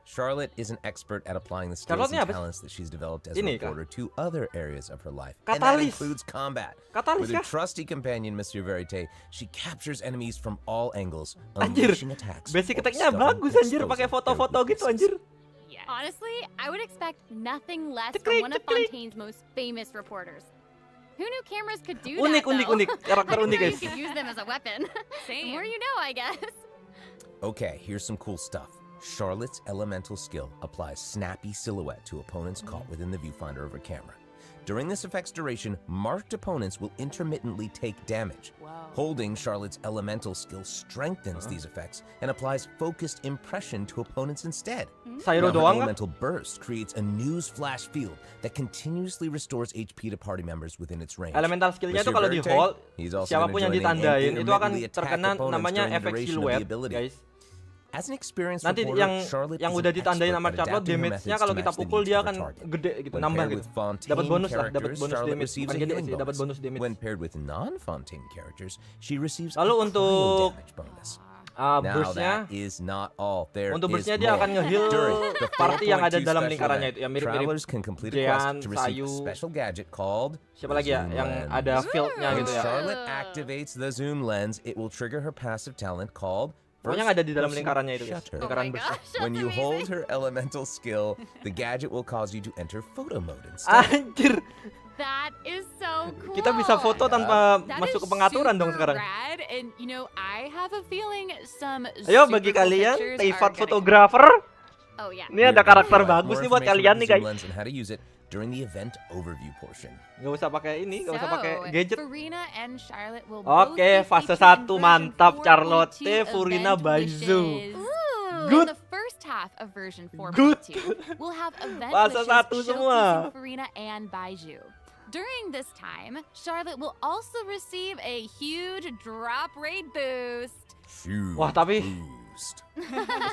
Charlotte is an expert at applying the skills Charlotte-nya and apa sih? talents that she's developed as a Ini kah? reporter to other areas of her life. And that Katalis. includes combat. Katalis With her kah? trusty companion, Monsieur Verite, she captures enemies from all angles, Anjir, unleashing attacks. basic or attack-nya discovering bagus and anjir, pakai exposing foto-foto their gitu weaknesses. anjir. Yeah. Honestly, I would expect nothing less Ceklik, from one of ceklik. Fontaine's most famous reporters. Who knew cameras could do Unik, that, unik, though? unik. Karakter I didn't unik, know guys. you could use them as a weapon. The Same. more you know, I guess. Okay, here's some cool stuff. Charlotte's elemental skill applies snappy silhouette to opponents caught within the viewfinder of her camera. During this effect's duration, marked opponents will intermittently take damage. Holding Charlotte's elemental skill strengthens these effects and applies focused impression to opponents instead. Sayro Now, her doang kah? elemental burst creates a news flash field that continuously restores HP to party members within its range. Elemental skillnya tuh Monsieur kalau di Verite, hold, he's also siapapun yang gonna join in and ditandain itu akan intermittently attack terkena opponents namanya during the efek duration of the siluet, ability. guys. As an experienced Nanti reporter, yang Charlotte yang is udah an ditandain expert sama at Charlotte, adapting her damage-nya methods kalau to kita match the pukul needs dia of her akan target. gede gitu, When nambah paired gitu. with Fontaine Dapat bonus lah, dapat characters, bonus Charlotte damage. receives Bukan a gede healing sih, dapat bonus bonus. damage. When paired with non-Fontaine characters, she receives Lalu a cryo untuk damage bonus. Now that burst-nya, is not all. There untuk is burst-nya dia more. akan nge-heal During the party yang ada 4.2 dalam special lingkarannya event, itu, yang mirip-mirip travelers can complete a quest Jean, to receive Sayu. a special gadget called Siapa lagi ya Zoom yang Lens. ada field-nya When gitu ya. Charlotte activates the zoom lens, it will trigger her passive talent called Pokoknya nggak ada di dalam First lingkarannya itu, guys. Shutter. Lingkaran Oh my burst. gosh, that's When you amazing. hold her elemental skill, the gadget will cause you to enter photo mode instead. Anjir, That is so cool. kita bisa foto tanpa That masuk is ke pengaturan dong super sekarang. Rad, and you know, I have a feeling some Ayo super bagi cool kalian, pictures are Teifat gonna fotografer, Oh yeah. ini ada You're gonna karakter find bagus more nih buat information kalian about nih the zoom guys. lens and how to use it during the event overview portion. Nggak usah pakai ini, nggak usah pakai So, gadget. Farina and Charlotte will Oke, both be fase featured in 1 version mantap, 4.2 Charlotte, event Furina, Baizu. wishes. Good. In the first half of version 4.2, Good. we'll have event Fase wishes 1 semua. showcasing Farina and Baiju. During this time, Charlotte will also receive a huge drop rate boost. Wah, tapi Boost.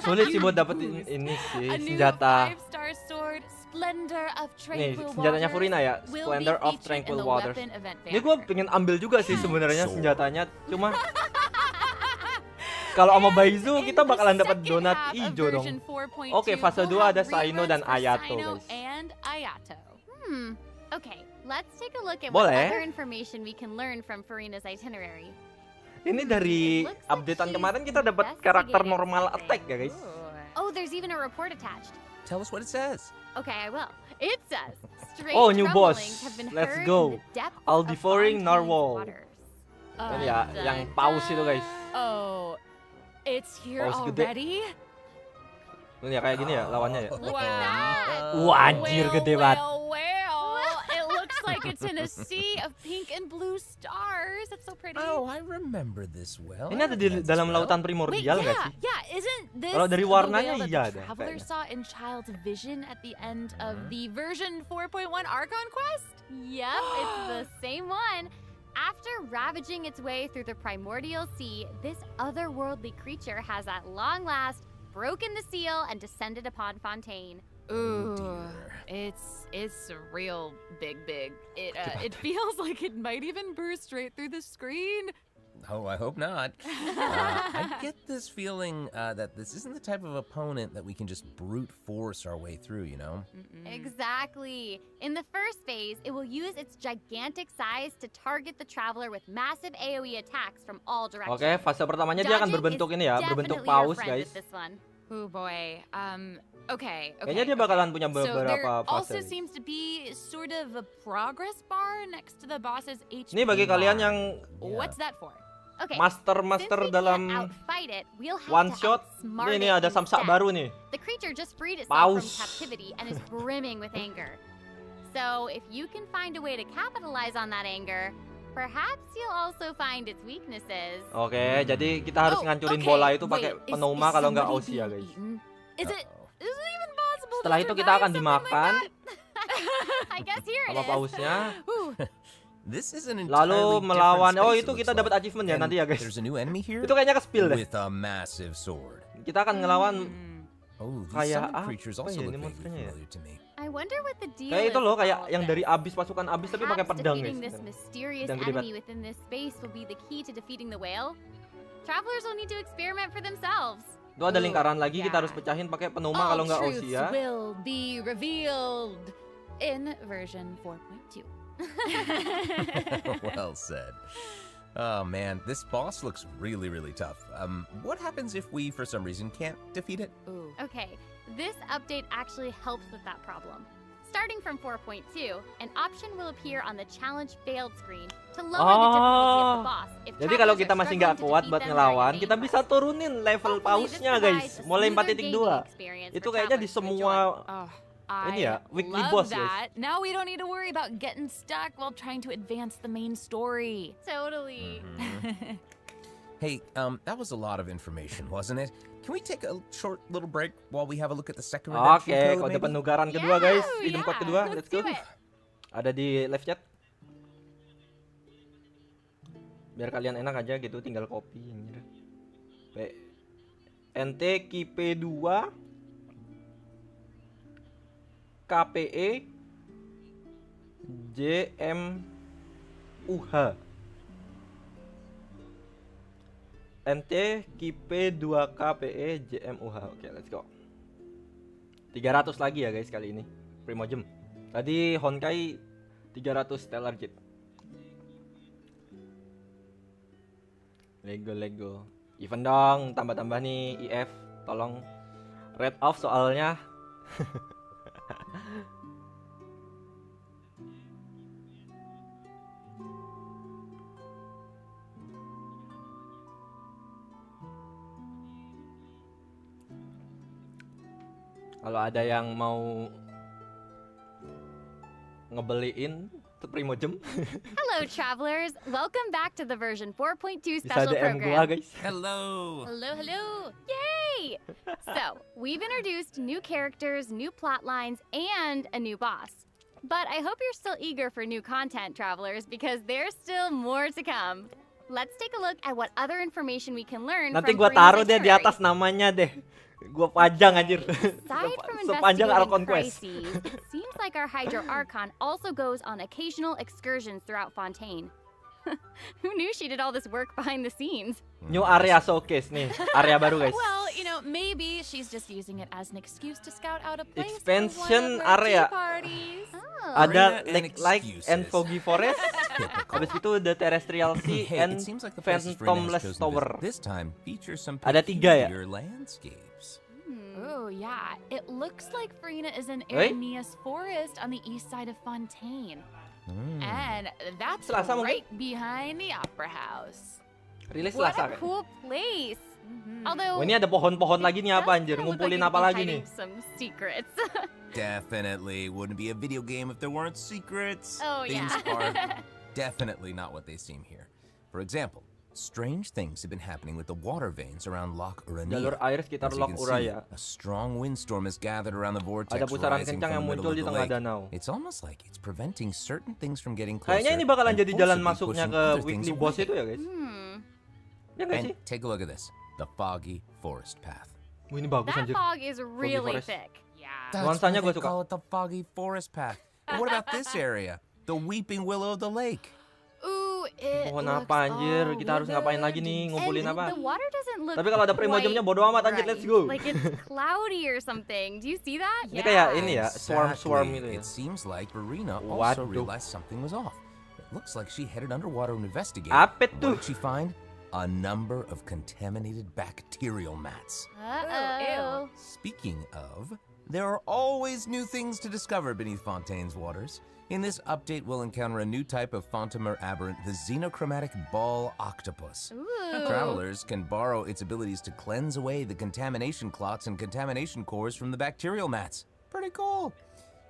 sulit sih buat dapetin ini sih A new senjata. 5-star sword, Splendor of Nih, Tranquil senjatanya Waters, Furina ya, will be Splendor of featured in Tranquil the Waters. weapon event Ini gue banner. pengen ambil juga sih sebenarnya So. senjatanya, cuma kalau sama Baizu And kita in bakalan the dapat second donat half of hijau dong. version 4.2, Oke, fase we'll 2 ada have Saino dan reruns for Ayato, Saino guys. and Ayato. Okay, let's take a look at Boleh. what other information we can learn from Farina's itinerary. Ini dari It looks like updatean she's kemarin kita dapat karakter investigating normal something. attack ya guys. Oh, there's even a report attached. Tell us what it says. Okay, I will. It says, strange Oh, new boss. rumblings have been Let's heard go. in the depths All of devouring Fontaine's narwhal. waters. Ini ya, yang paus itu guys. Oh, it's here Paus gede. already? Ini ya kayak gini ya lawannya ya. Look at that! Wah, anjir gede banget. Well, it looks like it's in a sea of pink and blue stars. That's so pretty. Oh, I remember this well. Ini I ada di recognize this dalam well. lautan Wait, primordial nggak sih? yeah, isn't this Kalau dari the warnanya whale that iya the ada traveler kayaknya. saw in Child's Vision at the end of the version 4.1 Archon quest? Yep, it's the same one. After ravaging its way through the primordial sea, this otherworldly creature has at long last broken the seal and descended upon Fontaine. Ooh, it's real big. It feels like it might even burst right through the screen. Oh, I hope not. I get this feeling that this isn't the type of opponent that we can just brute force our way through, you know? Exactly. In the first phase, it will use its gigantic size to target the traveler with massive AoE attacks from all directions. Oke, fase pertamanya dia akan berbentuk ini ya, berbentuk paus, guys. Oh boy. Okay. Kayaknya dia bakalan punya So there beberapa also fase. seems to be sort of a progress bar next to the boss's HP. Ini bagi kalian yang What's that for? Okay. master dalam one shot. Ini ada samsak baru nih. The creature just freed itself from Paus. captivity and is brimming with anger. So if you can find a way to capitalize on that anger, perhaps you'll also find its weaknesses. Oke, jadi kita harus ngancurin bola itu pakai Penoma kalau nggak Aussie ya, guys. Is it even possible? Setelah itu kita akan dimakan I guess here it sama is. pausnya. This is an Lalu entirely melawan, different oh space, itu it kita looks dapat like. achievement ya And nanti ya, guys. There's a new enemy here Itu kayaknya ke-spill deh. with a massive sword. Kita akan ngelawan Oh, these kayak summon creatures apa also ya look ini vaguely monsternya ya? familiar to me. I wonder what the deal Kayak is itu loh, with kayak all of yang dari this. abis, pasukan abis tapi pakai Perhaps pedang, defeating guys. this mysterious Pedang gede enemy banget. within this space will be the key to defeating the whale. Travelers will need to experiment for themselves. Itu ada lingkaran lagi, kita harus pecahin pakai Penoma kalau nggak Aussie ya. Will be revealed in version 4.2. Well said. Oh man, this boss looks really tough. What happens if we, for some reason, can't defeat it? Ooh. Okay, this update actually helps with that problem. Starting from 4.2, an option will appear on the challenge failed screen to lower the difficulty of the boss. If Jadi kalau travelers kita are masih struggling nggak to kuat defeat buat them ngelawan, during kita a bisa turunin level Hopefully this pausnya, provides guys. a Mulai smoother 4.2. gaming experience Itu for kayaknya di travelers to semua ini ya, I weekly love boss, guys. that. Now we don't need to worry about getting stuck while trying to advance the main story. Totally. Hey, that was a lot of information, wasn't it? Can we take a short little break while we have a look at the second redemption Oke, code, kode maybe? penukaran kedua, guys. Yeah, Item code kedua, let's go. do it. Ada di live chat. Biar kalian enak aja gitu, tinggal copy anjir. NT KP 2 KPE JM UH. NT KP 2 KPE JM UH. Oke, let's go. 300 lagi ya guys kali ini. Primogem. Tadi Honkai 300 Stellar Jet. Lego. Even dong, tambah-tambah nih IF. Tolong red off soalnya. Kalau ada yang mau ngebeliin tuh Primogem, Hello, travelers. Welcome back to the version 4.2 bisa special DM gua, program. guys. Hello. Hello. Yay! So, we've introduced new characters, new plot lines, and a new boss. But I hope you're still eager for new content, travelers, because there's still more to come. Let's take a look at what other information we can learn Nanti from gua Terina's taruh deh di itinerary. atas namanya deh. Gua pajang anjir. Aside from Sepanjang Archon investigating Quest. crises, it seems like our Hydro Archon also goes on occasional excursions throughout Fontaine. Who knew she did all this work behind the scenes? New area showcase nih, area baru guys. Well, maybe she's just using it as an excuse to scout out a place Expansion for one of her area. tea parties. Ada Arena and Lake and excuses. Foggy Forest. Habis itu The Terrestrial Sea Hey, and it seems like the places Freyna has Phantomless chosen to Tower. visit this time features some Ada 3 ya? peculiar landscapes. Oh, yeah. It looks like Farina is in Hey? Areneas Forest on the east side of Fontaine. And that's Selasa mungkin? right behind the Opera House. Rilis What Selasa a kan. cool place. Although, Wah, ini ada pohon-pohon lagi nih apa does anjir? kinda look Ngumpulin like apa you'd be lagi nih? hiding some secrets. Definitely wouldn't be a video game if there weren't secrets. Oh, Things yeah. are definitely not what they seem here. For example, strange things have been happening with the water veins around Loch Urania. Jalur air sekitar As you Loch can see, Uraya. a strong windstorm has gathered around the vortex Ada pusaran rising kencang from yang the muncul di middle of tengah the lake. danau. It's almost like it's preventing certain things from getting closer. Kayaknya ini bakalan and jadi jalan forcibly masuknya pushing ke other things weekly away. boss itu ya guys. Ya nggak And sih? take a look at this, the foggy forest path. Wah, ini bagus that anjir. fog is really Forest. thick. Yeah, That's Nuansanya why gue they suka. call it the foggy forest path. But what about this area? The weeping willow of the lake. Ooh, it Pohon looks apa anjir? all Kita harus ngapain lagi nih? withered. Ngumpulin And apa? the water doesn't look Tapi kalau ada primojemnya bodo amat anjir, let's go. Like it's cloudy or something. Do you see that? Ini kayak ini ya, swarm itu ya. It seems like Verena Waduh. also realized something was off. It looks like she headed underwater to investigate. Apa What tuh? did she find? A number of contaminated bacterial mats. Uh-oh. Speaking of, there are always new things to discover beneath Fontaine's waters. In this update, we'll encounter a new type of Fontamer aberrant, the xenochromatic ball octopus. Travelers can borrow its abilities to cleanse away the contamination clots and contamination cores from the bacterial mats. Pretty cool.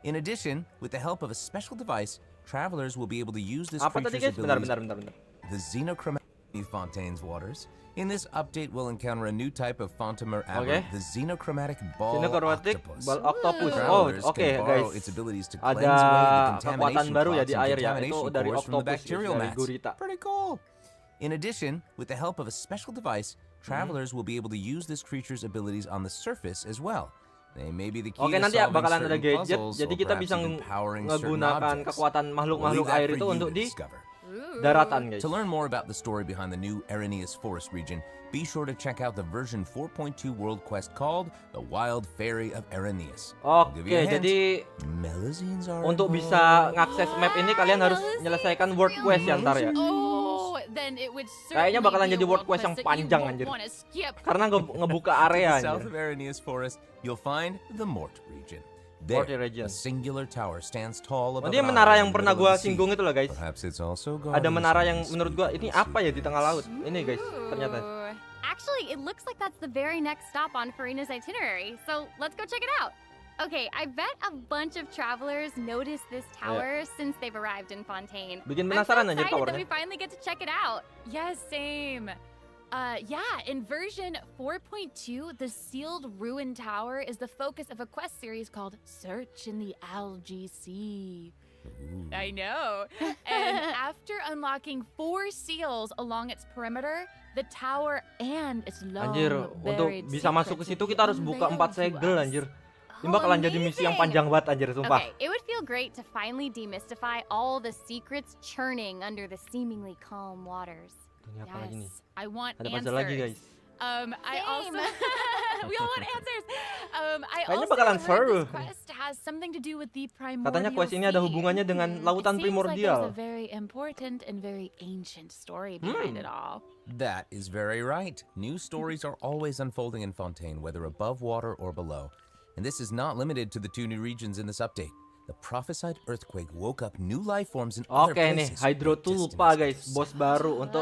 In addition, with the help of a special device, travelers will be able to use this Apa tadi creature's guys? Bentar, abilities. bentar. The xenochromatic Fontaine's waters. In this update, we'll encounter a new type of Fontamer aberrant, the xenochromatic ball Xenochromatic octopus. ball octopus. Oh, Travelers oke can borrow guys. its abilities to cleanse Ada away the kekuatan contamination baru ya clots di and air ya. Itu contamination dari cores from the octopus, bacterial dari mats. gurita. Pretty cool. In addition, with the help of a special device, travelers will be able to use this creature's abilities on the surface as well. They may be the key Oke, to nanti solving bakalan ada certain gadget, puzzles jadi or kita perhaps bisa even powering certain menggunakan objects. kekuatan We'll makhluk-makhluk leave that air for itu you untuk to di discover. daratan guys. To learn more about the story behind the new Arrhenius Forest region, be sure to check out the version 4.2 world quest called The Wild Fairy of Arrhenius. I'll Oke, give you a hint. jadi Melazines are untuk involved. bisa ngakses map ini kalian harus menyelesaikan world quest ya ntar ya. Oh, then it would Kayaknya bakalan certainly jadi be a world quest yang that you panjang won't anjir. wanna skip. Karena ngebuka area South anjir. of Arrhenius Forest, you'll find the Mort region. Mort There, region. a singular tower stands tall above Oh, dia an menara island yang in the pernah middle gua of the sea. singgung itu lah guys. Perhaps it's also Ada guarding menara some yang menurut gua ini unspeakable apa ya di tengah laut. Ini guys, ternyata. Actually, it looks like that's the very next stop on Farina's itinerary. So let's go check it out. Okay, I bet a bunch of travelers noticed this tower since they've arrived in Fontaine. Bikin I'm so penasaran anjir excited that towernya. we finally get to check it out. Yes, same. Yeah, in version 4.2, the sealed ruin tower is the focus of a quest series called Search in the Algae Sea. I know. And after unlocking 4 seals along its perimeter, the tower and its long Anjir, untuk buried bisa masuk ke secrets situ will be kita harus buka 4 unveiled to segel us. anjir. Ini bakalan jadi misi yang panjang banget anjir, sumpah. Okay, it would feel great to finally demystify all the secrets churning under the seemingly calm waters. Ini apa lagi nih? Yes, I want Ada answers. puzzle lagi guys. I also we all want answers. I Kayaknya also bakalan heard seru. this quest has something to do with the primordial Katanya quest ini ada sea. hubungannya dengan lautan It seems like there's primordial. a very important and very ancient story behind it all. That is very right. New stories are always unfolding in Fontaine, whether above water or below. And this is not limited to the 2 new regions in this update. The prophesied earthquake woke up new life forms in other Oke nih, places. Hydro tuh lupa guys, bos baru untuk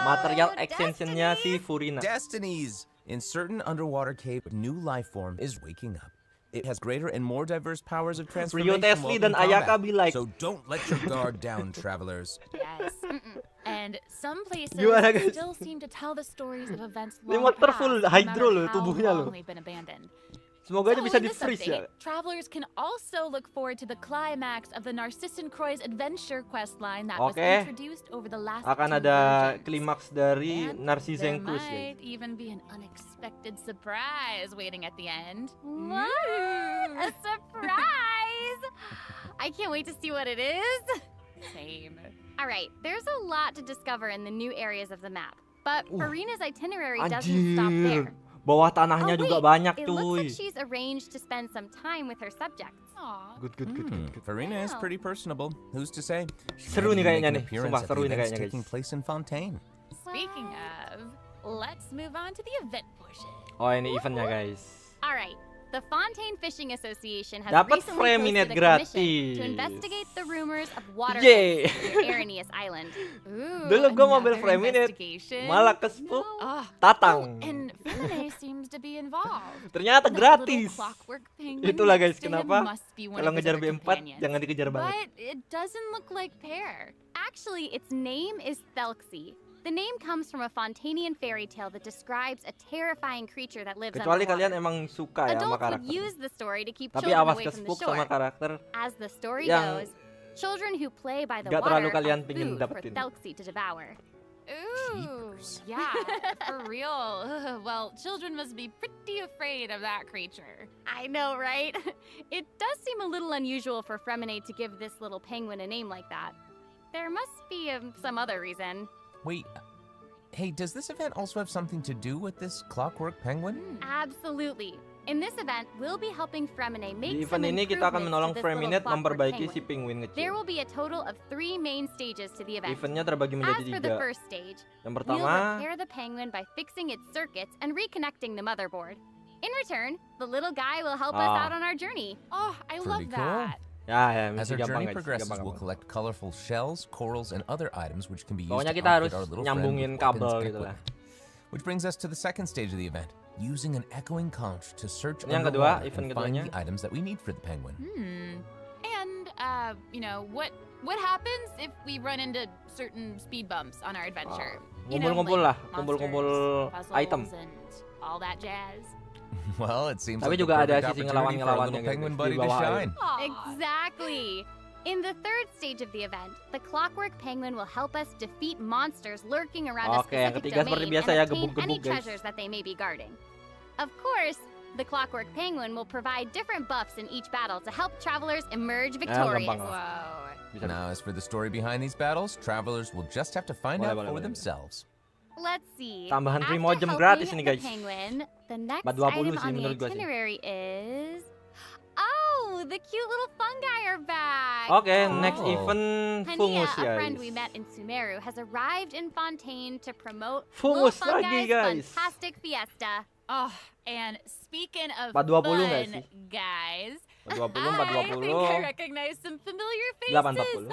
material extensionnya si Furina. Destinies! In certain underwater cave, new life form is waking up. It has greater and more diverse powers of transformation. Tesli while in dan Ayaka combat. be like. So don't let your guard down, travelers. Yes. And some places Gimana, guys? still seem to tell the stories of events Ini long monster past, full no hydro matter loh, how tubuhnya long loh. they've been abandoned. Semoga aja So bisa in di this freeze ya. update, travelers can also look forward to the climax of the Narcissan Croix adventure quest line that was Oke. introduced over the last Akan 2 ada versions. klimaks dari And Narcissan there Cruise guys. might even be an unexpected surprise waiting at the end. What? A surprise! I can't wait to see what it is. Same. All right, there's a lot to discover in the new areas of the map, but Farina's itinerary doesn't stop Anjir, there. bawah tanahnya juga banyak It looks cuy. like she's arranged to spend some time with her subjects. Aw. Good. Farina is pretty personable. Who's to say? She Seru nih might even make kayaknya an nih. appearance Sumpah at seru the nih events kayaknya taking guys. place in Fontaine. Speaking of, let's move on to the event portion. Oh ini eventnya guys. All right, the Fontaine Fishing Association has Dapat recently frame posted minute a commission gratis. to investigate the rumors of water Yeay. near Arrhenius Island. Ooh, Dulu gua mau ambil another frame minute, investigation. malah ke spook Oh, tatang. and Fernay seems to be involved. Ternyata That gratis. little clockwork penguin Itulah guys next to him kenapa must be one kalau of his ngejar other B4 companions. jangan dikejar banget. But it doesn't look like Pear. Actually, its name is Thelxie. The name comes from a Fontanian fairy tale that describes a terrifying creature that lives Kecuali underwater. kalian emang suka ya sama Adults would karakter. use the story to keep Tapi children awas away ke from the spook shore. sama karakter. As the story yang goes, children who play by the nggak terlalu water kalian are pingin food for dapetin. Thelxie to devour. Ooh, yeah, for real. Well, children must be pretty afraid of that creature. I know, right? It does seem a little unusual for Fremine to give this little penguin a name like that. There must be some other reason. Wait, hey, does this event also have something to do with this clockwork penguin? Absolutely. In this event, we'll be helping Fremine make Di some event ini kita akan improvements menolong to this little Fremine clockwork memperbaiki penguin. si penguin kecil. There will be a total of 3 main stages to the event. Eventnya terbagi menjadi As for the 3. first stage, Yang we'll pertama, repair the penguin by fixing its circuits and reconnecting the motherboard. In return, the little guy will help us out on our journey. Oh, I love Pretty cool. that. ya, As misi our gampang journey guys. progresses, Gampang, we'll gampang. collect colorful shells, corals, and other items which can be used Pokoknya to kita harus outfit our little friend nyambungin with weapons kabel and gitu lah. equipment. Which brings us to the second stage of the event, using an echoing conch to search Ini yang kedua, underwater event and find keduanya. the items that we need for the penguin. And you know, what happens if we run into certain speed bumps on our adventure? You know, Ngumpul-ngumpul lah, like kumpul-kumpul monsters, item. puzzles, and all that jazz. Well, it seems Tapi like the juga ada perfect sisi opportunity for our ngelawan-ngelawannya little gitu, penguin di buddy to bawah air. shine. Exactly. In the third stage of the event, the clockwork penguin will help us defeat monsters lurking around a Oke, yang specific ketiga seperti domain biasa and ya, obtain gebuk-gebuk, any guys. treasures that they may be guarding. Of course, the clockwork penguin will provide different buffs in each battle to help travelers emerge victorious. gampang lah. Whoa. Bisa. Now, as for the story behind these battles, travelers will just have to find Boleh, out boleh, for boleh. themselves. Let's see. Tambahan After Primojem helping gratis nih, the guys. penguin, the next 420 item sih on the menurut gua sih. itinerary is... Oh, the cute little fungi are back. Oke, next Oh. event Hania, fungus a guys. friend we met in Sumeru, has arrived in Fontaine to promote Fungus Little lagi, Fungi's guys. Fantastic Fiesta. Oh, and speaking of 420 nggak fun, sih? guys, 420, I think I 420. recognize some familiar 840. faces.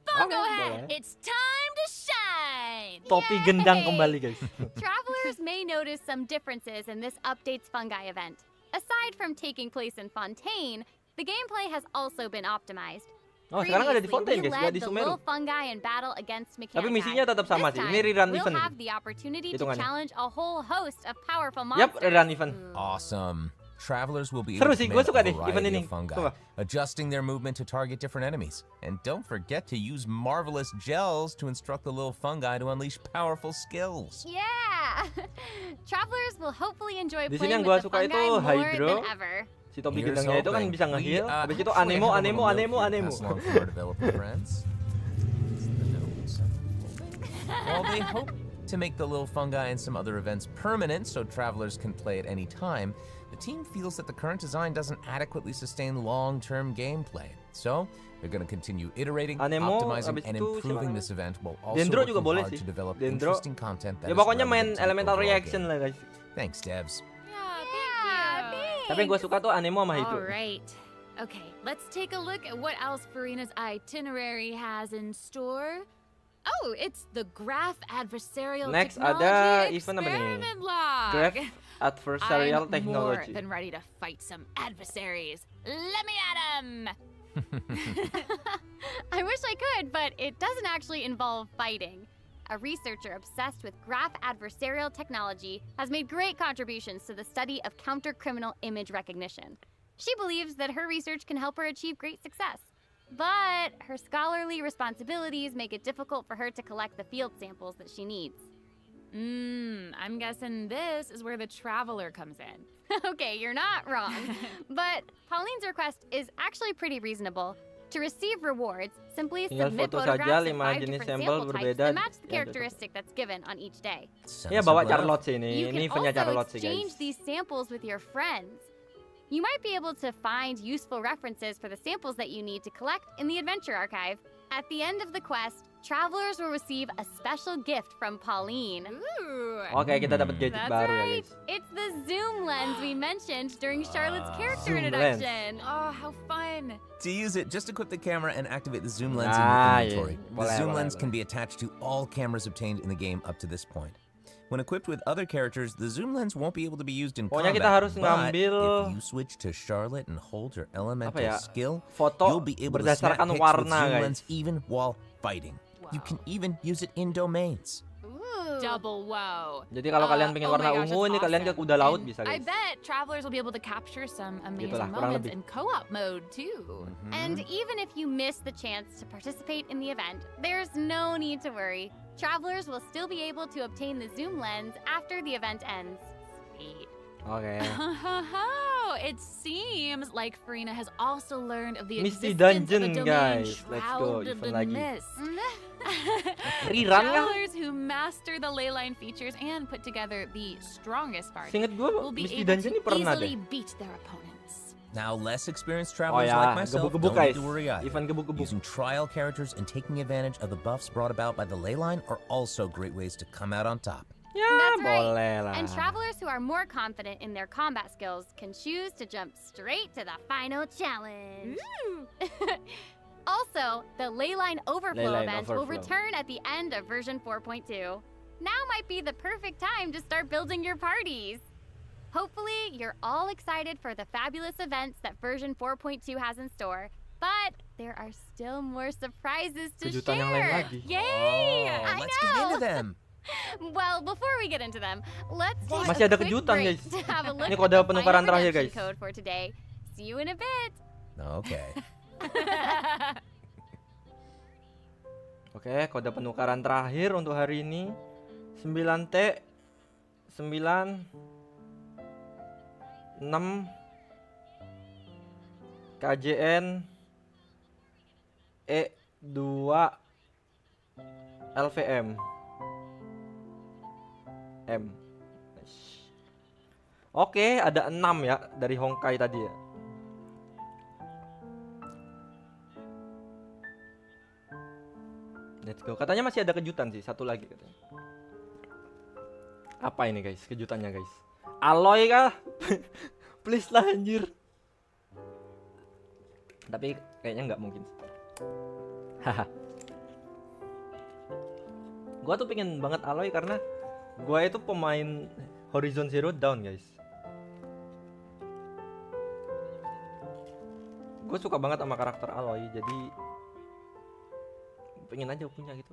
Bongo Oke, Head, boleh. it's time to shine. Topi Yay! gendang kembali guys. Travelers may notice some differences in this update's fungi event. Aside from taking place in Fontaine, the gameplay has also been optimized. Oh, sekarang ada di Fontaine Previously, guys, we nggak led di the Sumeru. little fungi in battle against Mechanici. Tapi misinya tetap sama This sih. time, Ini rerun we'll event. have the opportunity to Hitungannya. challenge a whole host of powerful Yap, monsters. rerun event. Awesome. Travelers will be Seru able to sih, gue command suka a deh event variety ini. of fungi, Coba. adjusting their movement to target different enemies. And don't forget to use marvelous gels to instruct the little fungi to unleash powerful skills. Yeah! Travelers will hopefully enjoy Di sini yang playing gua with the suka fungi itu more Hydro. than ever. Si topi Here's gendangnya itu kan hoping. bisa nge-heal. We, Habis itu actually anemo, have a anemo, little anemo, note here anemo. passed along from our developer friends. The notes I'm holding. While they hope to make the little fungi and some other events permanent so travelers can play at any time, the team feels that the current design doesn't adequately sustain long-term gameplay. So, they're going to continue iterating, Anemo, optimizing, habis and itu improving siapa? this event while also Dendro working juga boleh hard sih. to develop Dendro. interesting content that Ya is pokoknya main relevant to the elemental overall reaction game. lah guys. Thanks, devs. Tapi yang gue suka tuh anemo sama Hydro. All right. Okay, let's take a look at what else Farina's itinerary has in store. Oh, it's the Graph Adversarial Next Technology ada event apa nih? Experiment Log. Graph Adversarial I'm Technology. more than ready to fight some adversaries. Let me at 'em! I wish I could, but it doesn't actually involve fighting. A researcher obsessed with graph adversarial technology has made great contributions to the study of counter-criminal image recognition. She believes that her research can help her achieve great success. But her scholarly responsibilities make it difficult for her to collect the field samples that she needs. I'm guessing this is where the Traveler comes in. Okay, you're not wrong. But Pauline's request is actually pretty reasonable. To receive rewards, simply Tinggal submit foto saja photographs of 5 5 jenis different sampel sample types berbeda that match the yang characteristic that's given on each day. Ya bawa Sensible. Charlotte sih ini. You Ini can eventnya also Charlotte sih exchange guys. these samples with your friends. You might be able to find useful references for the samples that you need to collect in the Adventure Archive. At the end of the quest, travelers will receive a special gift from Pauline. Ooh. Oke, kita dapat gadget That's baru ya right. guys. It's the zoom lens we mentioned during Charlotte's character Zoom introduction. Oh, how fun. To use it, just equip the camera and activate the zoom lens in Ah, your inventory. iya. The Boleh, zoom boleh, lens boleh. can be attached to all cameras obtained in the game up to this point. When equipped with other characters, the zoom lens won't be able to be used in Pokoknya combat, kita harus but ngambil- if you switch to Charlotte and hold her elemental ya, skill, foto you'll be able to snap berdasarkan pics with warna, zoom guys. lens even while fighting. You can even use it in domains. Double wow. Jadi kalau kalian pengen warna my gosh, ungu, that's ini kalian ke awesome. kuda laut And bisa I guys. bet travelers will be able to capture some amazing Gitulah, kurang moments lebih. in co-op mode too. And even if you miss the chance to participate in the event, there's no need to worry. Travelers will still be able to obtain the zoom lens after the event ends. Sweet. Oke. It seems like Farina has also learned of the Misty existence of a Dungeon, domain guys. Let's go, shrouded event in lagi. mist. Rerun kah? Travelers who master the ley line features and put together the strongest party Seinget gue will be Misty able Dungeon to ini pernah easily deh. beat their opponents. Now, less experienced Oh travelers ya, like myself gebuk-gebuk don't need guys. to worry either. Event gebuk-gebuk. Using trial characters and taking advantage of the buffs brought about by the ley line are also great ways to come out on top. Ya, That's boleh right. lah. And travelers who are more confident in their combat skills can choose to jump straight to the final challenge. Also, the Leyline Overflow Leyline event will Overflow. return at the end of version 4.2. Now might be the perfect time to start building your parties. Hopefully, you're all excited for the fabulous events that version 4.2 has in store. But there are still more surprises to Kejutan yang lain share. lagi. Yay! Oh, I let's know. get into them. Well, before we get into them, let's take Masih a ada quick kejutan, break guys. to have a look Ini at kode the penukaran final terakhir, redemption guys. code for today. See you in a bit. Okay. Oke, kode penukaran terakhir untuk hari ini 9T 9 6 KJN E2 LVM M. Oke, ada 6 ya dari Honkai tadi ya. Let's go. Katanya masih ada kejutan sih, satu lagi katanya. Apa ini guys, kejutannya guys? Aloy kah? Please lah anjir. Tapi kayaknya nggak mungkin. Haha. Gua tuh pengen banget Aloy karena gua itu pemain Horizon Zero Dawn guys. Gue suka banget sama karakter Aloy, jadi pengen aja punya gitu.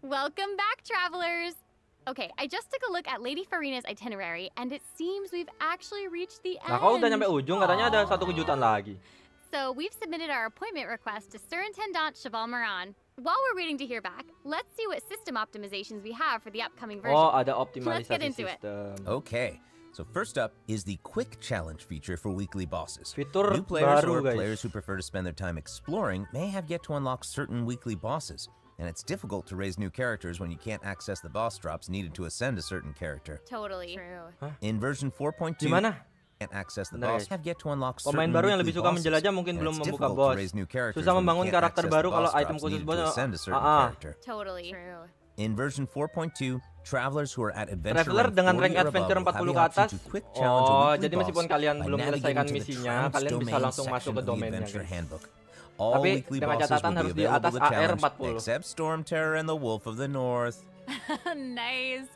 Welcome back, travelers! Okay, I just took a look at Lady Farina's itinerary, and it seems we've actually reached the end. Nah, kalau udah nyampe ujung katanya ada satu kejutan lagi. So we've submitted our appointment request to Surintendant Cheval Moran. While we're waiting to hear back, let's see what system optimizations we have for the upcoming version. Oh, ada Let's get optimalisasi into it. sistem. Okay. So first up is the quick challenge feature for weekly bosses. Fitur New players baru, or guys. players who prefer to spend their time exploring may have yet to unlock certain weekly bosses. And it's difficult to raise new characters when you can't access the boss drops needed to ascend a certain character. Totally. True. In version 4.2, Gimana? can't access the Benar, boss guys. have yet to unlock Pemain certain baru yang weekly lebih suka bosses, menjelajah mungkin and belum it's membuka difficult bos. to raise new characters Susah when you membangun can't karakter access baru the kalau boss item drops khusus needed bos. to ascend a certain Ah, character. Totally. True. In version 4.2, travelers who are at adventure Traveler rank dengan 40 rank or above adventure will have 40 the ke option atas. to quick challenge a Oh, weekly jadi boss meskipun kalian by belum navigating menyelesaikan to the misinya, Triumph's kalian bisa Domain langsung masuk section ke of the domainnya Adventure guys. Handbook. All Tapi weekly dengan bosses catatan will harus be di available atas to challenge, AR40. except Storm Terror and the Wolf of the North. Nice.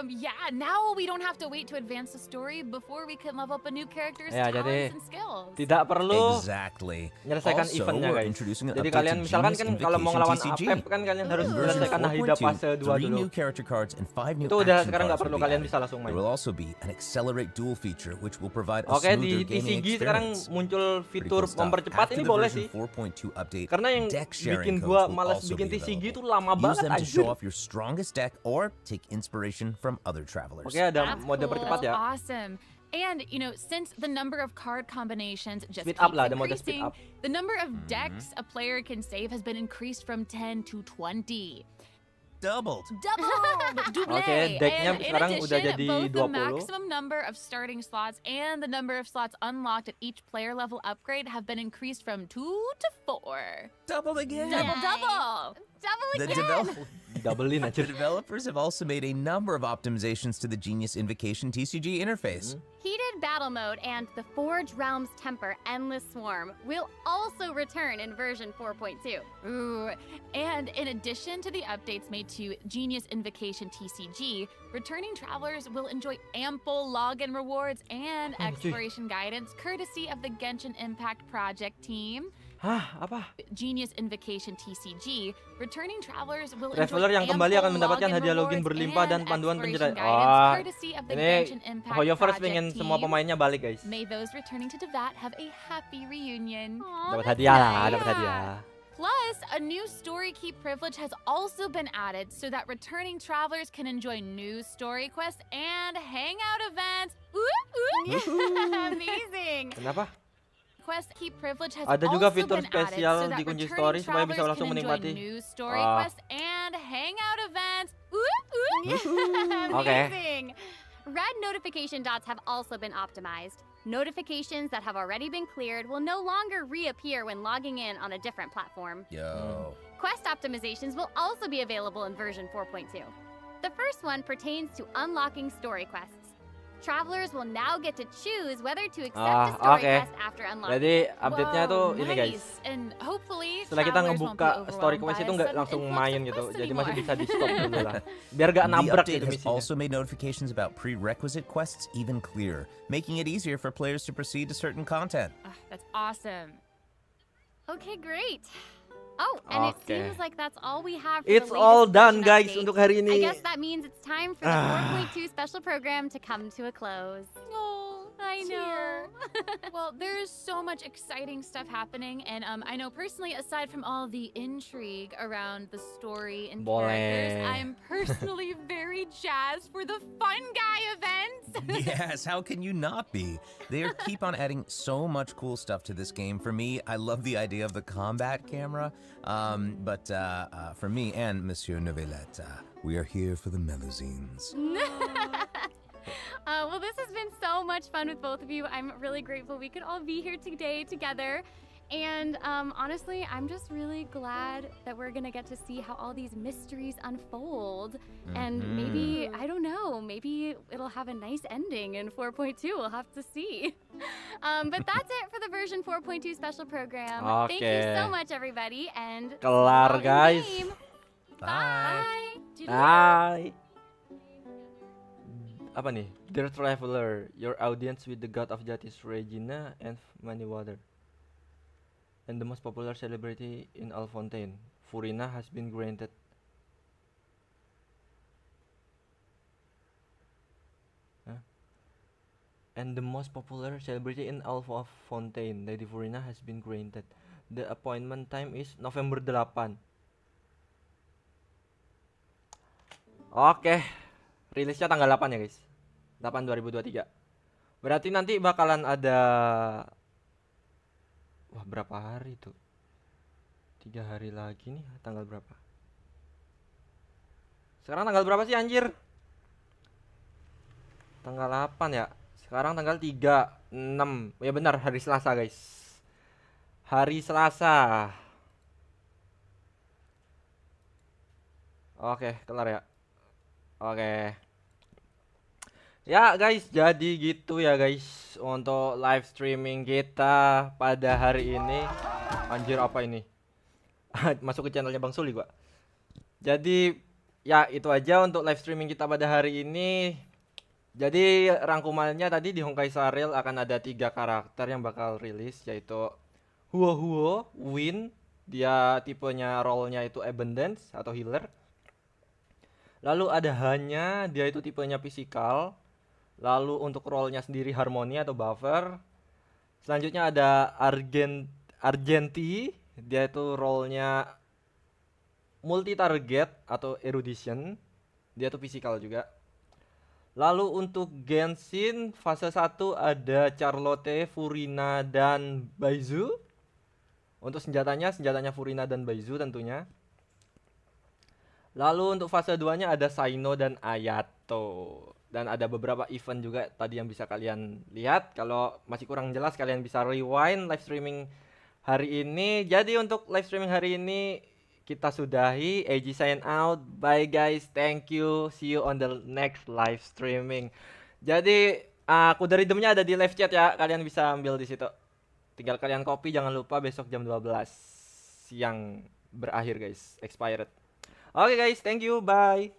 Yeah, now we don't have to wait to advance the story before we can level up a new character's Ya, jadi talents and skills. tidak perlu Exactly. menyelesaikan Also, eventnya we're guys. introducing an Jadi update kalian to misalkan Genius kan kalau mau ngelawan Invocation APEP TCG. kan kalian harus In version menyelesaikan Nahida 4.2, fase 2 3 dulu. new character cards and 5 new Itu udah action sekarang nggak cards perlu, will be kalian added. bisa langsung main. There will also be an accelerate duel feature which will provide a Oke, smoother di gaming TCG sekarang experience. muncul Pretty fitur cool stuff. mempercepat After ini the boleh version sih. 4.2 update, Karena yang deck sharing bikin codes gua will malas also bikin be TCG available. itu lama Use banget them to anjir. show off your strongest deck or take inspiration from other travelers. Oke, ada That's mode cool. percepat ya. Awesome. And, you know, since the number of card combinations just Speed keeps up lah, ada mode speed increasing, up. the number of decks a player can save has been increased from 10 to 20. Doubled. Doubled! Oke, decknya And in sekarang udah addition, jadi both the 20. maximum number of starting slots and the number of slots unlocked at each player level upgrade have been increased from 2 to 4. Doubled again. Double! Double The again! Doublein The anjir. developers have also made a number of optimizations to the Genius Invocation TCG interface. Heated Battle Mode and the Forge Realms Temper Endless Swarm will also return in version 4.2. Ooh, and in addition to the updates made to Genius Invocation TCG, returning travelers will enjoy ample login rewards and Oh, exploration guidance courtesy of the Genshin Impact Project team. Hah, apa? Genius Invocation TCG, returning travelers will Traveler enjoy yang kembali akan ample mendapatkan login hadiah login rewards berlimpah dan and panduan exploration penjelasan. guidance Wah, courtesy of the ini Genshin Impact Hoyoverse Project pengen team. semua pemainnya balik guys. May those returning to Devat have a happy reunion. Aw, Dapat that's hadiah lah, nice. dapat hadiah. Plus, a new story key privilege has also been added so that returning travelers can enjoy new story quests and hangout events. Amazing. Kenapa? Quest key privilege has Ada juga also fitur been added spesial so that di kunci returning story supaya bisa travelers langsung can enjoy menikmati. new story quests and hangout events. Oke. Amazing. Red notification dots have also been optimized. Notifications that have already been cleared will no longer reappear when logging in on a different platform. Yo. Quest optimizations will also be available in version 4.2. The first one pertains to unlocking story quests. Travelers will now get to choose whether to accept a story quest after unlocking. Jadi update-nya tuh ini guys. And hopefully Setelah kita travelers won't be ngebuka story overwhelmed quest by itu a nggak sudden langsung influx main of gitu. quests Jadi masih anymore. bisa di stop dulu lah. Biar gak The nabrak update gitu has misinya. also made notifications about prerequisite quests even clearer, making it easier for players to proceed to certain content. That's awesome. Okay, great. Oh, and it Okay. seems like that's all we have for It's the all latest done version guys update. untuk hari I ini. guess that means it's time for the 4.2 special program to come to a close. Oh, I know. Well, there's so much exciting stuff happening, and I know personally, aside from all the intrigue around the story and characters, Boleh. I'm personally very jazzed for the Fun Guy events. Yes, how can you not be? They keep on adding so much cool stuff to this game. For me, I love the idea of the combat camera. But for me and Monsieur Novelette, we are here for the melazines. Well, this has been so much fun with both of you. I'm really grateful we could all be here today together. And honestly, I'm just really glad that we're gonna get to see how all these mysteries unfold. And maybe, I don't know, maybe it'll have a nice ending in 4.2. We'll have to see. But that's it for the version 4.2 special program. Thank you so Oke. much, everybody. And see you Kelar, all in guys. game. Bye. Hai. Apa nih? Dear Traveler, your audience with the God of Justice Regina and Many Water. And the most popular celebrity in Alfontaine, Furina, has been granted. Huh? And the most popular celebrity in Alfontaine, Lady Furina, has been granted. The appointment time is November 8. Oke, rilisnya tanggal 8 ya guys. 8 2023. Berarti nanti bakalan ada, wah berapa hari tuh? 3 hari lagi nih, tanggal berapa? Sekarang tanggal berapa sih anjir? Tanggal 8 ya. Sekarang tanggal 3, 6. Ya benar, hari Selasa guys. Hari Selasa. Oke, kelar ya. Oke. Ya guys, jadi gitu ya guys untuk live streaming kita pada hari ini. Anjir apa ini? Masuk ke channelnya Bang Suli gua. Jadi ya itu aja untuk live streaming kita pada hari ini. Jadi rangkumannya tadi di Honkai Star Rail akan ada 3 karakter yang bakal rilis, yaitu Huo, Win, dia tipenya role-nya itu Abundance atau healer. Lalu ada Hanya, dia itu tipenya physical. Lalu untuk role-nya sendiri Harmony atau buffer. Selanjutnya ada Argenti, dia itu role-nya multi target atau erudition. Dia itu physical juga. Lalu untuk Genshin fase 1 ada Charlotte, Furina, dan Baizu. Untuk senjatanya Furina dan Baizu tentunya. Lalu untuk fase 2-nya ada Saino dan Ayato. Dan ada beberapa event juga tadi yang bisa kalian lihat. Kalau masih kurang jelas kalian bisa rewind live streaming hari ini. Jadi untuk live streaming hari ini kita sudahi. AG sign out. Bye guys. Thank you. See you on the next live streaming. Jadi kuda rhythmnya ada di live chat ya. Kalian bisa ambil di situ. Tinggal kalian copy. Jangan lupa besok jam 12 siang berakhir guys. Expired. Oke guys, thank you. Bye.